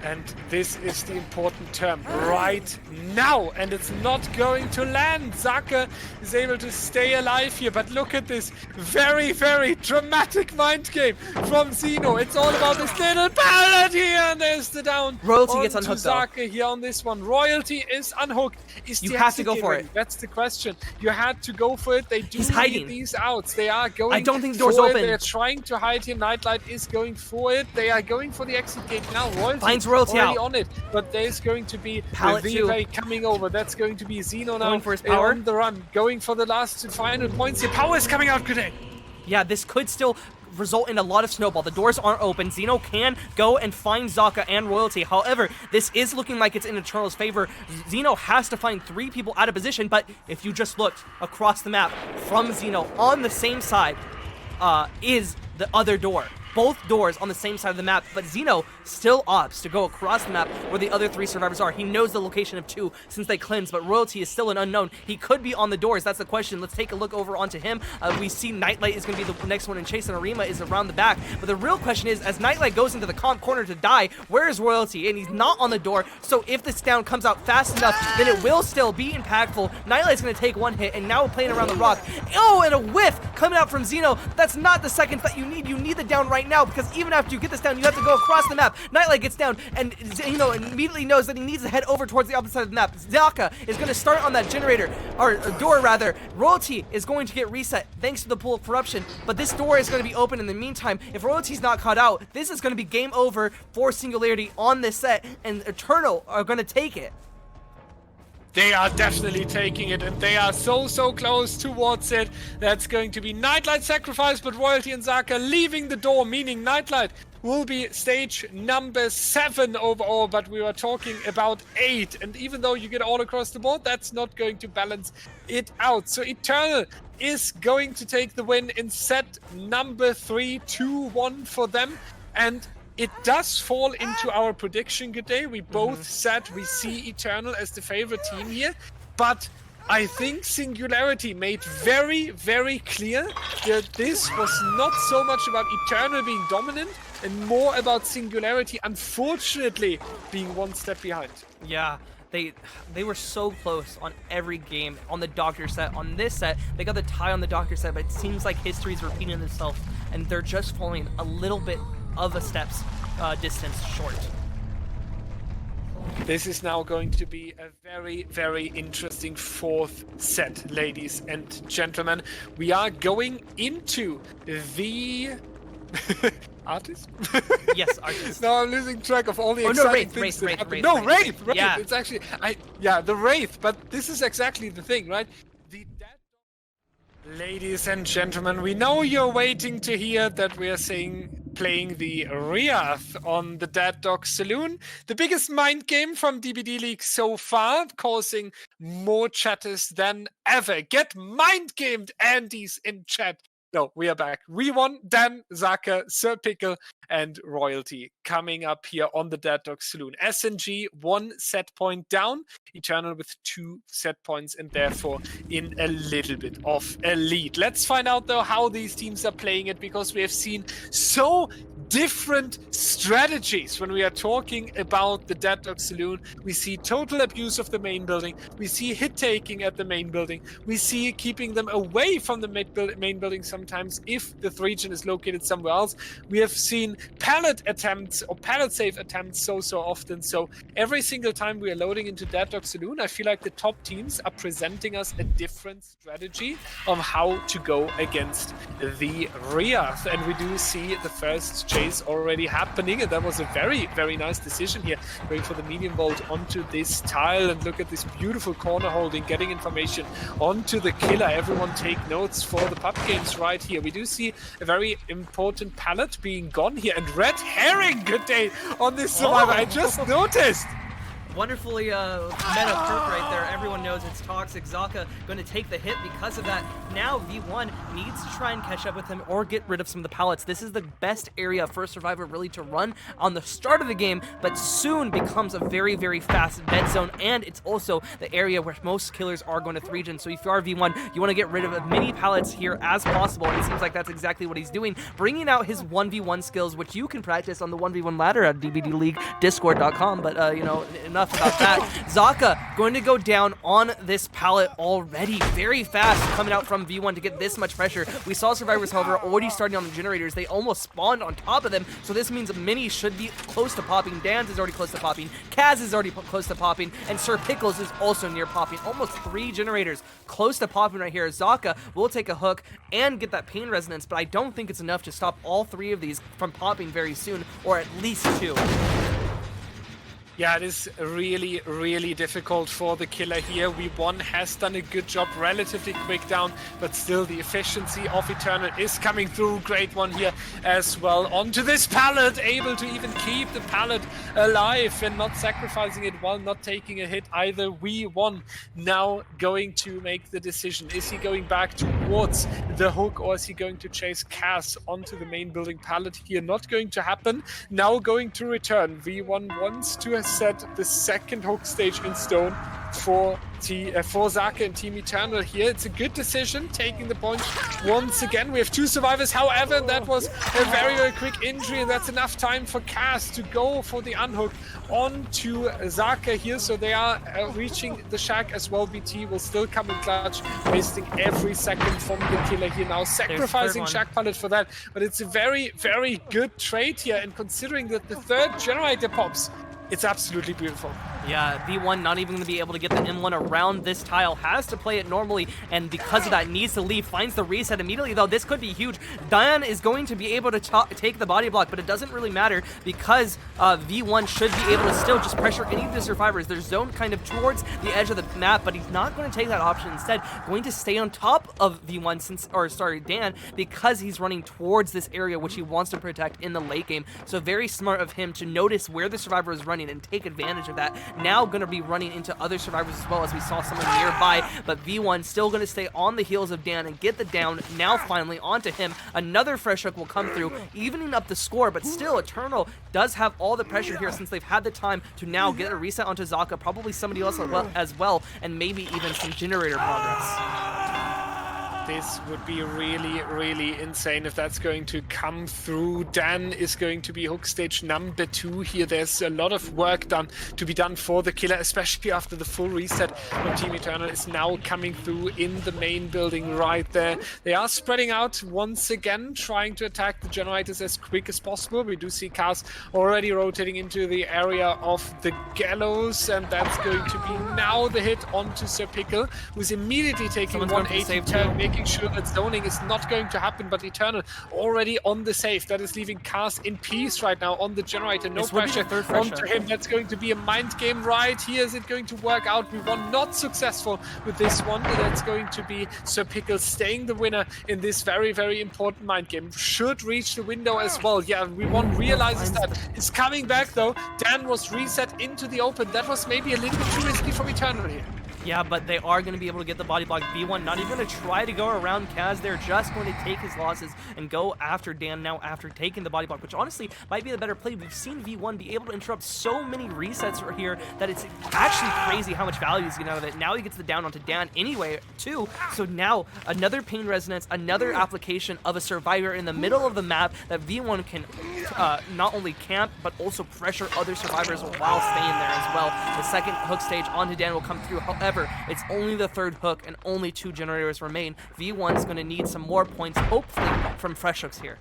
And this is the important term, right now. And it's not going to land. Zaka is able to stay alive here. But look at this very, very dramatic mind game from Zeno. It's all about this little pallet here. And there's the down. Royalty gets unhooked, Zaka here on this one. Royalty is unhooked. You have to go for it. That's the question. You had to go for it. They do He's hiding. need these outs. They are going I don't think the door's for it. open. They're trying to hide here. Nightlight is going for it. They are going for the exit gate now. Royalty Finds Royalty already out. on it, but there's going to be Pallet the two. V-Ray coming over. That's going to be Zeno now. Going for his power. On the run, going for the last final points here. Power is coming out today. Yeah, this could still result in a lot of snowball. The doors aren't open. Zeno can go and find Zaka and Royalty. However, this is looking like it's in Eternal's favor. Zeno has to find 3 people out of position, but if you just looked across the map from Zeno on the same side is the other door. Both doors on the same side of the map, but Zeno still opts to go across the map where the other 3 survivors are. He knows the location of 2 since they cleansed, but Royalty is still an unknown. He could be on the doors. That's the question. Let's take a look over onto him. We see Nightlight is going to be the next one, and Chase and Arima is around the back. But the real question is, as Nightlight goes into the comp corner to die, where is Royalty? And he's not on the door, so if this down comes out fast enough, then it will still be impactful. Nightlight's going to take 1 hit, and now we're playing around the rock. Oh, and a whiff coming out from Zeno. That's not the seconds that you need. You need the down right now, because even after you get this down, you have to go across the map. Nightlight gets down, and Zeno immediately knows that he needs to head over towards the opposite side of the map. Zaka is going to start on that generator, or door rather. Royalty is going to get reset thanks to the pool of corruption, but this door is going to be open in the meantime. If Royalty's not caught out, this is going to be game over for Singularity on this set, and Eternal are going to take it. They are definitely taking it, and they are so close towards it. That's going to be Nightlight sacrifice, but Royalty and Zaka leaving the door, meaning Nightlight will be stage number 7 overall, but we were talking about 8. And even though you get all across the board, that's not going to balance it out. So Eternal is going to take the win in set number 3, 2-1 for them. And it does fall into our prediction, good day. We both said we see Eternal as the favorite team here, but I think Singularity made very, very clear that this was not so much about Eternal being dominant and more about Singularity, unfortunately, being 1 step behind. Yeah. They were so close on every game on the Doctor set. On this set, they got the tie on the Doctor set, but it seems like history is repeating itself, and they're just falling a little bit of a step's distance short. This is now going to be a very, very interesting 4th set, ladies and gentlemen. We are going into the Artist? Yes, Artist. No, I'm losing track of all the exciting things that happen. No, Wraith! Yeah. It's actually, the Wraith, but this is exactly the thing, right? The dead. Ladies and gentlemen, we know you're waiting to hear that we are playing the Wraith on the Dead Dog Saloon. The biggest mind game from DBDLeague so far, causing more chatters than ever. Get mind gamed, Andy's in chat. No, we are back. We won. Dan, Zaka, Sir Pickle, and Royalty coming up here on the Dead Dog Saloon. SNG 1 set point down. Eternal with 2 set points, and therefore in a little bit of a lead. Let's find out though how these teams are playing it, because we have seen so different strategies when we are talking about the Dead Dog Saloon. We see total abuse of the main building. We see hit taking at the main building. We see keeping them away from the main building sometimes if the region is located somewhere else. We have seen pallet attempts or pallet save attempts so often. So every single time we are loading into Dead Dog Saloon, I feel like the top teams are presenting us a different strategy of how to go against the Wraith. And we do see the first chase already happening, and that was a very, very nice decision here, going for the medium vault onto this tile. And look at this beautiful corner holding, getting information onto the killer. Everyone take notes for the pub games right here. We do see a very important pallet being gone here, and red herring, good day on this survivor. I just noticed. Wonderfully meta perk right there. Everyone knows it's toxic. Zaka going to take the hit because of that. Now V1 needs to try and catch up with him or get rid of some of the pallets. This is the best area for Survivor really to run on the start of the game, but soon becomes a very, very fast dead zone, and it's also the area where most killers are going to 3gen. So if you are V1, you want to get rid of as many pallets here as possible, and it seems like that's exactly what he's doing, bringing out his 1v1 skills, which you can practice on the 1v1 ladder at DBDLeague, discord.com, but you know, enough about that. Zaka going to go down on this pallet already very fast, coming out from V1 to get this much pressure. We saw survivors, however, already starting on the generators. They almost spawned on top of them, so this means Mini should be close to popping. Dan's is already close to popping. Kaz is already close to popping, and Sir Pickles is also near popping. Almost 3 generators close to popping right here. Zaka will take a hook and get that pain resonance, but I don't think it's enough to stop all 3 of these from popping very soon, or at least 2. Yeah, it is really, really difficult for the killer here. V1 has done a good job, relatively quick down, but still the efficiency of Eternal is coming through. Great one here as well. Onto this pallet, able to even keep the pallet alive and not sacrificing it while not taking a hit either. V1 now going to make the decision. Is he going back towards the hook, or is he going to chase Cass onto the main building pallet here? Not going to happen. Now going to return. V1 wants to set the second hook stage in stone for Zaka and Team Eternal here. It's a good decision, taking the point once again. We have 2 survivors, however, that was a very, very quick injury, and that's enough time for Cass to go for the unhook onto Zaka here. So they are reaching the shack as well. BT will still come in clutch, wasting every second from the killer here now, sacrificing shack pallet for that. But it's a very, very good trade here, and considering that the 3rd generator pops, it's absolutely beautiful. Yeah, V1 not even going to be able to get the M1 around this tile, has to play it normally, and because of that needs to leave, finds the reset immediately, though this could be huge. Diane is going to be able to take the body block, but it doesn't really matter because V1 should be able to still just pressure any of the survivors. They're zoned kind of towards the edge of the map, but he's not going to take that option. Instead, going to stay on top of V1, Dan, because he's running towards this area which he wants to protect in the late game. So very smart of him to notice where the survivor is running and take advantage of that. Now going to be running into other survivors as well, as we saw someone nearby, but V1 still going to stay on the heels of Dan and get the down. Now finally onto him. Another fresh hook will come through, evening up the score, but still Eternal does have all the pressure here since they've had the time to now get a reset onto Zaka, probably somebody else as well, and maybe even some generator progress. This would be really, really insane if that's going to come through. Dan is going to be hook stage number 2 here. There's a lot of work to be done for the killer, especially after the full reset when Team Eternal is now coming through in the main building right there. They are spreading out once again, trying to attack the generators as quick as possible. We do see cars already rotating into the area of the gallows, and that's going to be now the hit onto Sir Pickle, who's immediately taking 180 turn, making sure that zoning is not going to happen, but Eternal already on the save. That is leaving Cars in peace right now on the generator. No pressure onto him. That's going to be a mind game right here. Is it going to work out? We were not successful with this one. That's going to be Sir Pickle staying the winner in this very, very important mind game. Should reach the window as well. Yeah, V1 realizes that. It's coming back though. Dan was reset into the open. That was maybe a little bit too risky from Eternal here. Yeah, but they are going to be able to get the body block. V1 not even going to try to go around Kaz. They're just going to take his losses and go after Dan now after taking the body block, which honestly might be the better play. We've seen V1 be able to interrupt so many resets right here that it's actually crazy how much value he's getting out of it. Now he gets the down onto Dan anyway, too. So now another pain resonance, another application of a survivor in the middle of the map that V1 can not only camp, but also pressure other survivors while staying there as well. The second hook stage onto Dan will come through. However, it's only the third hook and only 2 generators remain. V1 is going to need some more points, hopefully, from fresh hooks here.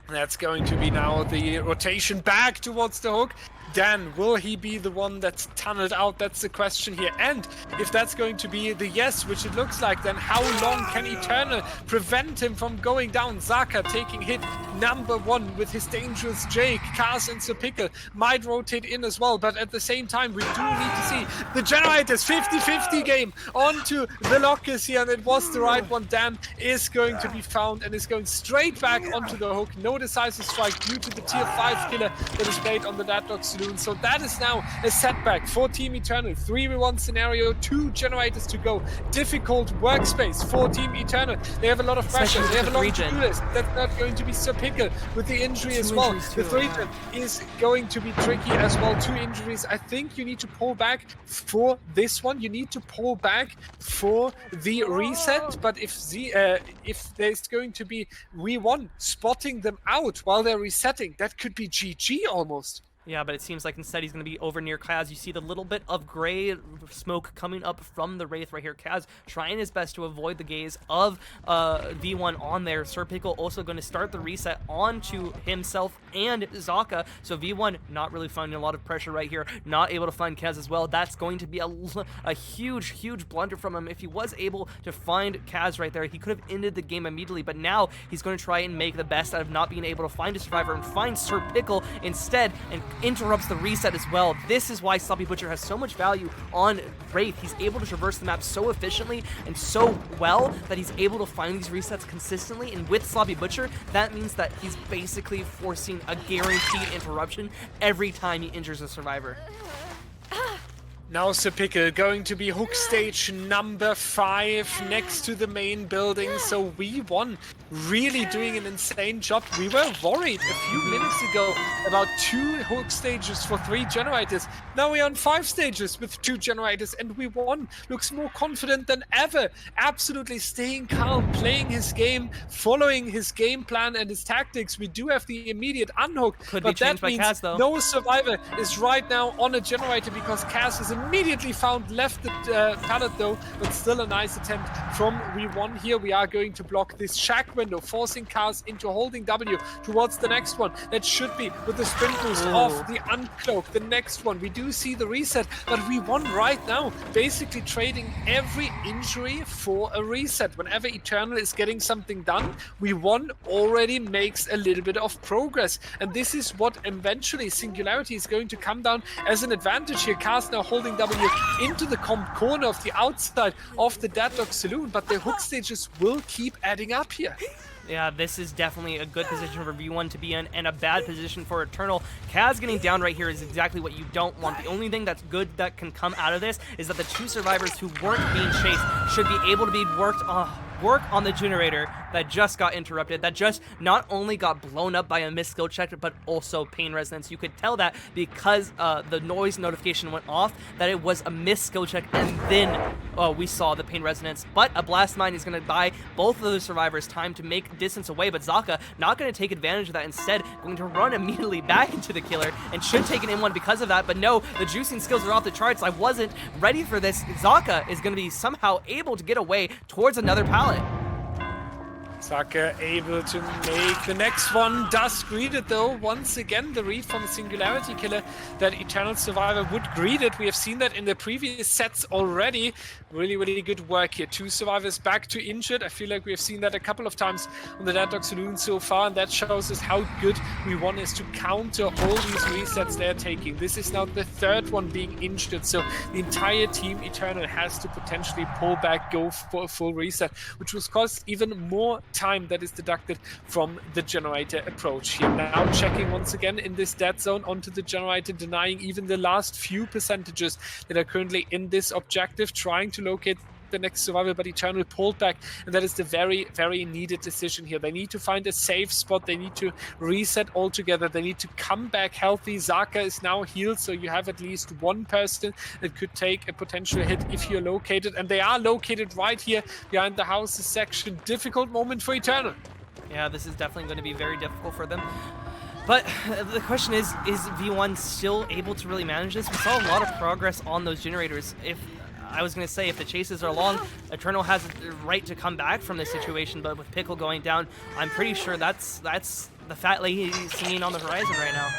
That's going to be now the rotation back towards the hook. Dan, will he be the one that's tunneled out? That's the question here. And if that's going to be the yes, which it looks like, then how long can Eternal prevent him from going down? Zaka taking hit number 1 with his dangerous Jake. Kaz and Serpickle might rotate in as well, but at the same time, we do need to see the generators 50-50 game onto the lockers here, and it was the right one. Dan is going to be found and is going straight back onto the hook. No decisive strike due to the tier 5 killer that is played on the Deadlock Saloon. So that is now a setback for Team Eternal. 3v1 scenario, 2 generators to go. Difficult workspace for Team Eternal. They have a lot of pressure. They have a lot to do this. That's not going to be Serpickle with the injury as well. The 3-gen is going to be tricky as well. 2 injuries. I think you need to pull back for this one. You need to pull back for the reset. But if there's going to be V1 spotting them out while they're resetting, that could be GG almost. Yeah, but it seems like instead he's going to be over near Kaz. You see the little bit of gray smoke coming up from the Wraith right here. Kaz trying his best to avoid the gaze of V1 on there. Serpickle also going to start the reset onto himself and Zaka. So V1 not really finding a lot of pressure right here. Not able to find Kaz as well. That's going to be a huge, huge blunder from him. If he was able to find Kaz right there, he could have ended the game immediately. But now he's going to try and make the best out of not being able to find a survivor and find Serpickle instead and interrupts the reset as well. This is why Sloppy Butcher has so much value on Wraith. He's able to traverse the map so efficiently and so well that he's able to find these resets consistently, and with Sloppy Butcher, that means that he's basically forcing a guaranteed interruption every time he injures a survivor. Now Serpickle going to be hook stage number 5 next to the main building. So V1 really doing an insane job. We were worried a few minutes ago about 2 hook stages for 3 generators. Now we're on 5 stages with 2 generators, and V1 looks more confident than ever. Absolutely staying calm, playing his game, following his game plan and his tactics. We do have the immediate unhook, but that means no survivor is right now on a generator because Kaz is immediately found, left the pallet though, but still a nice attempt from V1 here. We are going to block this shack window, forcing Kaz into holding W towards the next one. That should be with the sprint boost off the uncloak. The next one, we do see the reset, but V1 right now basically trading every injury for a reset. Whenever Eternal is getting something done, V1 already makes a little bit of progress, and this is what eventually Singularity is going to come down as an advantage here. Kaz now holding W into the corner of the outside of the Deadlock Saloon, but the hook stages will keep adding up here. Yeah, this is definitely a good position for V1 to be in and a bad position for Eternal. Kaz getting down right here is exactly what you don't want. The only thing that's good that can come out of this is that the 2 survivors who weren't being chased should be able to be work on the generator that just got interrupted, that just not only got blown up by a missed skill check, but also pain resonance. You could tell that because the noise notification went off that it was a missed skill check, and then we saw the pain resonance. But a blast mine is going to buy both of the survivors time to make distance away, but Zaka not going to take advantage of that, instead going to run immediately back into the killer and should take an in-1 because of that. But no, the juicing skills are off the charts. I wasn't ready for this. Zaka is going to be somehow able to get away towards another pallet. Zaka able to make the next one. Does greet it though. Once again, the read from a Singularity killer that Eternal Survivor would greet it. We have seen that in the previous sets already. Really, really good work here. 2 survivors back to injured. I feel like we have seen that a couple of times on the Deadlock Saloon so far, and that shows us how good V1 is to counter all these resets they're taking. This is now the 3rd one being injured, so the entire team Eternal has to potentially pull back, go for a full reset, which will cause even more time that is deducted from the generator approach here. Now checking once again in this dead zone onto the generator, denying even the last few percentages that are currently in this objective, trying to locate the next survivor, but Eternal pulled back, and that is the very, very needed decision here. They need to find a safe spot. They need to reset altogether. They need to come back healthy. Zaka is now healed, so you have at least one person that could take a potential hit if you're located, and they are located right here behind the houses section. Difficult moment for Eternal. Yeah, this is definitely going to be very difficult for them. But the question is V1 still able to really manage this? We saw a lot of progress on those generators. I was going to say, if the chases are long, Eternal has the right to come back from this situation, but with Pickle going down, I'm pretty sure that's the fat lady he's seeing on the horizon right now.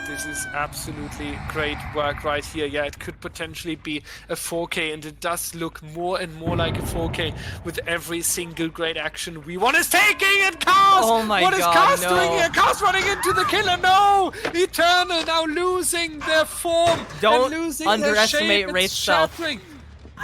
This is absolutely great work right here. Yeah, it could potentially be a 4K, and it does look more and more like a 4K with every single great action V1 is taking. And Cars! Oh my What is God, Cars no. doing here? Cars running into the killer. No! Eternal now losing their form. Don't and losing underestimate their shape. Wraith's It's stealth. shattering.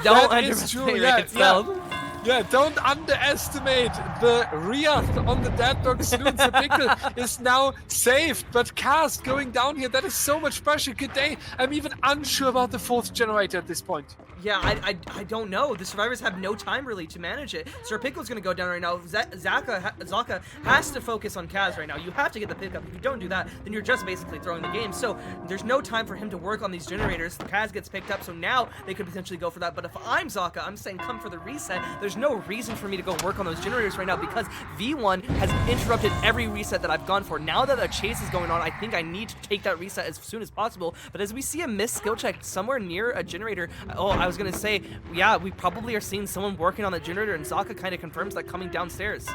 Don't That is true, underestimate yeah, Wraith's stealth. Yeah, don't underestimate the Wraith on the dead dog saloon. The Pickle is now saved, but Cast going down here, that is so much pressure. Good day. I'm even unsure about the fourth generator at this point. Yeah, I don't know. The survivors have no time really to manage it. Sir Pickle's gonna go down right now. Zaka has to focus on Kaz right now. You have to get the pickup. If you don't do that, then you're just basically throwing the game. So there's no time for him to work on these generators. Kaz gets picked up, so now they could potentially go for that. But if I'm Zaka, I'm saying come for the reset. There's no reason for me to go work on those generators right now because V1 has interrupted every reset that I've gone for. Now that a chase is going on, I think I need to take that reset as soon as possible. But as we see a missed skill check somewhere near a generator, I was gonna say, yeah, we probably are seeing someone working on the generator, and Zaka kind of confirms that coming downstairs.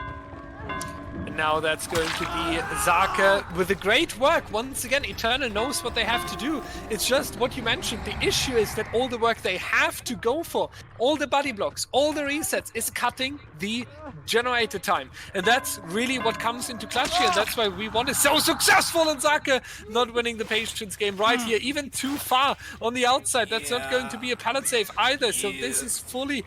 And now that's going to be Zaka with the great work. Once again, Eternal knows what they have to do. It's just what you mentioned. The issue is that all the work they have to go for, all the body blocks, all the resets, is cutting the generator time. And that's really what comes into clutch here. That's why V1 is so successful, and Zaka not winning the patience game right here. Even too far on the outside. That's not going to be a pallet save either. So this is fully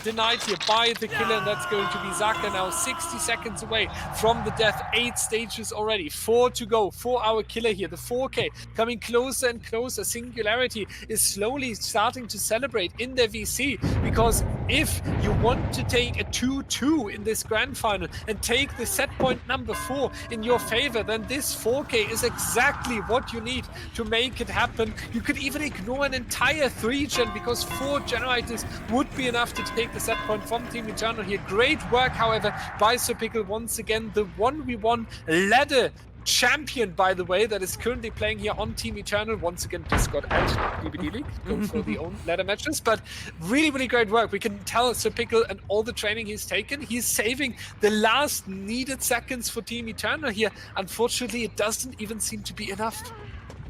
denied here by the killer, and that's going to be Zaka now 60 seconds away from the death. 8 stages already, 4 to go for our killer here. The 4K coming closer and closer. Singularity is slowly starting to celebrate in their VC, because if you want to take a 2-2 in this grand final and take the set point number 4 in your favor, then this 4K is exactly what you need to make it happen. You could even ignore an entire 3-gen, because 4 generators would be enough to take the set point from Team Eternal here. Great work, however, by Sir Pickle once again. The 1v1 ladder champion, by the way, that is currently playing here on Team Eternal. Once again, Discord and DBDLeague go for the own ladder matches. But really, really great work. We can tell Sir Pickle and all the training he's taken, he's saving the last needed seconds for Team Eternal here. Unfortunately, it doesn't even seem to be enough.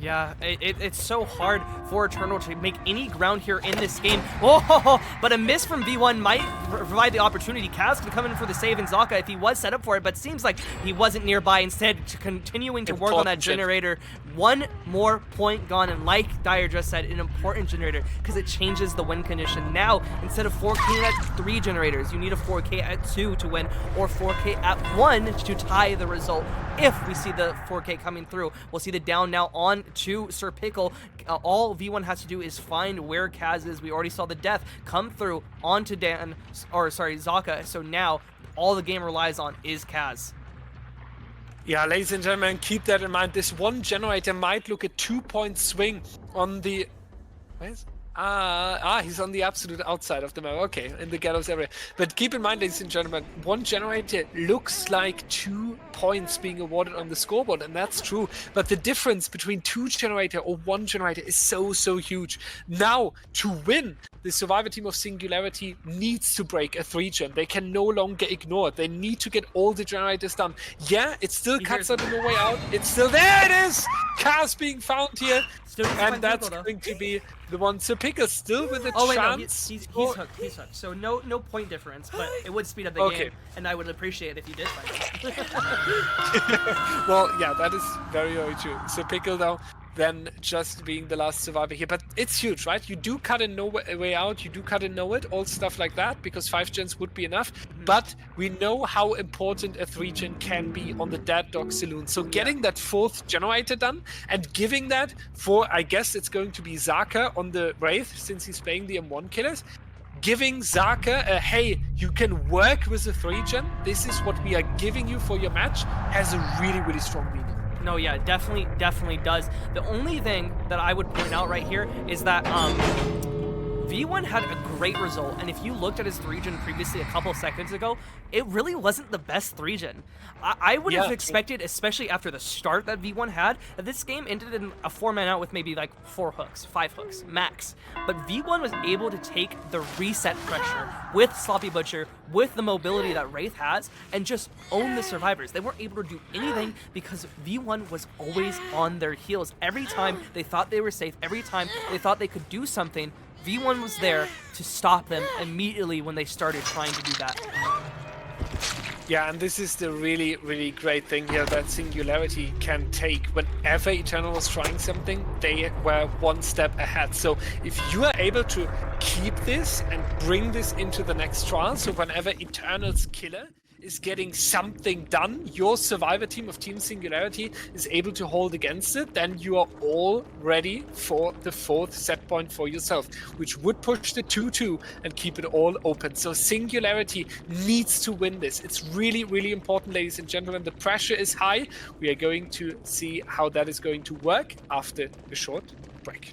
Yeah, it's so hard for Eternal to make any ground here in this game. Oh, but a miss from V1 might provide the opportunity. Kaz could come in for the save in Zaka if he was set up for it, but seems like he wasn't nearby. Instead, continuing to work on that generator. One more point gone, and like Dyer just said, an important generator, because it changes the win condition. Now, instead of 4K at 3 generators, you need a 4K at 2 to win, or 4K at 1 to tie the result. If we see the 4K coming through, we'll see the down now on to Sir Pickle. All V1 has to do is find where Kaz is. We already saw the death come through onto Zaka. So now all the game relies on is Kaz. Yeah, ladies and gentlemen, keep that in mind. This one generator might look a 2-point swing on the... Where's... he's on the absolute outside of the map. Okay, in the gallows area. But keep in mind, ladies and gentlemen, one generator looks like 2 points being awarded on the scoreboard, and that's true. But the difference between 2 generator or 1 generator is so huge. Now, to win, the survivor team of Singularity needs to break a 3-gen. They can no longer ignore it. They need to get all the generators done. Yeah, it still cuts out on the way out. It's still there. It is. Cars being found here. And that's going to be the one. So Pickle still with a chance. He's hooked. He's hooked. So no point difference, but it would speed up the game, and I would appreciate it if you did find it. Well, yeah, that is very true. So Pickle now than just being the last survivor here. But it's huge, right? You do cut in no way out, you do cut in know it, all stuff like that, because 5 gens would be enough. But we know how important a 3 gen can be on the Dead Dog Saloon. So getting that 4th generator done and giving that for, I guess it's going to be Zaka on the Wraith, since he's playing the M1 killers. Giving Zaka a, hey, you can work with a 3 gen, this is what we are giving you for your match, has a really, really strong meaning. No, yeah, definitely does. The only thing that I would point out right here is that V1 had a great result, and if you looked at his 3 gen previously a couple seconds ago, it really wasn't the best 3 gen. I would have expected, especially after the start that V1 had, that this game ended in a 4-man out with maybe like 4 hooks, 5 hooks, max. But V1 was able to take the reset pressure with Sloppy Butcher, with the mobility that Wraith has, and just own the survivors. They weren't able to do anything because V1 was always on their heels. Every time they thought they were safe, every time they thought they could do something, V1 was there to stop them immediately when they started trying to do that. Yeah, and this is the really, really great thing here that Singularity can take. Whenever Eternal was trying something, they were one step ahead. So if you are able to keep this and bring this into the next trial, so whenever Eternal's killer is getting something done, your survivor team of Team Singularity is able to hold against it, then you are all ready for the 4th set point for yourself, which would push the 2-2 and keep it all open. So Singularity needs to win this. It's really, really important, ladies and gentlemen. The pressure is high. We are going to see how that is going to work after a short break.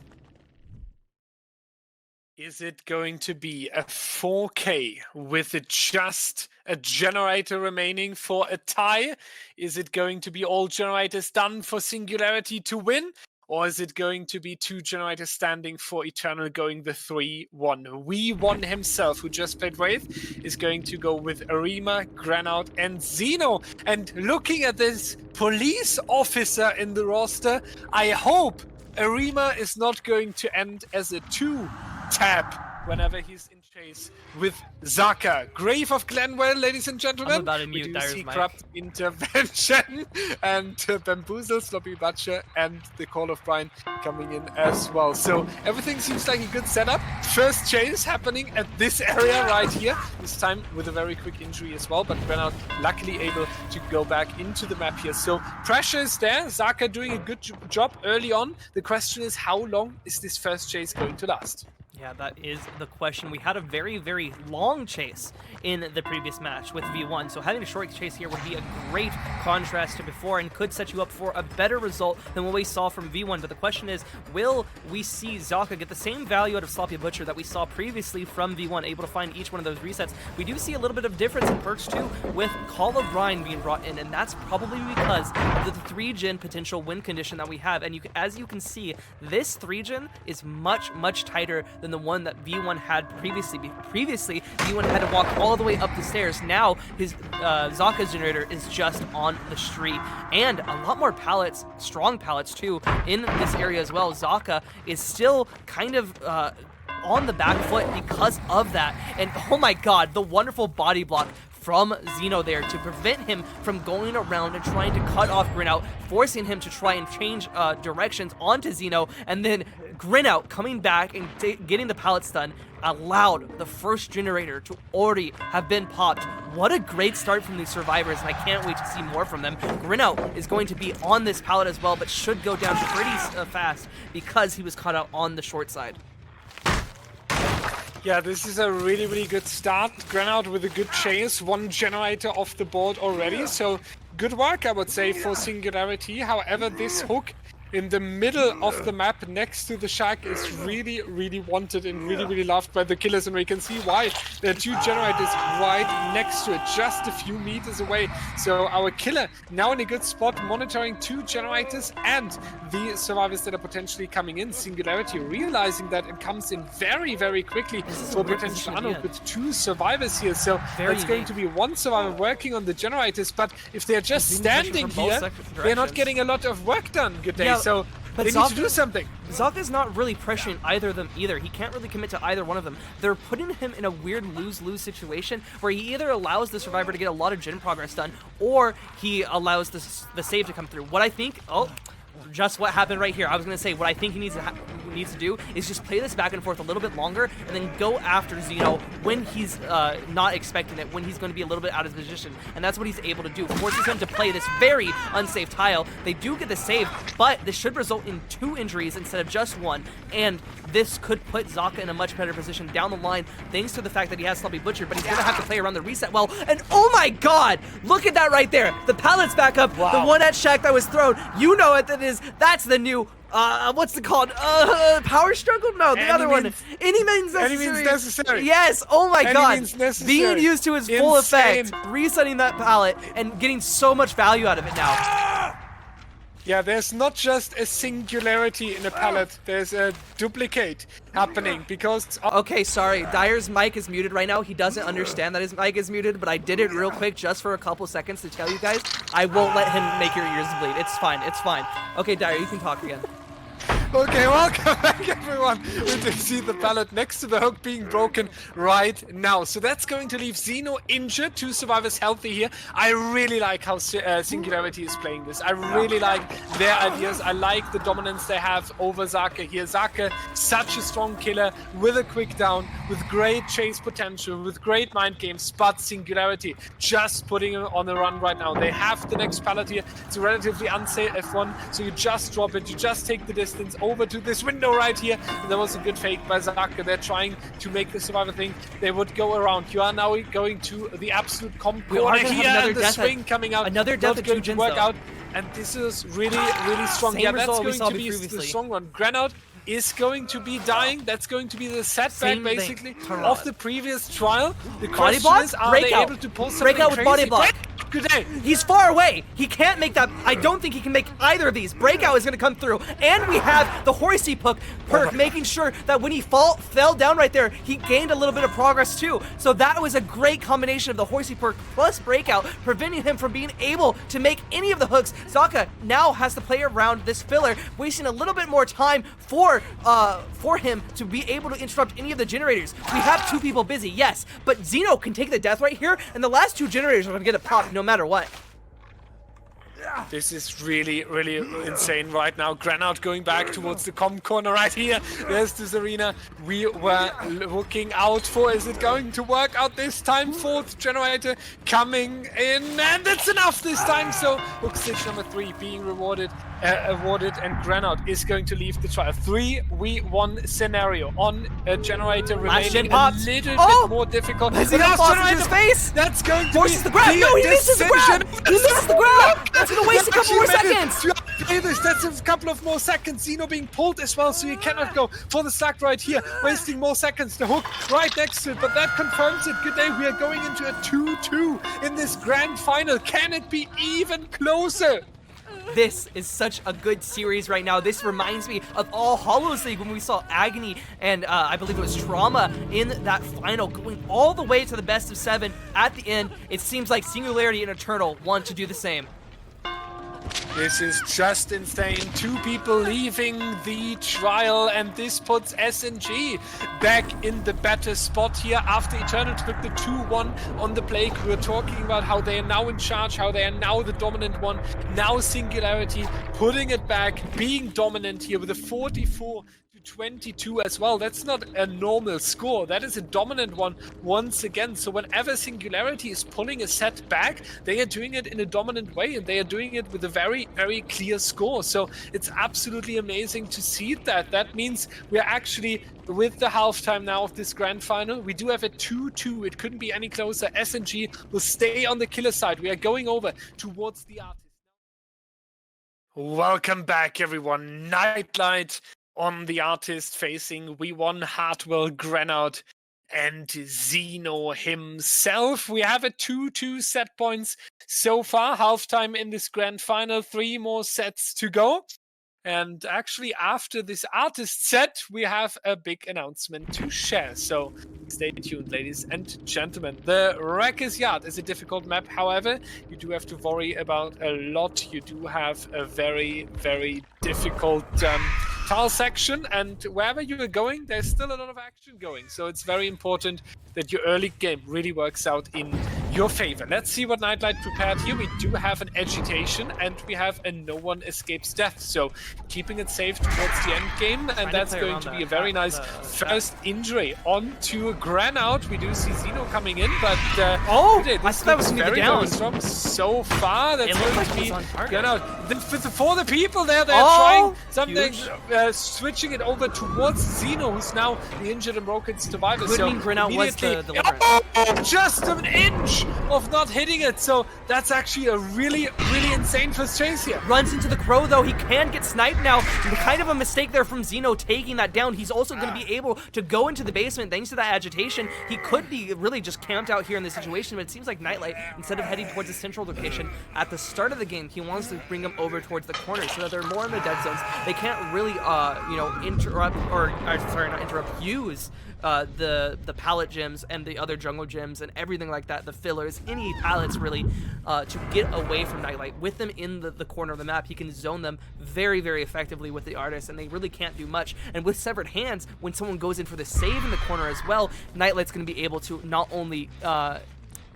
Is it going to be a 4K with just a generator remaining for a tie? Is it going to be all generators done for Singularity to win? Or is it going to be 2 generators standing for Eternal going the 3-1? V1 himself, who just played Wraith, is going to go with Arima, Granout, and Xeno. And looking at this police officer in the roster, I hope Arima is not going to end as a 2-tap whenever he's in chase with Zaka. Grave of Glenwell, ladies and gentlemen. I'm about to mute we do Dyer's see mic. Corrupt Intervention and Bamboozle, Sloppy Butcher, and the Call of Brian coming in as well. So everything seems like a good setup. First chase happening at this area right here. This time with a very quick injury as well, but Granout luckily able to go back into the map here. So pressure is there. Zaka doing a good job early on. The question is, how long is this first chase going to last? Yeah, that is the question. We had a very, very long chase in the previous match with V1, so having a short chase here would be a great contrast to before and could set you up for a better result than what we saw from V1. But the question is, will we see Zaka get the same value out of Sloppy Butcher that we saw previously from V1, able to find each one of those resets? We do see a little bit of difference in perks too, with Call of Brian being brought in, and that's probably because of the 3-gen potential win condition that we have. And as you can see, this 3-gen is much, much tighter than the one that V1 had previously. Previously, V1 had to walk all the way up the stairs. Now, his Zaka's generator is just on the street. And a lot more pallets, strong pallets too, in this area as well. Zaka is still kind of on the back foot because of that. And oh my god, the wonderful body block from Xeno there to prevent him from going around and trying to cut off Grinout, forcing him to try and change directions onto Xeno, and then Grinout coming back and getting the pallet stun allowed the first generator to already have been popped. What a great start from these survivors, and I can't wait to see more from them. Grinout is going to be on this pallet as well, but should go down pretty fast because he was caught out on the short side. Yeah, this is a really, really good start. Granout with a good chase, 1 generator off the board already, so good work, I would say, for Singularity. However, this hook in the middle of the map next to the shack is really, really wanted and really, really loved by the killers, and we can see why. There are 2 generators right next to it, just a few meters away. So our killer now in a good spot, monitoring 2 generators and the survivors that are potentially coming in. Singularity realizing that it comes in very, very quickly for potential unhook with 2 survivors here. So it's going to be 1 survivor working on the generators, but if they're just standing here, they're not getting a lot of work done. Good day. So but they need to do something. Zaka's not really pressuring either of them either. He can't really commit to either one of them. They're putting him in a weird lose-lose situation where he either allows the survivor to get a lot of gen progress done, or he allows the save to come through. What I think... just what happened right here. I was gonna say what I think he needs to do is just play this back and forth a little bit longer, and then go after Zeno when he's not expecting it, when he's going to be a little bit out of position, and that's what he's able to do. Forces him to play this very unsafe tile. They do get the save, but this should result in 2 injuries instead of just 1, and this could put Zaka in a much better position down the line, thanks to the fact that he has Sloppy Butcher, but he's going to have to play around the reset well, and oh my god! Look at that right there! The pallet's back up, the one at Shack that was thrown, you know what that is, that's the new what's it called? Power struggle? No, the other one. Any means necessary. Any means necessary. Yes, oh my god. Means necessary. Being used to its full effect, resetting that pallet, and getting so much value out of it now. Yeah, there's not just a singularity in a pallet, there's a duplicate happening because... Okay, sorry, Dyer's mic is muted right now. He doesn't understand that his mic is muted, but I did it real quick just for a couple seconds to tell you guys. I won't let him make your ears bleed. It's fine, it's fine. Okay, Dyer, you can talk again. Okay, welcome back everyone. We can see the pallet next to the hook being broken right now. So that's going to leave Zeno injured, 2 survivors healthy here. I really like how Singularity is playing this. I really like their ideas. I like the dominance they have over Zaka here. Zaka, such a strong killer with a quick down, with great chase potential, with great mind games, but Singularity just putting him on the run right now. They have the next pallet here. It's a relatively unsafe one, so you just drop it, you just take the distance over to this window right here. And there was a good fake by Zaka. They're trying to make the survivor thing. They would go around. You are now going to the absolute comp corner here, and the swing coming out. Another death at going to work out. And this is really, really strong. Yeah, that's going to be the strong one. Granite is going to be dying. That's going to be the setback, basically, of the previous trial. The question is, are they able to pull something breakout with body block? Good day. He's far away. He can't make that. I don't think he can make either of these. Breakout is going to come through. And we have the horsey perk making sure that when he fell down right there, he gained a little bit of progress too. So that was a great combination of the horsey perk plus breakout, preventing him from being able to make any of the hooks. Zaka now has to play around this filler, wasting a little bit more time for him to be able to interrupt any of the generators. We have 2 people busy, yes, but Zeno can take the death right here, and the last 2 generators are going to get a pop no matter what. This is really, really insane right now. Granite going back towards the comp corner right here. There's this arena we were looking out for. Is it going to work out this time? 4th generator coming in, and it's enough this time. So hook stage number 3 being awarded, and Granite is going to leave the trial. 3v1 scenario on a generator remaining a little bit more difficult. Has he got generator his face? That's going to forces the grab. No, he misses the grab. He misses the grab. That's gonna waste a couple more seconds. That's a couple of more seconds. Zeno being pulled as well, so you cannot go for the stack right here, wasting more seconds. The hook right next to it, but that confirms it. Good day. We are going into a 2-2 in this grand final. Can it be even closer? This is such a good series right now. This reminds me of All Hallows League when we saw Agony and I believe it was Trauma in that final, going all the way to the best of 7 at the end. It seems like Singularity and Eternal want to do the same. This is just insane. 2 people leaving the trial, and this puts SNG back in the better spot here after Eternal took the 2-1 on the Plague. We were talking about how they are now in charge, how they are now the dominant one. Now Singularity putting it back, being dominant here with a 44-22 as well. That's not a normal score. That is a dominant one once again. So whenever Singularity is pulling a set back, they are doing it in a dominant way, and they are doing it with a very, very clear score. So it's absolutely amazing to see that. That means we're actually with the halftime now of this grand final. We do have a 2-2. It couldn't be any closer. SNG will stay on the killer side. We are going over towards the Artist. Welcome back, everyone. Nightlight on the Artist facing V1 Hardwell, Granite, and Zeno himself. We have a 2-2 set points so far. Halftime in this grand final. 3 more sets to go. And actually, after this Artist set, we have a big announcement to share. So stay tuned, ladies and gentlemen. The Wreckers Yard is a difficult map. However, you do have to worry about a lot. You do have a very, very difficult tile section, and wherever you are going, there's still a lot of action going. So it's very important that your early game really works out in your favor. Let's see what Nightlight prepared here. We do have an agitation and we have a no one escapes death. So keeping it safe towards the end game, and that's going to be a very nice first injury onto Granout. We do see Zeno coming in, but this that was very, very strong so far. That's going to be Granout. For the people there, they're trying something, switching it over towards Zeno, who's now the injured and broken survivor. Could mean Granout was the deliverance. Just an inch of not hitting it, so that's actually a really insane first chase here. Runs into the Crow though, he can get sniped now. Kind of a mistake there from Zeno taking that down. He's also going to be able to go into the basement thanks to that agitation. He could be really just camped out here in this situation, but it seems like Nightlight, instead of heading towards the central location at the start of the game, he wants to bring them over towards the corner so that they're more in the dead zones. They can't really, use the pallet gyms and the other jungle gyms and everything like that, the fillers, any pallets really, to get away from Nightlight. With them in the corner of the map, he can zone them very effectively with the Artist, and they really can't do much. And with Severed Hands, when someone goes in for the save in the corner as well, Nightlight's going to be able to not only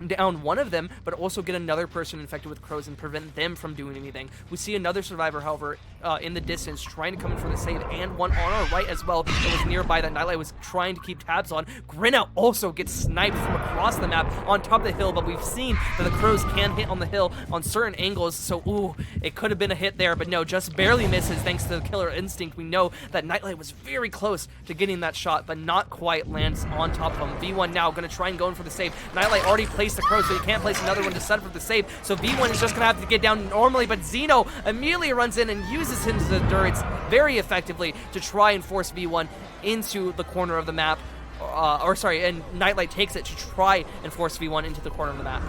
down one of them, but also get another person infected with crows and prevent them from doing anything. We see another survivor, however, in the distance trying to come in for the save, and one on our right as well that was nearby that Nightlight was trying to keep tabs on. Granout also gets sniped from across the map on top of the hill, but we've seen that the crows can hit on the hill on certain angles, so it could have been a hit there, but no, just barely misses thanks to the killer instinct. We know that Nightlight was very close to getting that shot, but not quite lands on top of him. V1 now going to try and go in for the save. Nightlight already placed the crow, so he can't place another one to set up for the save, so V1 is just going to have to get down normally, but Zeno immediately runs in and uses his endurance very effectively to try and force V1 into the corner of the map, and Nightlight takes it to try and force V1 into the corner of the map.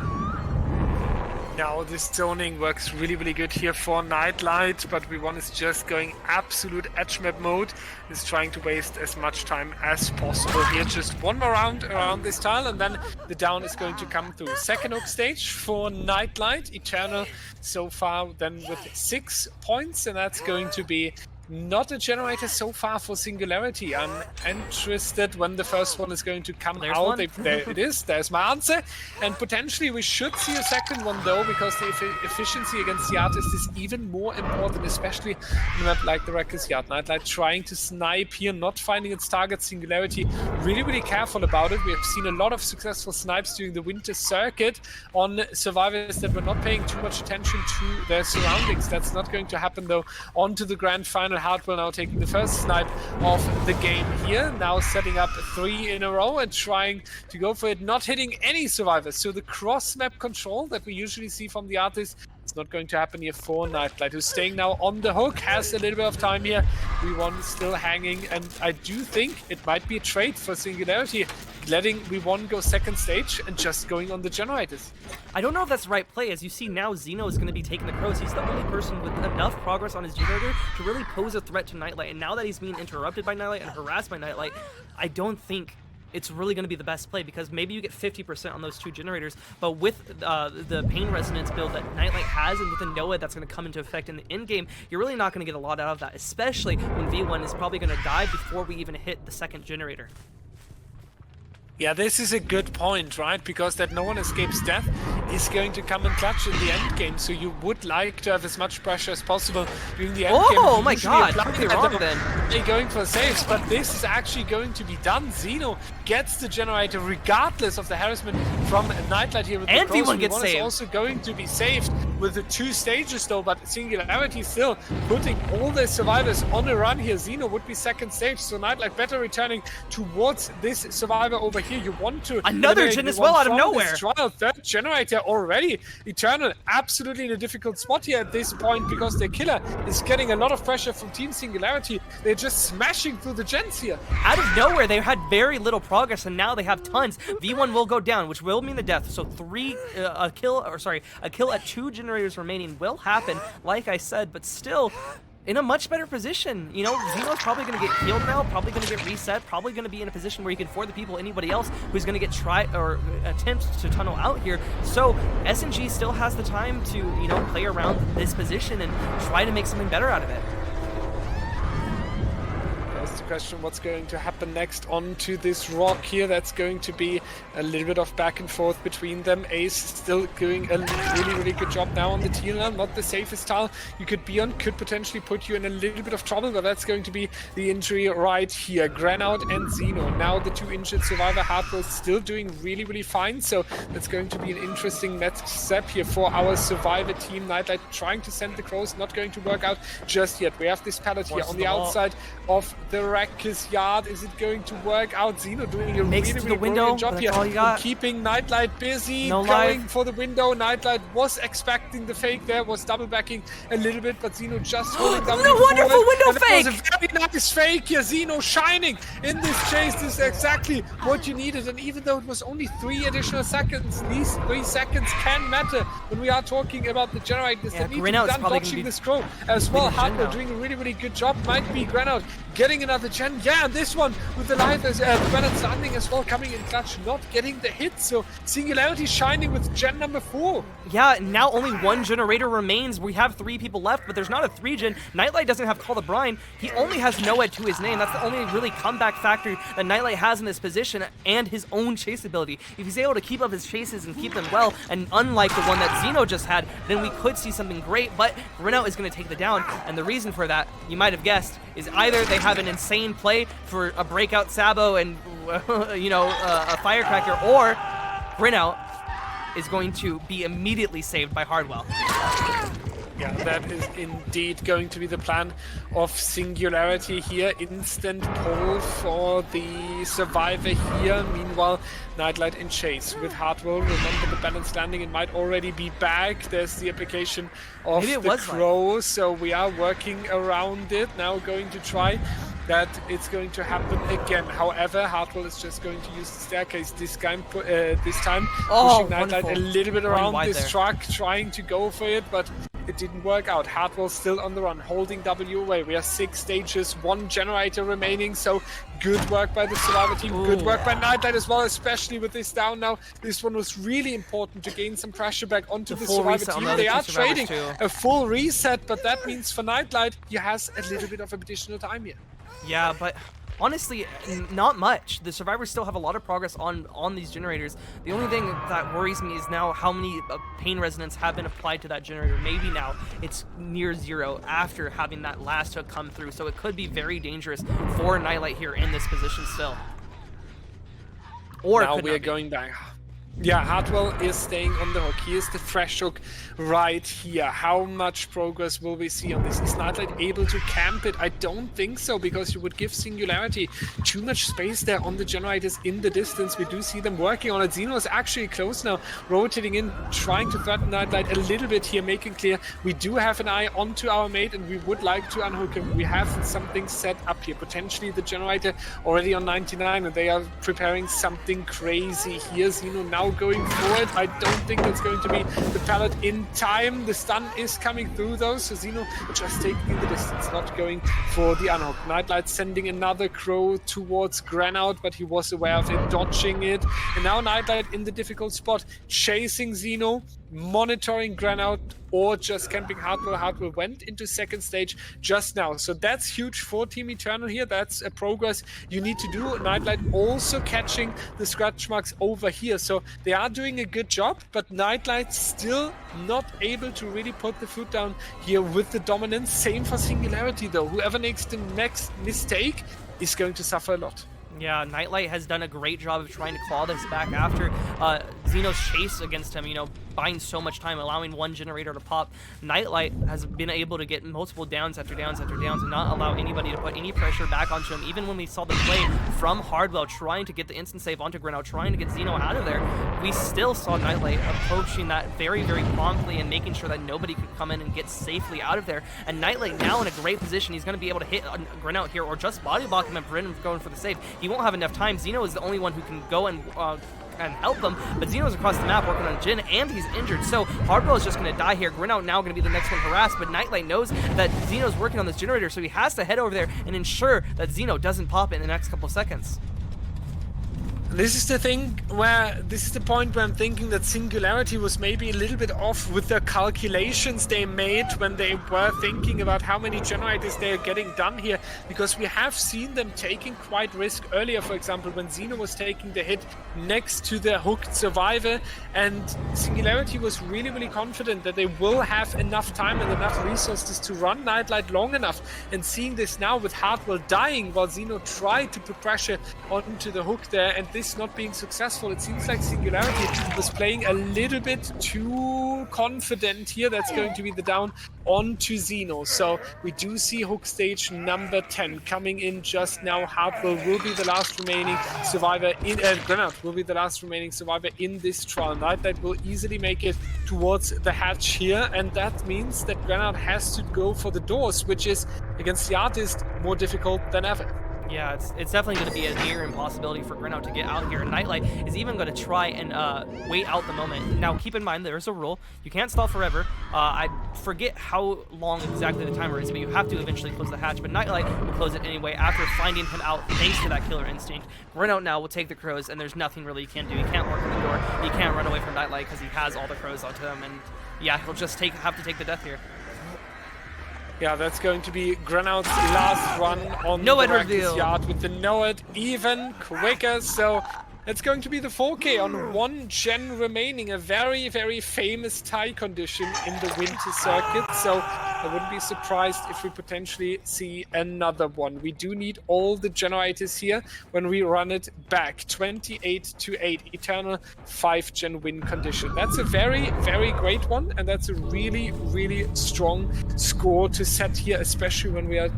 Now this zoning works really good here for Nightlight, but V1 is just going absolute edge map mode. Is trying to waste as much time as possible here. Just one more round around this tile, and then the down is going to come through. Second oak stage for Nightlight. Eternal so far then with 6 points, and that's going to be not a generator so far for Singularity. I'm interested when the first one is going to come out. There it is. There's my answer. And potentially we should see a second one though, because the efficiency against the Artist is even more important, especially in a map like the Reckless Yard. Nightlight trying to snipe here, not finding its target. Singularity really careful about it. We have seen a lot of successful snipes during the winter circuit on survivors that were not paying too much attention to their surroundings. That's not going to happen though. On to the grand final. Hardwell now taking the first snipe of the game here, now setting up 3 in a row and trying to go for it, not hitting any survivors. So the cross map control that we usually see from the Artist, it's not going to happen here for Nightlight, who's staying now on the hook, has a little bit of time here. V1 still hanging, and I do think it might be a trade for Singularity, letting V1 go second stage and just going on the generators. I don't know if that's the right play. As you see now, Zeno is going to be taking the crows. He's the only person with enough progress on his generator to really pose a threat to Nightlight, and now that he's being interrupted by Nightlight and harassed by Nightlight, I don't think it's really going to be the best play, because maybe you get 50% on those 2 generators, but with the pain resonance build that Nightlight has, and with the Noah that's going to come into effect in the end game, you're really not going to get a lot out of that, especially when V1 is probably going to die before we even hit the second generator. Yeah, this is a good point, right? Because that no one escapes death is going to come in clutch in the end game. So you would like to have as much pressure as possible during the end game. Oh my god, completely wrong then. They're going for saves, but this is actually going to be done. Zeno gets the generator regardless of the harassment from Nightlight here with and the crows. V1 gets saved. Is also going to be saved with the 2 stages though, but Singularity still putting all their survivors on a run here. Zeno would be second stage, so Nightlight better returning towards this survivor over here. You want to another gen as well out of nowhere. Trial. Third generator already. Eternal absolutely in a difficult spot here at this point, because their killer is getting a lot of pressure from Team Singularity. They're just smashing through the gens here. Out of nowhere, they had very little progress, and now they have tons. V1 will go down, which will mean the death. So a kill at 2 generators remaining will happen, like I said, but still in a much better position. You know, Zeno's probably going to get healed now, probably going to get reset, probably going to be in a position where he can, for the people, anybody else who's going to get attempt to tunnel out here. So SNG still has the time to, you know, play around this position and try to make something better out of it. First question what's going to happen next onto this rock here. That's going to be a little bit of back and forth between them. Ace still doing a really good job now on the TL, not the safest tile you could be on, could potentially put you in a little bit of trouble, but that's going to be the injury right here. Granout and Zeno, now the 2 injured survivor. Hardwell still doing really fine, so that's going to be an interesting next step here for our survivor team. Nightlight trying to send the crows, not going to work out just yet. We have this pallet here on the outside of the Rakkus yard. Is it going to work out? Zeno doing a really brilliant job here, keeping Nightlight busy, going for the window. Nightlight was expecting the fake there, was double backing a little bit, but Zeno just holding down. No, wonderful window fake! It was a very nice fake here. Zeno shining in this chase. This is exactly what you needed, and even though it was only 3 additional seconds, these 3 seconds can matter when we are talking about the generators that need to be done dodging this crow as well. Hardwell doing a really good job. Might be Granout getting another gen. Yeah, and this one with the life as Granite landing as well, coming in clutch, not getting the hit. So Singularity shining with gen number 4. Yeah, now only 1 generator remains. We have 3 people left, but there's not a 3 gen. Nightlight doesn't have Call the Brine. He only has Noed to his name. That's the only really comeback factor that Nightlight has in this position, and his own chase ability. If he's able to keep up his chases and keep them well, and unlike the one that Zeno just had, then we could see something great, but Granout is going to take the down, and the reason for that, you might have guessed, is either they have an insane play for a breakout Sabo and, a firecracker, or Granout is going to be immediately saved by Hardwell. Yeah, that is indeed going to be the plan of Singularity here. Instant pull for the survivor here. Meanwhile, Nightlight in chase with Hardwell. Remember the balanced landing, it might already be back. There's the application of the crow, so we are working around it. Now going to try that it's going to happen again. However, Hardwell is just going to use the staircase this time, pushing Nightlight a little bit around this truck, trying to go for it, but it didn't work out. Hardwell still on the run, holding W away. We have 6 stages, 1 generator remaining, so good work by the survivor team. Good work by Nightlight as well, especially with this down now. This one was really important to gain some pressure back onto the survivor team. They are trading a full reset, but that means for Nightlight, he has a little bit of additional time here. Yeah, but honestly, not much. The survivors still have a lot of progress on these generators. The only thing that worries me is now how many pain resonance have been applied to that generator. Maybe now it's near 0 after having that last hook come through, so it could be very dangerous for Nightlight here in this position still. Or now we are going back. Yeah, Hardwell is staying on the hook. Here's the fresh hook right here. How much progress will we see on this? Is Nightlight able to camp it? I don't think so, because you would give Singularity too much space there on the generators in the distance. We do see them working on it. Zeno is actually close now, rotating in, trying to threaten Nightlight a little bit here, making clear we do have an eye onto our mate and we would like to unhook him. We have something set up here. Potentially the generator already on 99, and they are preparing something crazy here. Zeno now going forward. I don't think that's going to be the pallet in time. The stun is coming through though, so Zeno just taking the distance, not going for the unhook. Nightlight sending another crow towards Granout, but he was aware of it, dodging it. And now Nightlight in the difficult spot, chasing Zeno, monitoring Granout, or just camping Hardwell. Hardwell went into second stage just now, so that's huge for Team Eternal here. That's a progress you need to do. Nightlight also catching the scratch marks over here, so they are doing a good job, but Nightlight still not able to really put the foot down here with the dominance. Same for Singularity though. Whoever makes the next mistake is going to suffer a lot. Yeah, Nightlight has done a great job of trying to claw this back after Zeno's chase against him, buying so much time, allowing 1 generator to pop. Nightlight has been able to get multiple downs after downs after downs and not allow anybody to put any pressure back onto him. Even when we saw the play from Hardwell trying to get the instant save onto Granout, trying to get Zeno out of there, we still saw Nightlight approaching that very, very promptly and making sure that nobody could come in and get safely out of there. And Nightlight now in a great position. He's going to be able to hit Granout here or just body block him and prevent him from going for the save. He won't have enough time. Zeno is the only one who can go and help them, but Zeno's across the map working on Jin, and he's injured, so Hardwell is just going to die here. Granout now going to be the next one harassed, but Nightlight knows that Zeno's working on this generator, so he has to head over there and ensure that Zeno doesn't pop it in the next couple of seconds. This is the thing where, this is the point where I'm thinking that Singularity was maybe a little bit off with the calculations they made when they were thinking about how many generators they're getting done here, because we have seen them taking quite risk earlier, for example, when Xeno was taking the hit next to the hooked survivor, and Singularity was really confident that they will have enough time and enough resources to run Nightlight long enough, and seeing this now with Hardwell dying while Xeno tried to put pressure onto the hook there, and this not being successful, it seems like Singularity was playing a little bit too confident here. That's going to be the down onto Xeno. So we do see hook stage number 10 coming in just now. Hardwell will be the last remaining survivor in Grenade will be the last remaining survivor in this trial. Nightlight will easily make it towards the hatch here, and that means that Grenade has to go for the doors, which is against the Artist more difficult than ever. Yeah, it's definitely going to be a near impossibility for Grenade to get out here. Nightlight is even going to try and wait out the moment. Now, keep in mind, there's a rule. You can't stall forever. I forget how long exactly the timer is, but you have to eventually close the hatch. But Nightlight will close it anyway after finding him out thanks to that killer instinct. Grenade now will take the crows, and there's nothing really he can do. He can't work in the door. He can't run away from Nightlight because he has all the crows onto him. And yeah, he'll just have to take the death here. Yeah, that's going to be Grenade's last run on the practice yard with the Noed even quicker. So it's going to be the 4K on one gen remaining, a very famous tie condition in the winter circuit. So I wouldn't be surprised if we potentially see another one. We do need all the generators here when we run it back. 28-8 Eternal 5 gen win condition. That's a very great one, and that's a really strong score to set here, especially when we are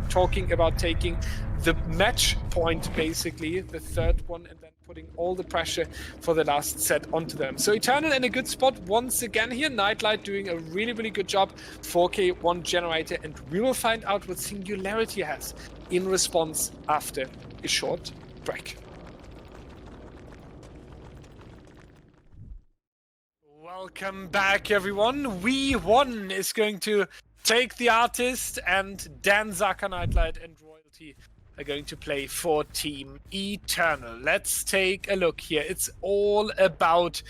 talking about taking the match point, basically the third one, and then putting all the pressure for the last set onto them. So Eternal in a good spot once again here. Nightlight doing a really good job. 4K, one generator, and we will find out what Singularity has in response after a short break. Welcome back, everyone. V1 is going to take the Artist, and Dan, Zaka, Nightlight, and Royalty are going to play for Team Eternal. Let's take a look here. It's all about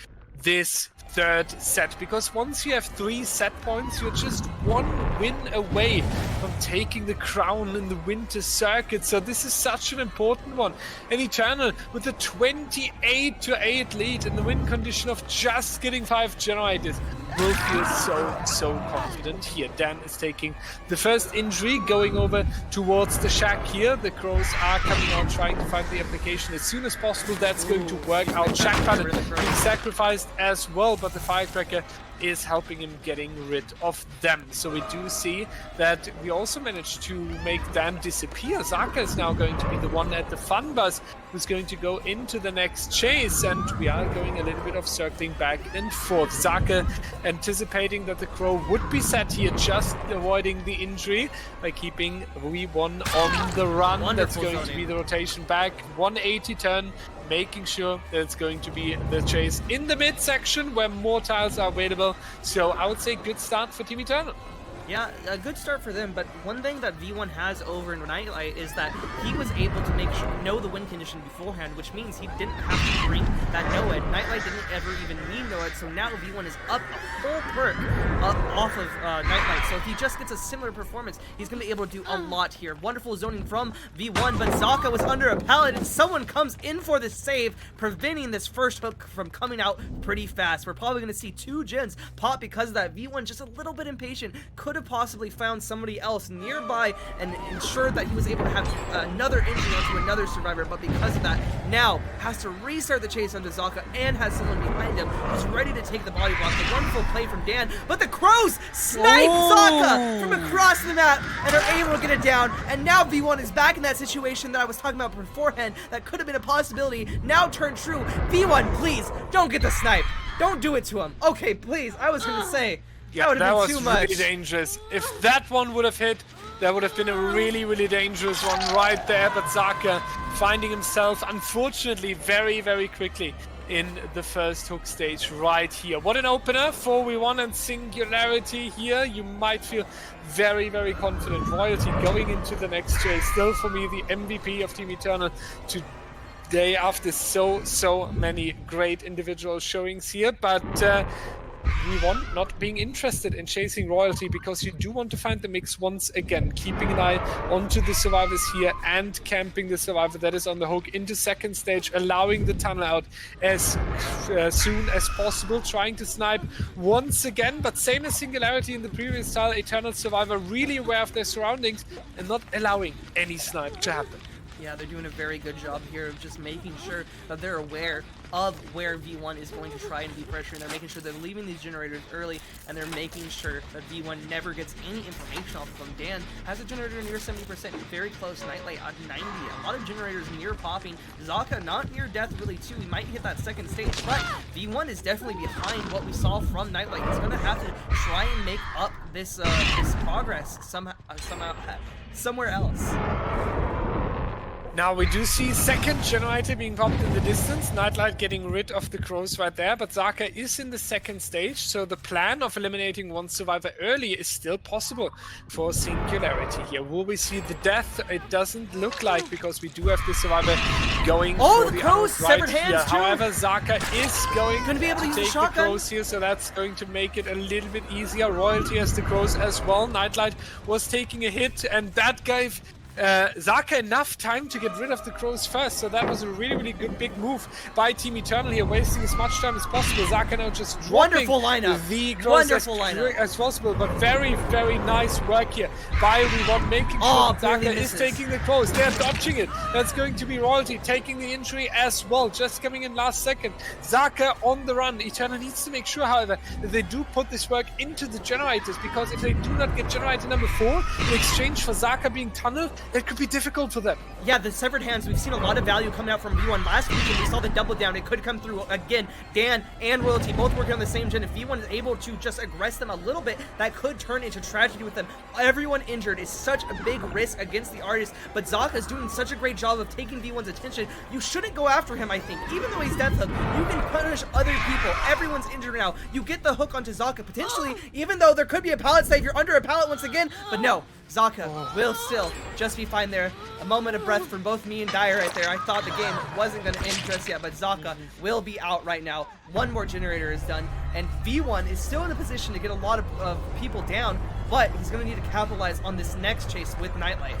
this third set, because once you have 3 set points, you're just 1 win away from taking the crown in the winter circuit. So this is such an important one. And Eternal with a 28-8 lead in the win condition of just getting 5 generators will feel so confident here. Dan is taking the first injury, going over towards the shack here. The crows are coming out, trying to find the application as soon as possible. That's going to work out. Shack Pilot being sacrificed as well, but the Firecracker is helping him getting rid of them. So we do see that we also managed to make Dan disappear. Zaka is now going to be the one at the fun bus who's going to go into the next chase, and we are going a little bit of circling back and forth. Zaka anticipating that the crow would be set here, just avoiding the injury by keeping V1 on the run. Wonderful. That's going to be the rotation back, 180 turn, making sure that it's going to be the chase in the mid section where more tiles are available. So I would say good start for Team Eternal. Yeah, a good start for them, but one thing that V1 has over in Nightlight is that he was able to know the win condition beforehand, which means he didn't have to bring that Noed. Nightlight didn't ever even need Noed, so now V1 is up a full perk off of Nightlight. So if he just gets a similar performance, he's going to be able to do a lot here. Wonderful zoning from V1, but Zaka was under a pallet, and someone comes in for the save, preventing this first hook from coming out pretty fast. We're probably going to see 2 gens pop because of that. V1 just a little bit impatient, could have possibly found somebody else nearby and ensured that he was able to have another injury onto another survivor, but because of that, now has to restart the chase onto Zaka and has someone behind him who's ready to take the body block. The wonderful play from Dan, but the crows snipe Zaka from across the map and are able to get it down, and now V1 is back in that situation that I was talking about beforehand that could have been a possibility, now turned true. V1, please, don't get the snipe. Don't do it to him. Okay, please, I was gonna say, yeah, that was really dangerous. If that one would have hit, that would have been a really dangerous one right there. But Zaka finding himself, unfortunately, very quickly in the first hook stage right here. What an opener for V1 and Singularity here. You might feel very confident. Royalty going into the next chase. Still, for me, the MVP of Team Eternal to day after so many great individual showings here, but V1 not being interested in chasing royalty because you do want to find the mix once again, keeping an eye onto the survivors here and camping the survivor that is on the hook into second stage, allowing the tunnel out as soon as possible, trying to snipe once again, but same as Singularity in the previous style, Eternal Survivor really aware of their surroundings and not allowing any snipe to happen. Yeah, they're doing a very good job here of just making sure that they're aware of where V1 is going to try and be pressuring. They're making sure they're leaving these generators early, and they're making sure that V1 never gets any information off of them. Dan has a generator near 70%, very close. Nightlight at 90. A lot of generators near popping. Zaka not near death really too. He might hit that second stage, but V1 is definitely behind what we saw from Nightlight. He's going to have to try and make up this this progress somehow somewhere else. Now we do see second generator being popped in the distance, Nightlight getting rid of the crows right there, but Zaka is in the second stage, so the plan of eliminating one survivor early is still possible for Singularity here. Will we see the death? It doesn't look like, because we do have the survivor going for the crows, severed right hands here. too. However, Zaka is going Gonna be able to use the take the shotgun. crows here, so that's going to make it a little bit easier. Royalty has the crows as well. Nightlight was taking a hit, and that gave Zaka enough time to get rid of the crows first, so that was a really good big move by Team Eternal here, wasting as much time as possible. Zaka now just dropping the crows as possible, but very nice work here by V1, making sure that Zaka is taking the crows. They're dodging it. That's going to be Royalty taking the injury as well, just coming in last second. Zaka on the run. Eternal needs to make sure, however, that they do put this work into the generators, because if they do not get generator number 4 in exchange for Zaka being tunneled, it could be difficult for them. Yeah, the severed hands, we've seen a lot of value coming out from V1. Last weekend, we saw the double down. It could come through again. Dan and Royalty both working on the same gen. If V1 is able to just aggress them a little bit, that could turn into tragedy with them. Everyone injured is such a big risk against the Artist, but Zaka's doing such a great job of taking V1's attention. You shouldn't go after him, I think. Even though he's death hook, you can punish other people. Everyone's injured now. You get the hook onto Zaka, potentially, even though there could be a pallet save. You're under a pallet once again, but no. Zaka will still just be fine there. A moment of breath from both me and Dyer right there. I thought the game wasn't going to end just yet, but Zaka will be out right now. One more generator is done, and V1 is still in a position to get a lot of people down, but he's going to need to capitalize on this next chase with Nightlight.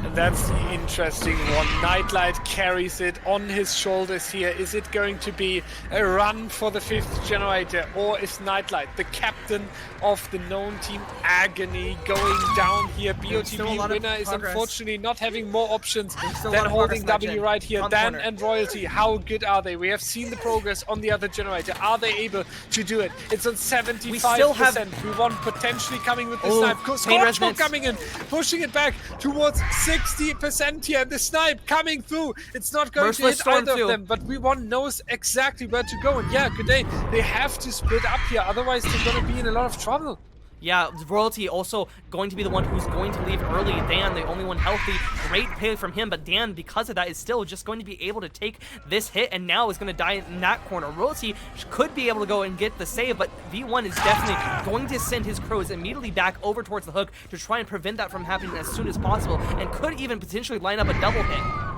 And that's the interesting one. Nightlight carries it on his shoulders here. Is it going to be a run for the 5th generator, or is Nightlight, the captain of the known team Agony, going down here? BOTB winner is unfortunately not having more options than holding W right here. Dan and Royalty, how good are they? We have seen the progress on the other generator. Are they able to do it? It's on 75%. We still have V1 potentially coming with the snipe. Scorchmo coming in, pushing it back towards 60% here. The snipe coming through. It's not going to hit either of them, but V1 knows exactly where to go. And yeah, good day. They have to split up here, otherwise they're going to be in a lot of trouble. Yeah, Royalty also going to be the one who's going to leave early. Dan, the only one healthy. Great play from him, but Dan, because of that, is still just going to be able to take this hit, and now is going to die in that corner. Royalty could be able to go and get the save, but V1 is definitely going to send his crows immediately back over towards the hook to try and prevent that from happening as soon as possible, and could even potentially line up a double hit.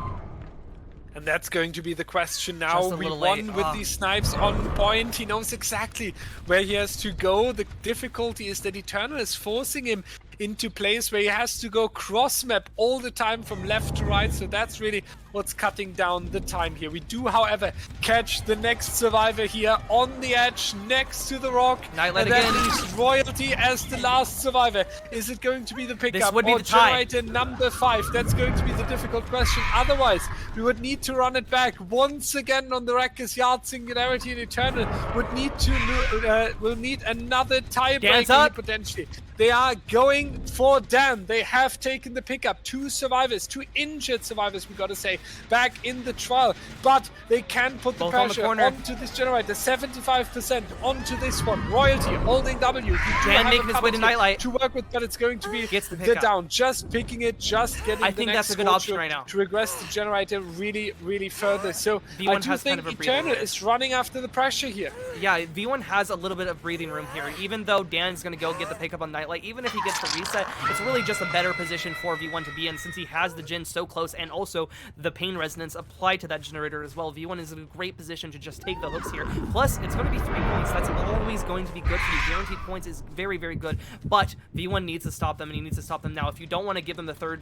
And that's going to be the question now. We won with these snipes on point. He knows exactly where he has to go. The difficulty is that Eternal is forcing him into place where he has to go cross map all the time from left to right, so that's really what's cutting down the time here. We do, however, catch the next survivor here on the edge next to the rock. Nightlight and that leaves Royalty as the last survivor. Is it going to be the pickup or generator number 5? That's going to be the difficult question. Otherwise, we would need to run it back once again on the Wrecker's Yard. Singularity and Eternal would need to will need another tiebreaker potentially. They are going for Dan. They have taken the pickup. 2 survivors, 2 injured survivors, we gotta say, back in the trial. But they can put the pressure onto this generator. 75% onto this one. Royalty holding W. Dan making his way to Nightlight to work with, but it's going to be the down. Just picking it, just getting I think that's a good option right now to regress the generator really further. So I do think Eternal is running after the pressure here. Yeah, V1 has a little bit of breathing room here. Even though Dan's gonna go get the pickup on Nightlight, even if he gets the reset. It's really just a better position for V1 to be in since he has the Jhin so close and also the pain resonance applied to that generator as well. V1 is in a great position to just take the hooks here. Plus, it's going to be 3 points. That's always going to be good for you. Guaranteed points is very, very good, but V1 needs to stop them, and he needs to stop them now. If you don't want to give them the third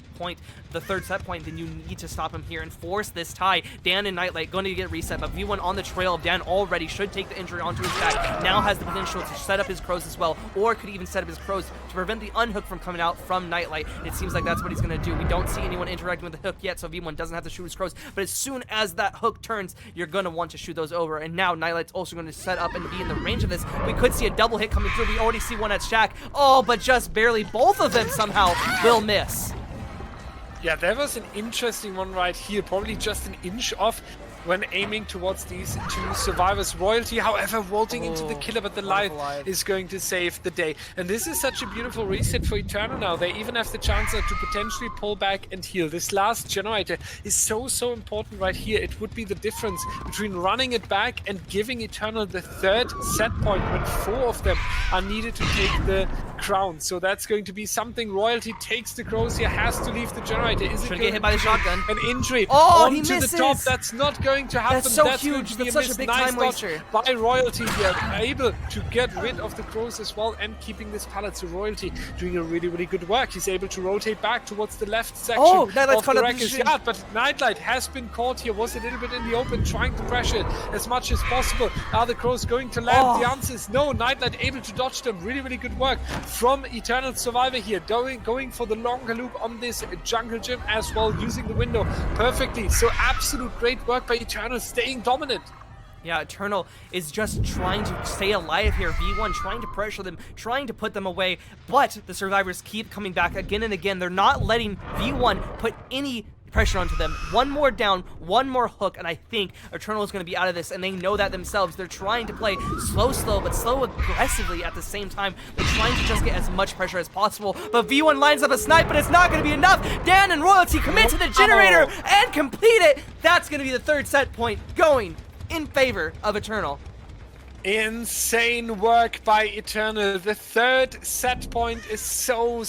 set point, then you need to stop him here and force this tie. Dan and Nightlight going to get reset, but V1 on the trail of Dan already should take the injury onto his back. Now has the potential to set up his crows as well, or could even set up his crows to prevent the unhook from coming out from Nightlight. It seems like that's what he's going to do. We don't see anyone interacting with the hook yet, so V1 doesn't have to shoot his crows, but as soon as that hook turns, you're going to want to shoot those over, and now Nightlight's also going to set up and be in the range of this. We could see a double hit coming through. We already see one at Shaq. Oh, but just barely. Both of them somehow will miss. Yeah, there was an interesting one right here, probably just an inch off when aiming towards these 2 survivors. Royalty, however, vaulting into the killer, but the life is going to save the day. And this is such a beautiful reset for Eternal now. They even have the chance to potentially pull back and heal. This last generator is so important right here. It would be the difference between running it back and giving Eternal the 3rd set point when 4 of them are needed to take the crown. So that's going to be something. Royalty takes the crows here, has to leave the generator. Is it going get hit by the shotgun? An injury he onto misses. the top. That's not going to happen. That's so That's huge. Going to be That's such a big nice time waster. by Royalty here, able to get rid of the crows as well and keeping this pallet. So Royalty doing a really good work. He's able to rotate back towards the left section of the Wreckers yard, but Nightlight has been caught here, was a little bit in the open, trying to pressure it as much as possible. Are the crows going to land? The answer is no. Nightlight able to dodge them. Really good work from Eternal Survivor here, going for the longer loop on this jungle gym as well, using the window perfectly. So absolute great work by Eternal, staying dominant. Yeah, Eternal is just trying to stay alive here. V1 trying to pressure them, trying to put them away, but the survivors keep coming back again and again. They're not letting V1 put any pressure onto them. One more down, one more hook, and I think Eternal is going to be out of this, and they know that themselves. They're trying to play slow, but slow aggressively at the same time. They're trying to just get as much pressure as possible, but V1 lines up a snipe, but it's not going to be enough. Dan and Royalty commit to the generator and complete it. That's going to be the 3rd set point going in favor of Eternal. Insane work by Eternal. The 3rd set point is so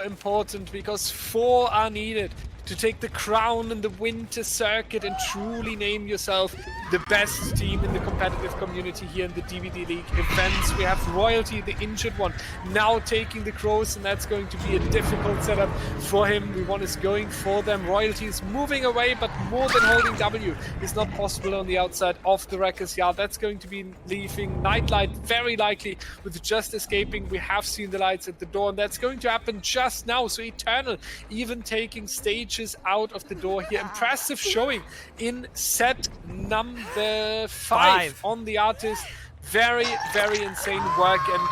important because 4 are needed to take the crown in the winter circuit and truly name yourself the best team in the competitive community here in the DBDLeague events. We have Royalty, the injured one, now taking the crows, and that's going to be a difficult setup for him. V1 is going for them. Royalty is moving away, but more than holding W is not possible on the outside of the Wreckers yard. That's going to be leaving Nightlight very likely with just escaping. We have seen the lights at the door, and that's going to happen just now. So Eternal even taking stages out of the door here. Impressive showing in set number 5 on the Artist. Very insane work, and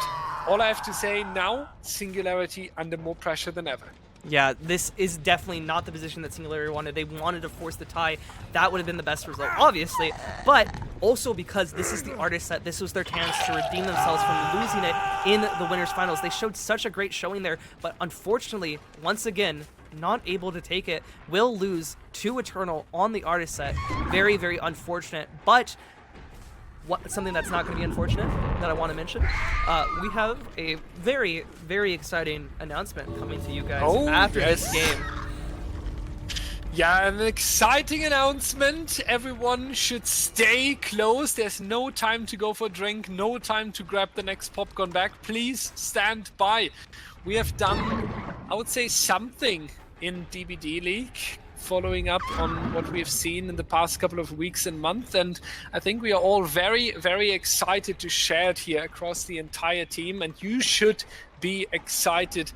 all I have to say now, Singularity under more pressure than ever. Yeah, this is definitely not the position that Singularity wanted. They wanted to force the tie. That would have been the best result, obviously, but also because this is the Artist set, this was their chance to redeem themselves from losing it in the winners finals. They showed such a great showing there, but unfortunately, once again, not able to take it. Will lose to Eternal on the Artist set. Very unfortunate, but something that's not going to be unfortunate that I want to mention, we have a very exciting announcement coming to you guys after this game. Yeah, an exciting announcement. Everyone should stay close. There's no time to go for a drink, no time to grab the next popcorn bag. Please stand by. We have done, I would say, something in DBDLeague, following up on what we've seen in the past couple of weeks and months, and I think we are all very excited to share it here across the entire team, and you should be excited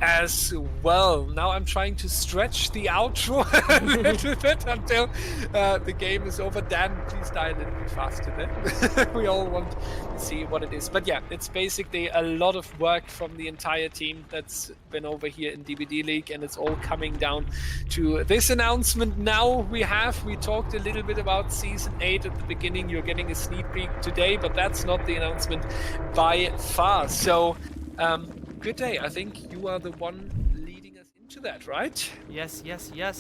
as well. Now I'm trying to stretch the outro a little bit until the game is over. Dan, please dial in a bit faster then. We all want to see what it is. But yeah, it's basically a lot of work from the entire team that's been over here in DBDLeague, and it's all coming down to this announcement now. We talked a little bit about Season 8 at the beginning. You're getting a sneak peek today, but that's not the announcement by far. So good day. I think you are the one leading us into that, right? Yes.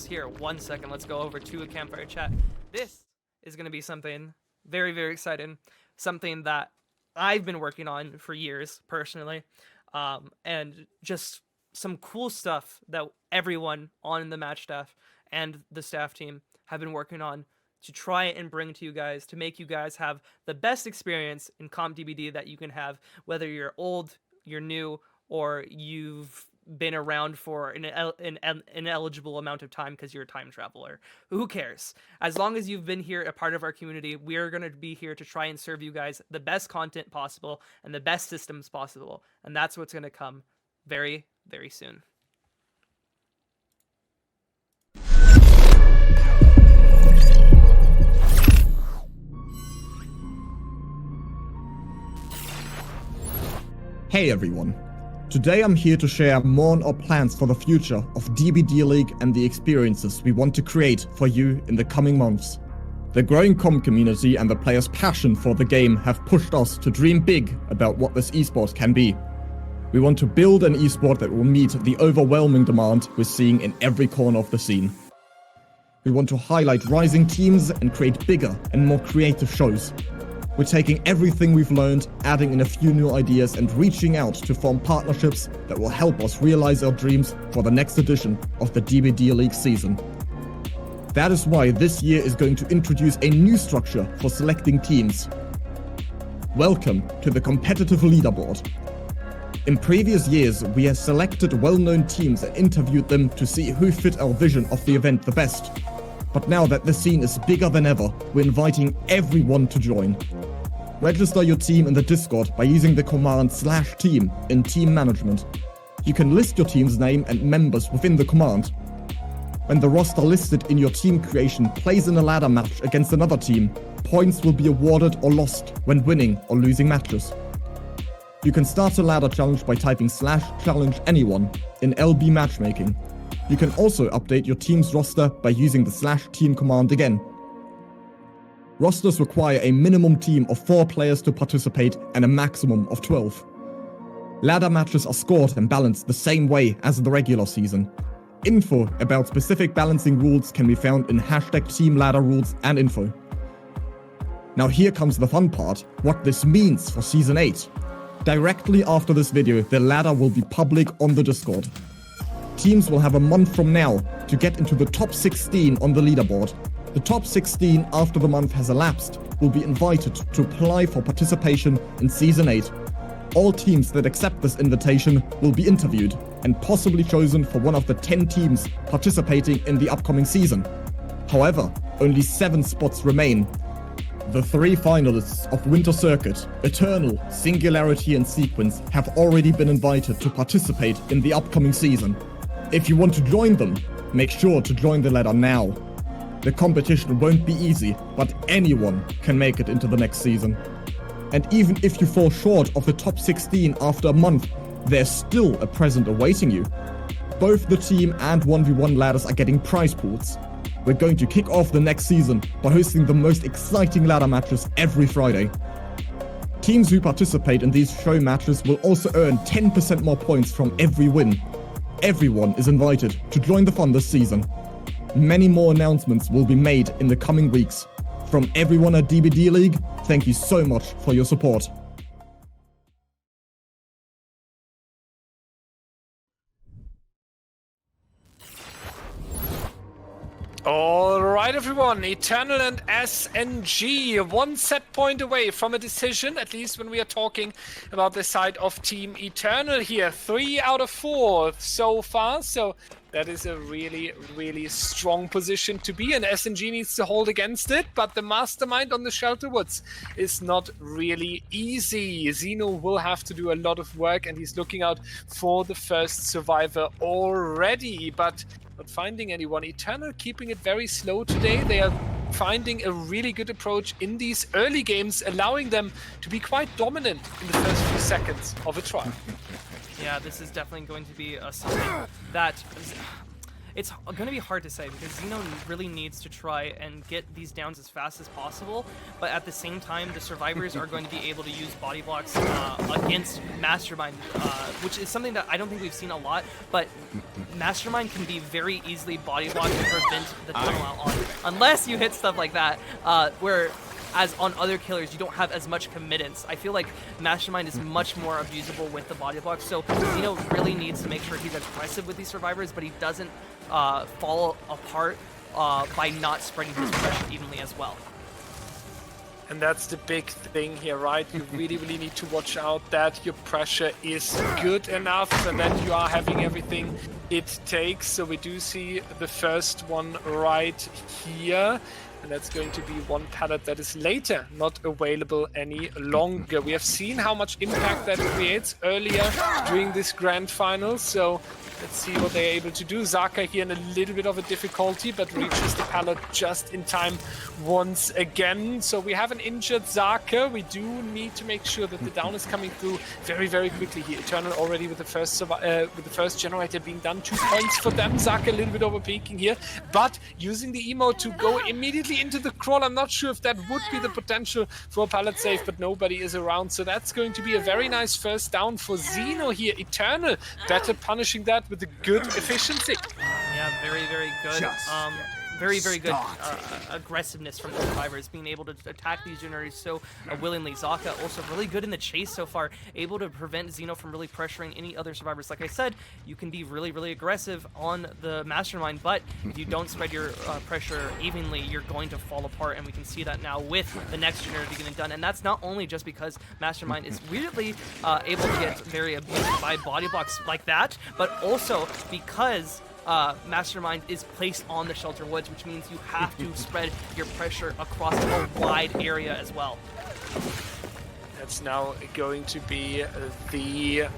Here, 1 second. Let's go over to a campfire chat. This is going to be something very exciting. Something that I've been working on for years, personally. And just some cool stuff that everyone on the match staff and the staff team have been working on to try and bring to you guys to make you guys have the best experience in comp DBD that you can have, whether you're old, you're new, or you've been around for an ineligible amount of time because you're a time traveler. Who cares? As long as you've been here, a part of our community, we're going to be here to try and serve you guys the best content possible and the best systems possible. And that's what's going to come very, very soon. Hey everyone, today I'm here to share more on our plans for the future of DBDLeague and the experiences we want to create for you in the coming months. The growing comp community and the players' passion for the game have pushed us to dream big about what this esport can be. We want to build an esport that will meet the overwhelming demand we're seeing in every corner of the scene. We want to highlight rising teams and create bigger and more creative shows. We're taking everything we've learned, adding in a few new ideas and reaching out to form partnerships that will help us realize our dreams for the next edition of the DBDLeague season. That is why this year is going to introduce a new structure for selecting teams. Welcome to the competitive leaderboard. In previous years, we have selected well-known teams and interviewed them to see who fit our vision of the event the best. But now that the scene is bigger than ever, we're inviting everyone to join. Register your team in the Discord by using the command /team in team management. You can list your team's name and members within the command. When the roster listed in your team creation plays in a ladder match against another team, points will be awarded or lost when winning or losing matches. You can start a ladder challenge by typing /challenge anyone in LB matchmaking. You can also update your team's roster by using the /team command again. Rosters require a minimum team of 4 players to participate and a maximum of 12. Ladder matches are scored and balanced the same way as the regular season. Info about specific balancing rules can be found in #teamladderrules and info. Now here comes the fun part, what this means for Season 8. Directly after this video, the ladder will be public on the Discord. Teams will have a month from now to get into the top 16 on the leaderboard. The top 16 after the month has elapsed will be invited to apply for participation in Season 8. All teams that accept this invitation will be interviewed and possibly chosen for one of the 10 teams participating in the upcoming season. However, only 7 spots remain. The 3 finalists of Winter Circuit, Eternal, Singularity and Sequence have already been invited to participate in the upcoming season. If you want to join them, make sure to join the ladder now. The competition won't be easy, but anyone can make it into the next season. And even if you fall short of the top 16 after a month, there's still a present awaiting you. Both the team and 1v1 ladders are getting prize pools. We're going to kick off the next season by hosting the most exciting ladder matches every Friday. Teams who participate in these show matches will also earn 10% more points from every win. Everyone is invited to join the fun this season. Many more announcements will be made in the coming weeks. From everyone at DBDLeague, thank you so much for your support. Alright everyone, Eternal and SNG, 1 set point away from a decision, at least when we are talking about the side of Team Eternal here. 3 out of 4 so far, so that is a really, really strong position to be in. SNG needs to hold against it, but the Mastermind on the Shelter Woods is not really easy. Zeno will have to do a lot of work, and he's looking out for the first survivor already, but not finding anyone. Eternal keeping it very slow today. They are finding a really good approach in these early games, allowing them to be quite dominant in the first few seconds of a trial. Yeah, this is definitely going to be something that it's going to be hard to say, because Zeno really needs to try and get these downs as fast as possible, but at the same time, the survivors are going to be able to use body blocks against Mastermind, which is something that I don't think we've seen a lot, but Mastermind can be very easily body blocked and prevent the tunnel out on, unless you hit stuff like that, where as on other killers, you don't have as much committance. I feel like Mastermind is much more abusable with the body block, so Zeno really needs to make sure he's aggressive with these survivors, but he doesn't fall apart by not spreading his pressure evenly as well. And that's the big thing here, right? You really need to watch out that your pressure is good enough and that you are having everything it takes. So we do see the first one right here. And that's going to be one pallet that is later not available any longer. We have seen how much impact that creates earlier during this grand final. So let's see what they're able to do. Zaka here in a little bit of a difficulty, but reaches the pallet just in time once again. So we have an injured Zaka. We do need to make sure that the down is coming through very quickly here. Eternal already with the first generator being done. 2 points for them. Zaka a little bit over peaking here, but using the emote to go immediately into the crawl. I'm not sure if that would be the potential for a pallet save, but nobody is around. So that's going to be a very nice first down for Zeno here. Eternal better punishing that with a good efficiency. Yeah, very good. Very good aggressiveness from the survivors, being able to attack these generators so willingly. Zaka also really good in the chase so far, able to prevent Zeno from really pressuring any other survivors. Like I said, you can be really aggressive on the Mastermind, but if you don't spread your pressure evenly, you're going to fall apart, and we can see that now with the next generator getting done. And that's not only just because Mastermind is weirdly able to get very abused by body blocks like that, but also because Mastermind is placed on the shelter woods, which means you have to spread your pressure across a wide area as well. That's now going to be the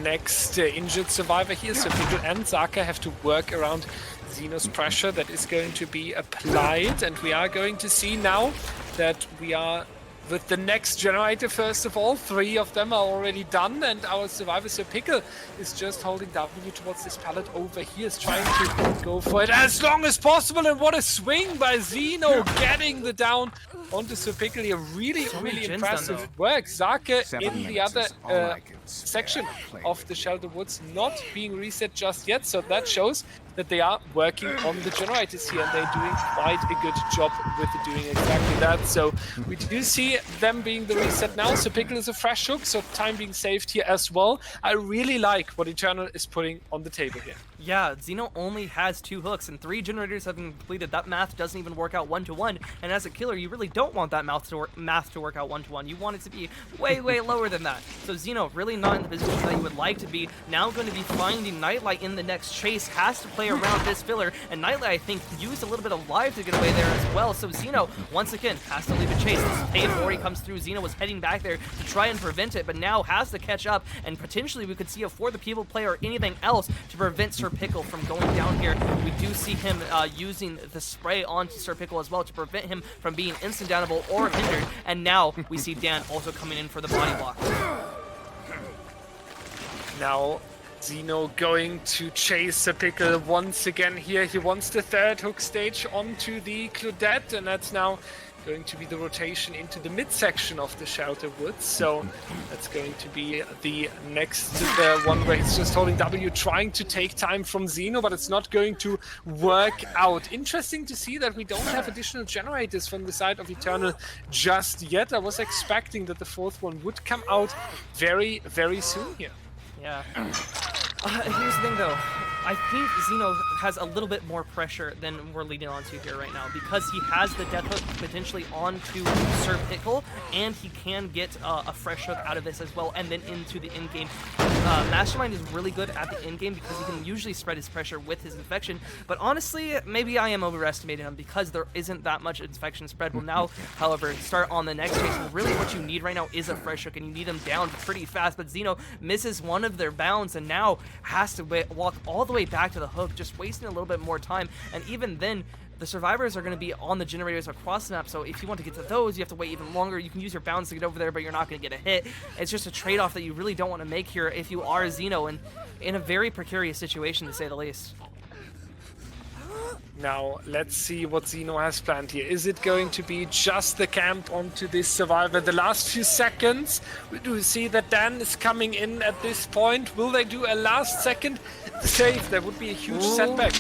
next injured survivor here. So Pickle and Zaka have to work around Zeno's pressure that is going to be applied, and we are going to see now that we are with the next generator. First of all, 3 of them are already done, and our survivor Sir Pickle is just holding W towards this pallet over here, is trying to go for it as long as possible. And what a swing by Zeno, getting the down onto Sir Pickle here. Really impressive work. Zaka in the other section of the shelter woods not being reset just yet, so that shows that they are working on the generators here, and they're doing quite a good job with doing exactly that. So we do see them being the reset now. So Pickle is a fresh hook, so time being saved here as well. I really like what Eternal is putting on the table here. Yeah, Zeno only has 2 hooks, and 3 generators have been completed. That math doesn't even work out 1-to-1, and as a killer, you really don't want that math to work out 1-to-1. You want it to be way lower than that. So Zeno really not in the position that you would like to be. Now going to be finding Nightlight in the next chase, has to play around this filler, and Nightlight, I think, used a little bit of live to get away there as well. So Zeno, once again, has to leave a chase. This pay before he comes through. Zeno was heading back there to try and prevent it, but now has to catch up, and potentially we could see a For the People play or anything else to prevent Sir Pickle from going down here. We do see him using the spray onto Sir Pickle as well to prevent him from being instant downable or hindered, and now we see Dan also coming in for the body block. Now Zeno going to chase Sir Pickle once again here. He wants the 3rd hook stage onto the Claudette, and that's now going to be the rotation into the midsection of the shelter woods. So that's going to be the next one where he's just holding W, trying to take time from Zeno, but it's not going to work out. Interesting to see that we don't have additional generators from the side of Eternal just yet. I was expecting that the 4th one would come out very soon here. Yeah. Here's the thing though. I think Zeno has a little bit more pressure than we're leading on to here right now, because he has the death hook potentially onto Sir Pickle, and he can get a fresh hook out of this as well, and then into the in-game. Mastermind is really good at the in-game because he can usually spread his pressure with his infection, but honestly, maybe I am overestimating him because there isn't that much infection spread. Well, now, however, start on the next chase, and really what you need right now is a fresh hook, and you need him down pretty fast, but Zeno misses one of their bounds and now has to walk all the way back to the hook, just wasting a little bit more time. And even then, the survivors are going to be on the generators across the map, so if you want to get to those, you have to wait even longer. You can use your bounds to get over there, but you're not going to get a hit. It's just a trade-off that you really don't want to make here if you are Zeno, and in a very precarious situation, to say the least. Now, let's see what Zeno has planned here. Is it going to be just the camp onto this survivor? The last few seconds, we do see that Dan is coming in at this point. Will they do a last second save? That would be a huge setback.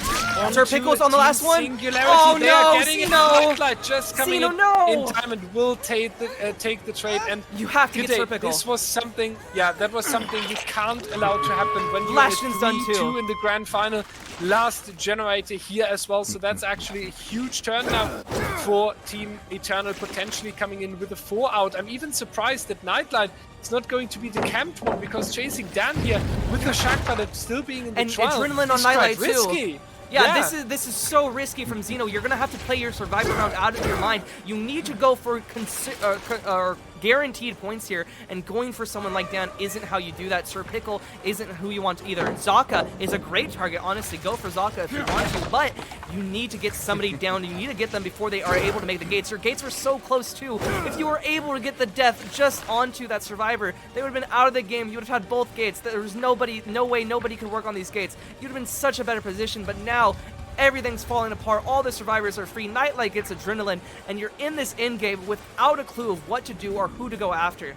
Sir Pickles on the last one. Singularity. Oh They are no, getting it. Zeno! Nightlight just coming Zeno, in no! in time and will take the trade. And You have to get G'day, Sir Pickle. this was something, yeah, that was something you can't allow to happen when you're Lashton's done too. 3-2 in the grand final. Last generator here as well, so that's actually a huge turn now for Team Eternal, potentially coming in with a 4 out. I'm even surprised that Nightlight is not going to be the camped one, because chasing Dan here with the Shack Pallet still being in the And trial adrenaline on is Nightlight quite too. risky. Yeah, this is so risky from Zeno. You're gonna have to play your survivor round out of your mind. You need to go for guaranteed points here, and going for someone like Dan isn't how you do that. Sir Pickle isn't who you want either. Zaka is a great target, honestly. Go for Zaka if you want to, but you need to get somebody down. You need to get them before they are able to make the gates. Your gates were so close too. If you were able to get the death just onto that survivor, they would have been out of the game. You would have had both gates. There was no way nobody could work on these gates. You'd have been in such a better position, but now everything's falling apart. All the survivors are free. Nightlight gets adrenaline, and you're in this end game without a clue of what to do or who to go after.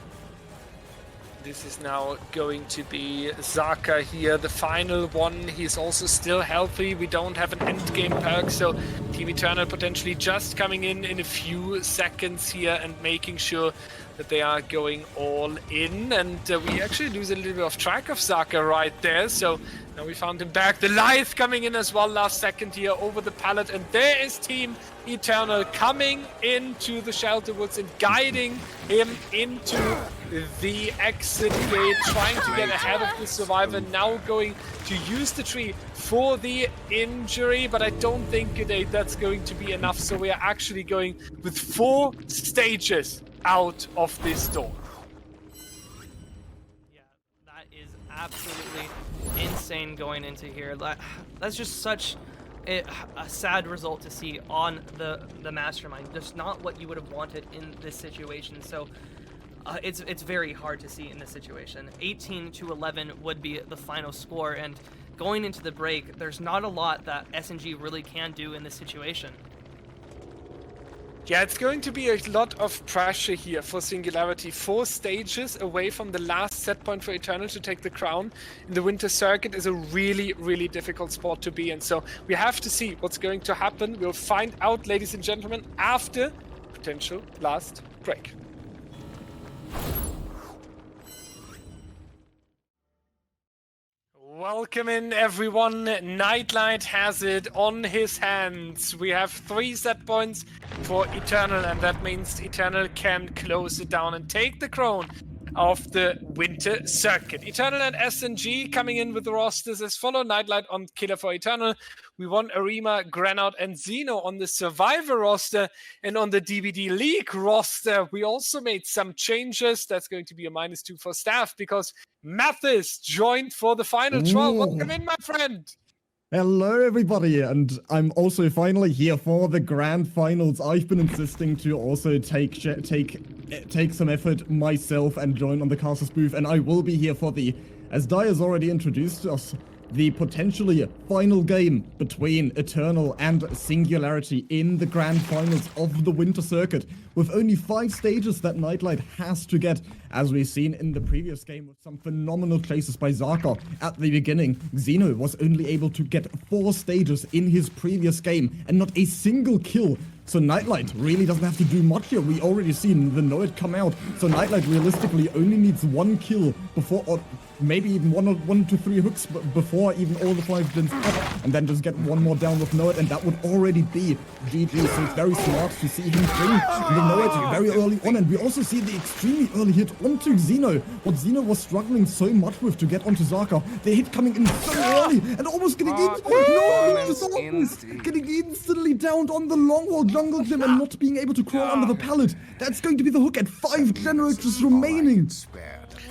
This is now going to be Zaka here, the final one. He's also still healthy. We don't have an end game perk, so Team Eternal potentially just coming in a few seconds here and making sure that they are going all in. And we actually lose a little bit of track of Zaka right there, so now we found him back. The Lithe coming in as well last second here over the pallet, and there is Team Eternal coming into the shelter woods and guiding him into the exit gate, trying to get ahead of the survivor, now going to use the tree for the injury, but I don't think that's going to be enough, so we are actually going with 4 stages out of this door. Yeah, that is absolutely insane going into here. That's just such a sad result to see on the Mastermind. Just not what you would have wanted in this situation. So it's very hard to see in this situation. 18-11 would be the final score, and going into the break, there's not a lot that SNG really can do in this situation. Yeah, it's going to be a lot of pressure here for Singularity. 4 stages away from the last set point for Eternal to take the crown in the Winter Circuit is a really, really difficult spot to be in. So we have to see what's going to happen. We'll find out, ladies and gentlemen, after potential last break. Welcome in, everyone. Nightlight has it on his hands. We have 3 set points for Eternal, and that means Eternal can close it down and take the crown of the Winter Circuit. Eternal and SNG coming in with the rosters as follow. Nightlight on Killer for Eternal. We want Arima, Granout, and Zeno on the Survivor roster. And on the DBDLeague roster, we also made some changes. That's going to be a -2 for staff because Mathis joined for the final 12. Welcome in, my friend. Hello, everybody, and I'm also finally here for the grand finals. I've been insisting to also take some effort myself and join on the casters booth, and I will be here for the, as Dai has already introduced us, the potentially final game between Eternal and Singularity in the grand finals of the Winter Circuit, with only 5 stages that Nightlight has to get, as we've seen in the previous game with some phenomenal chases by Zaka at the beginning. Zeno was only able to get 4 stages in his previous game and not a single kill. So Nightlight really doesn't have to do much here. We already seen the Noid come out. So Nightlight realistically only needs 1 kill before, or maybe even 1 to 3 hooks before even all the 5 gens up, and then just get 1 more down with Noid, and that would already be GG. So it's very smart to see him bring the Noid very early on, and we also see the extremely early hit onto Zeno. What Zeno was struggling so much with to get onto Zaka, the hit coming in so early and almost getting getting instantly downed on the long wall jungle gym and not being able to crawl under the pallet. That's going to be the hook at 5 generators remaining.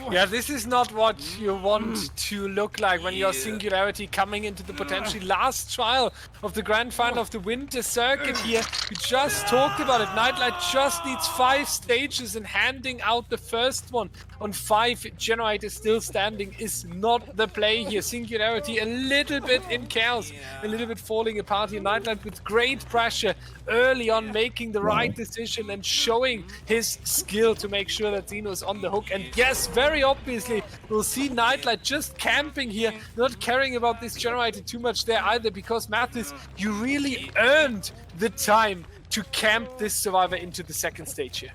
Yeah, this is not what you want to look like when you're Singularity coming into the potentially last trial of the grand final of the winter circuit here. We just talked about it. Nightlight just needs 5 stages, and handing out the first one on 5 generators still standing is not the play here. Singularity a little bit in chaos, a little bit falling apart here. Nightlight with great pressure early on, making the right decision and showing his skill to make sure that Zeno is on the hook. And yes, very obviously, we'll see Nightlight just camping here, not caring about this generator too much there either, because Mathis, you really earned the time to camp this survivor into the second stage here.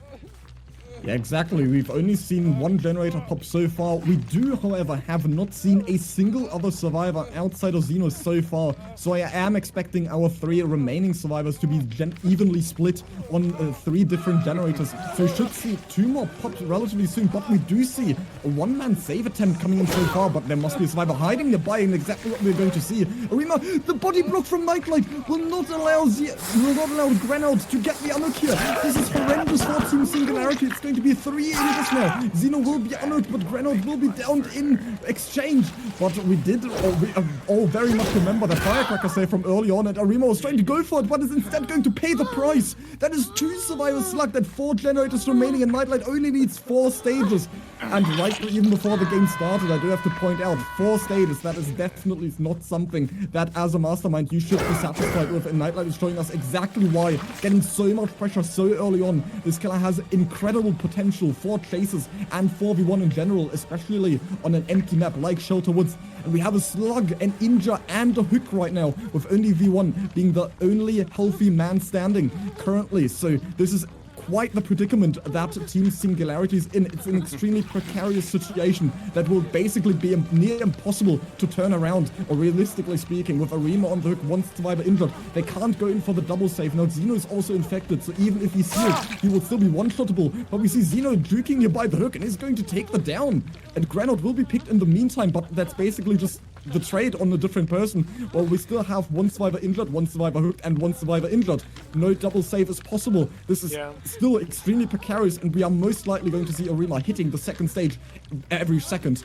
Yeah, exactly. We've only seen 1 generator pop so far. We do, however, have not seen a single other survivor outside of Xeno so far. So I am expecting our 3 remaining survivors to be evenly split on 3 different generators. So we should see 2 more pops relatively soon. But we do see a 1-man save attempt coming in so far. But there must be a survivor hiding nearby, and exactly what we're going to see. Arima, the body block from Nightlight will not allow Grenoud to get the unhook here. This is horrendous for Team Singularity. It's going to be 3 injuries now. Xeno will be unhooked, but Grenoud will be downed in exchange. But we did all very much remember the firecracker save from early on, and Arima was trying to go for it, but is instead going to pay the price. That is 2 survivors slugged at 4 generators remaining, and Nightlight only needs 4 stages. And right even before the game started, I do have to point out, 4 stages, that is definitely not something that as a mastermind you should be satisfied with, and Nightlight is showing us exactly why. Getting so much pressure so early on, this killer has incredible potential for chases and 4v1 in general, especially on an empty map like Shelter Woods. And we have a slug, an injure, and a hook right now, with only V1 being the only healthy man standing currently. So this is quite the predicament that Team Singularity is in. It's an extremely precarious situation that will basically be near impossible to turn around, or realistically speaking, with Arima on the hook, 1 survivor injured. They can't go in for the double save. Now Xeno is also infected, so even if he's healed, he will still be one-shottable. But we see Xeno juking here by the hook, and he's going to take the down. And Grenoud will be picked in the meantime, but that's basically just the trade on a different person. Well, we still have 1 survivor injured, 1 survivor hooked, and 1 survivor injured. No double save is possible. This is still extremely precarious, and we are most likely going to see Arima hitting the second stage every second.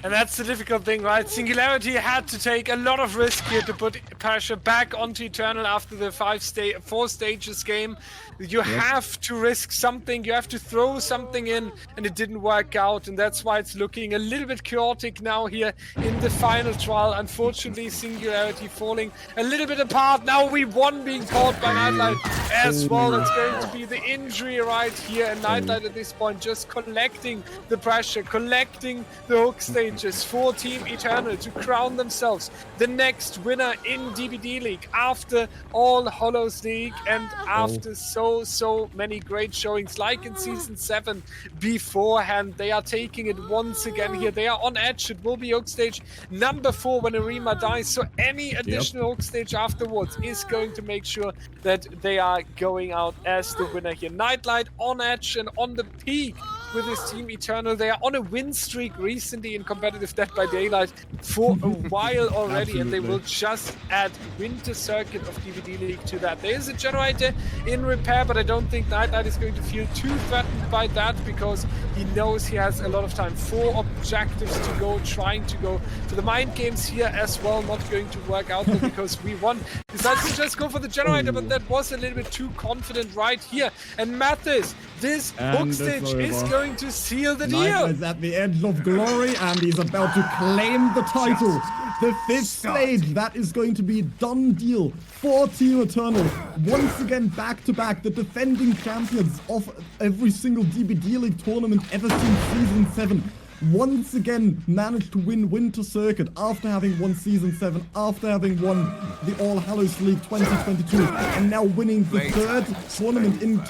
And that's the difficult thing, right? Singularity had to take a lot of risk here to put pressure back onto Eternal after the 4 stages game. You have to risk something, you have to throw something in, and it didn't work out, and that's why it's looking a little bit chaotic now here in the final trial. Unfortunately, Singularity falling a little bit apart. Now V1 being caught by Nightlight as well. That's going to be the injury right here, and Nightlight at this point just collecting the pressure, collecting the hook stages for Team Eternal to crown themselves the next winner in DBDLeague after All Hallows League and after so many great showings like in Season 7 beforehand. They are taking it once again here. They are on edge. It will be hook stage number 4 when Arima dies, so any additional hook stage afterwards is going to make sure that they are going out as the winner here. Nightlight on edge and on the peak with his Team Eternal. They are on a win streak recently in competitive Dead by Daylight for a while already, and they will just add Winter Circuit of DBDLeague to that. There is a generator in repair, but I don't think Nightlight is going to feel too threatened by that, because he knows he has a lot of time. 4 objectives to go, trying to go for the mind games here as well. Not going to work out though, because V1 decides to just go for the generator, but that was a little bit too confident right here. And Mathis, this hook stage is going to seal the deal. Nightlight is at the edge of glory, and he's about to claim the title. The 5th stage, that is going to be done deal for Team Eternal. Once again, back-to-back, the defending champions of every single DBDLeague tournament ever since Season 7. Once again managed to win Winter Circuit after having won Season 7, after having won the All Hallows League 2022, and now winning the 3rd tournament in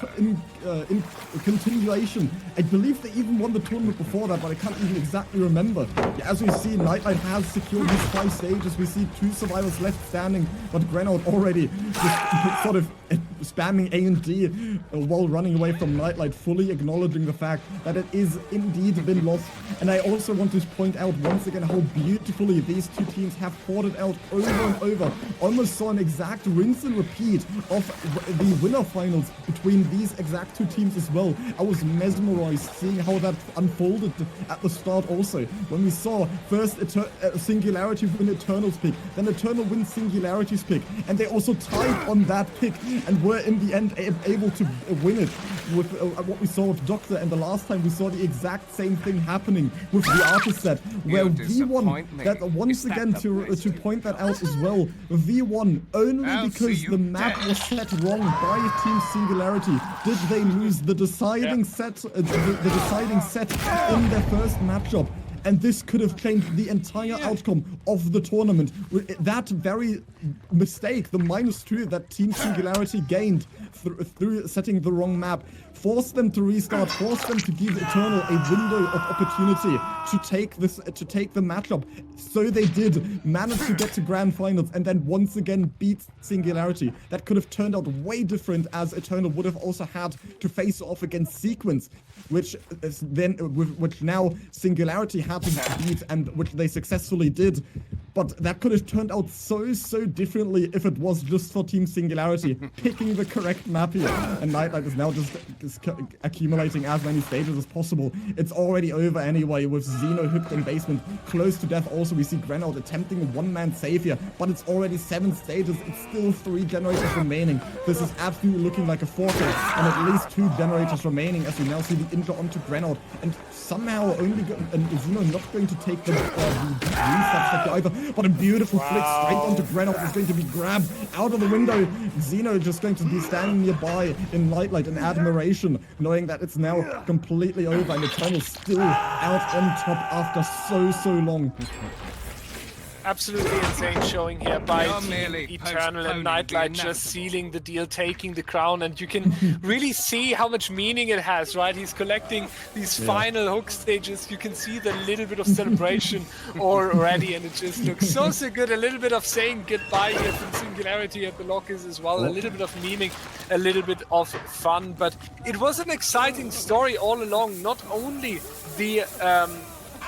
continuation. I believe they even won the tournament before that, but I can't even exactly remember. Yeah, as we see, Nightlight has secured his 5 stages. We see 2 survivors left standing, but Grenoud already just sort of spamming A and D while running away from Nightlight, fully acknowledging the fact that it is indeed been lost. And I also want to point out once again how beautifully these two teams have fought it out over and over. Almost saw an exact rinse and repeat of the winner finals between these exact two teams as well. I was mesmerized seeing how that unfolded at the start also. When we saw first Singularity win Eternal's pick, then Eternal win Singularity's pick, and they also tied on that pick and were in the end able to win it with what we saw with Doctor. And the last time we saw the exact same thing happening with the Artist set, where V1, that once again to point that out as well, V1 only because the map was set wrong by Team Singularity did they lose the deciding set, the deciding set in their first matchup. And this could have changed the entire outcome of the tournament. That very mistake, the -2 that Team Singularity gained through setting the wrong map, forced them to restart, forced them to give Eternal a window of opportunity to take the matchup. So they did manage to get to grand finals and then once again beat Singularity. That could have turned out way different, as Eternal would have also had to face off against Sequence, which now Singularity had to beat and which they successfully did. But that could have turned out so differently if it was just for Team Singularity picking the correct map here. And Nightlight is now just accumulating as many stages as possible. It's already over anyway with Xeno hooked in basement, close to death. Also, we see Grenout attempting a one-man save here, but it's already 7 stages. It's still 3 generators remaining. This is absolutely looking like a fortress, and at least 2 generators remaining as we now see the injure onto Grenout. And somehow only Xeno not going to take the green stuff either, but a beautiful flick straight onto Grenout is going to be grabbed out of the window. Xeno just going to be standing nearby in Nightlight and admiration, knowing that it's now completely over and Eternal still out on top after so long. Absolutely insane showing here by Eternal and Nightlight, just sealing the deal, taking the crown, and you can really see how much meaning it has, right? He's collecting these final hook stages. You can see the little bit of celebration already, and it just looks so good. A little bit of saying goodbye here from Singularity at the lockers as well. A little bit of meaning, a little bit of fun, but it was an exciting story all along. Not only the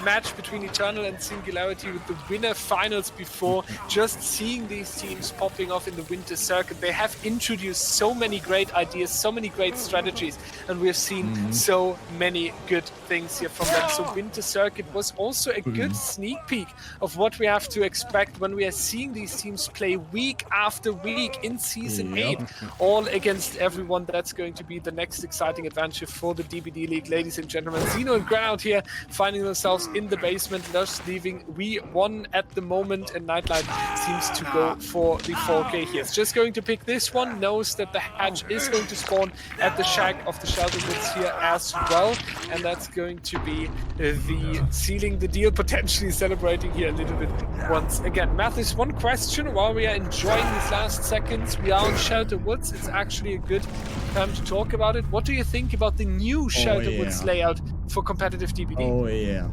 match between Eternal and Singularity with the winner finals before, just seeing these teams popping off in the winter circuit. They have introduced so many great ideas, so many great strategies, and we've seen so many good things here from them. So winter circuit was also a good sneak peek of what we have to expect when we are seeing these teams play week after week in Season 8, all against everyone. That's going to be the next exciting adventure for the DBDLeague, ladies and gentlemen. Xeno and Grenout here finding themselves in the basement, thus leaving V1 at the moment, and Nightlight seems to go for the 4K here. It's just going to pick this one, knows that the hatch is going to spawn at the shack of the shelter goods here as well, and that's going to be the sealing the deal, potentially celebrating here a little bit once again. Mathis, one question while we are enjoying these last seconds. We are on Shelter Woods. It's actually a good time to talk about it. What do you think about the new Shelter Woods layout for competitive DBD? Oh yeah.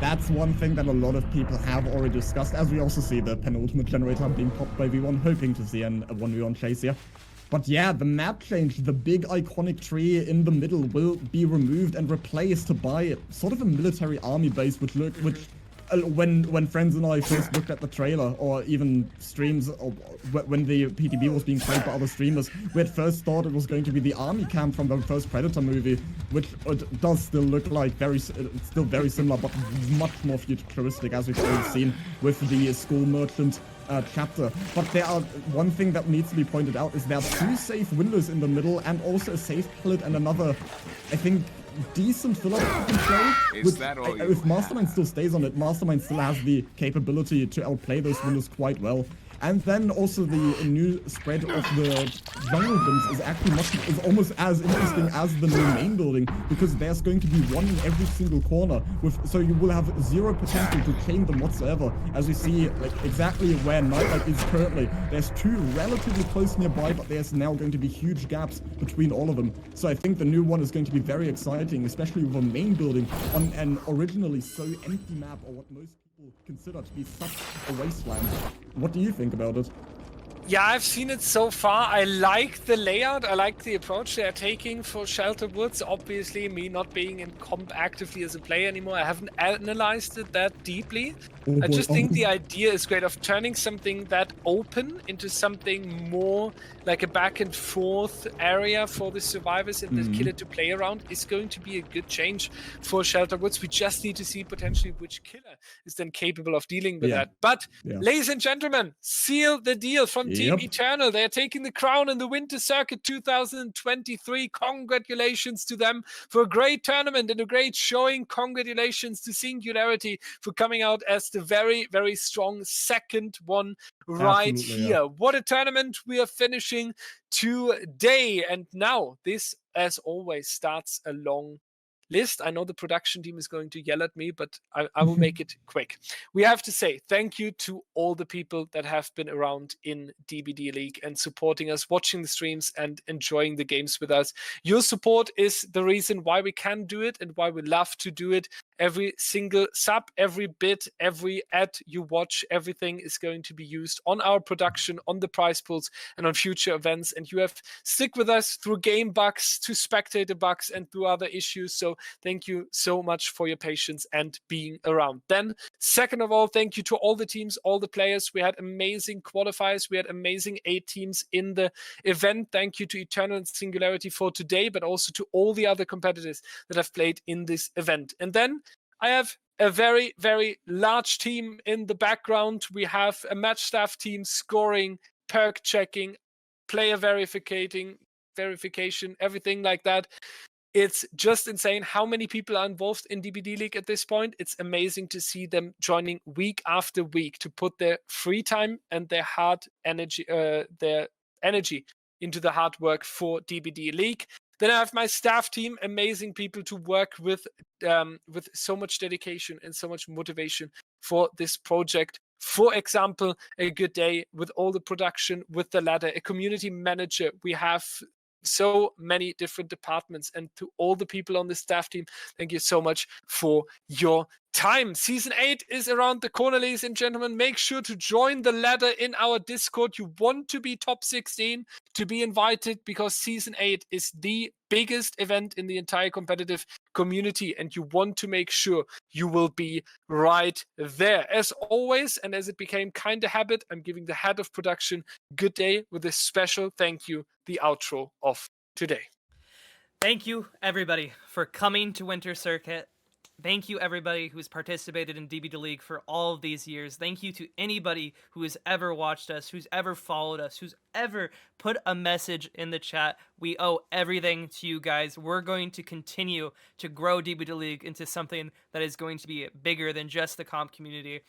That's one thing that a lot of people have already discussed, as we also see the penultimate generator being popped by V1, hoping to see a 1v1 chase here. But yeah, the map change, the big iconic tree in the middle will be removed and replaced by sort of a military army base, which when friends and I first looked at the trailer, or even streams, or when the PTB was being played by other streamers, we at first thought it was going to be the army camp from the first Predator movie, which does still look like still very similar, but much more futuristic, as we've already seen with the school merchant chapter. But one thing that needs to be pointed out is there are 2 safe windows in the middle, and also a safe pallet and another, I think, decent fill-up control. If Mastermind still stays on it, Mastermind still has the capability to outplay those windows quite well. And then also the new spread of the jungle bins is actually is almost as interesting as the new main building, because there's going to be one in every single corner, so you will have 0 potential to chain them whatsoever. As we see, like, exactly where Nightlight is currently, there's 2 relatively close nearby, but there's now going to be huge gaps between all of them. So I think the new one is going to be very exciting, especially with a main building on an originally so empty map, or what most people consider to be such a wasteland. What do you think about it? Yeah, I've seen it so far. I like the layout. I like the approach they are taking for Shelter Woods. Obviously, me not being in comp actively as a player anymore, I haven't analyzed it that deeply. Oh I boy, just think the idea is great of turning something that open into something more like a back and forth area for the survivors and the killer to play around is going to be a good change for Shelter Woods. We just need to see potentially which killer is then capable of dealing with that. But ladies and gentlemen, seal the deal from Team Eternal. They're taking the crown in the Winter Circuit 2023. Congratulations to them for a great tournament and a great showing. Congratulations to Singularity for coming out as the very, very strong second one right here. What a tournament we are finishing today. And now this, as always, starts a long list. I know the production team is going to yell at me, but I will make it quick. We have to say thank you to all the people that have been around in DBDLeague and supporting us, watching the streams and enjoying the games with us. Your support is the reason why we can do it and why we love to do it. Every single sub, every bit, every ad you watch, everything is going to be used on our production, on the prize pools, and on future events. And you have stick with us through game bugs, to spectator bugs, and through other issues. So thank you so much for your patience and being around. Then, second of all, thank you to all the teams, all the players. We had amazing qualifiers. We had amazing 8 teams in the event. Thank you to Eternal and Singularity for today, but also to all the other competitors that have played in this event. And then I have a very, very large team in the background. We have a match staff team scoring, perk checking, player verification, everything like that. It's just insane how many people are involved in DBDLeague at this point. It's amazing to see them joining week after week to put their free time and their energy into the hard work for DBDLeague. Then I have my staff team, amazing people to work with so much dedication and so much motivation for this project. For example, a good day with all the production, with the ladder, a community manager. We have so many different departments, and to all the people on the staff team, thank you so much for your time. Season 8 is around the corner, ladies and gentlemen. Make sure to join the ladder in our Discord. You want to be top 16 to be invited, because Season 8 is the biggest event in the entire competitive community, and you want to make sure you will be right there. As always, and as it became kind of habit, I'm giving the head of production good day with a special thank you, the outro of today. Thank you, everybody, for coming to Winter Circuit. Thank you, everybody who's participated in DBDLeague for all of these years. Thank you to anybody who has ever watched us, who's ever followed us, who's ever put a message in the chat. We owe everything to you guys. We're going to continue to grow DBDLeague into something that is going to be bigger than just the comp community.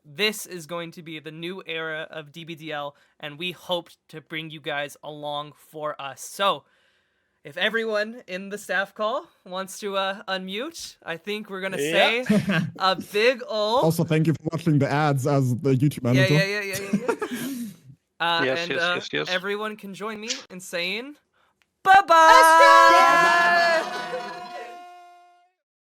This is going to be the new era of DBDL, and we hope to bring you guys along for us. So, if everyone in the staff call wants to unmute, I think we're going to say a big ol'... Also, thank you for watching the ads as the YouTube manager. Yes. Everyone can join me in saying bye-bye!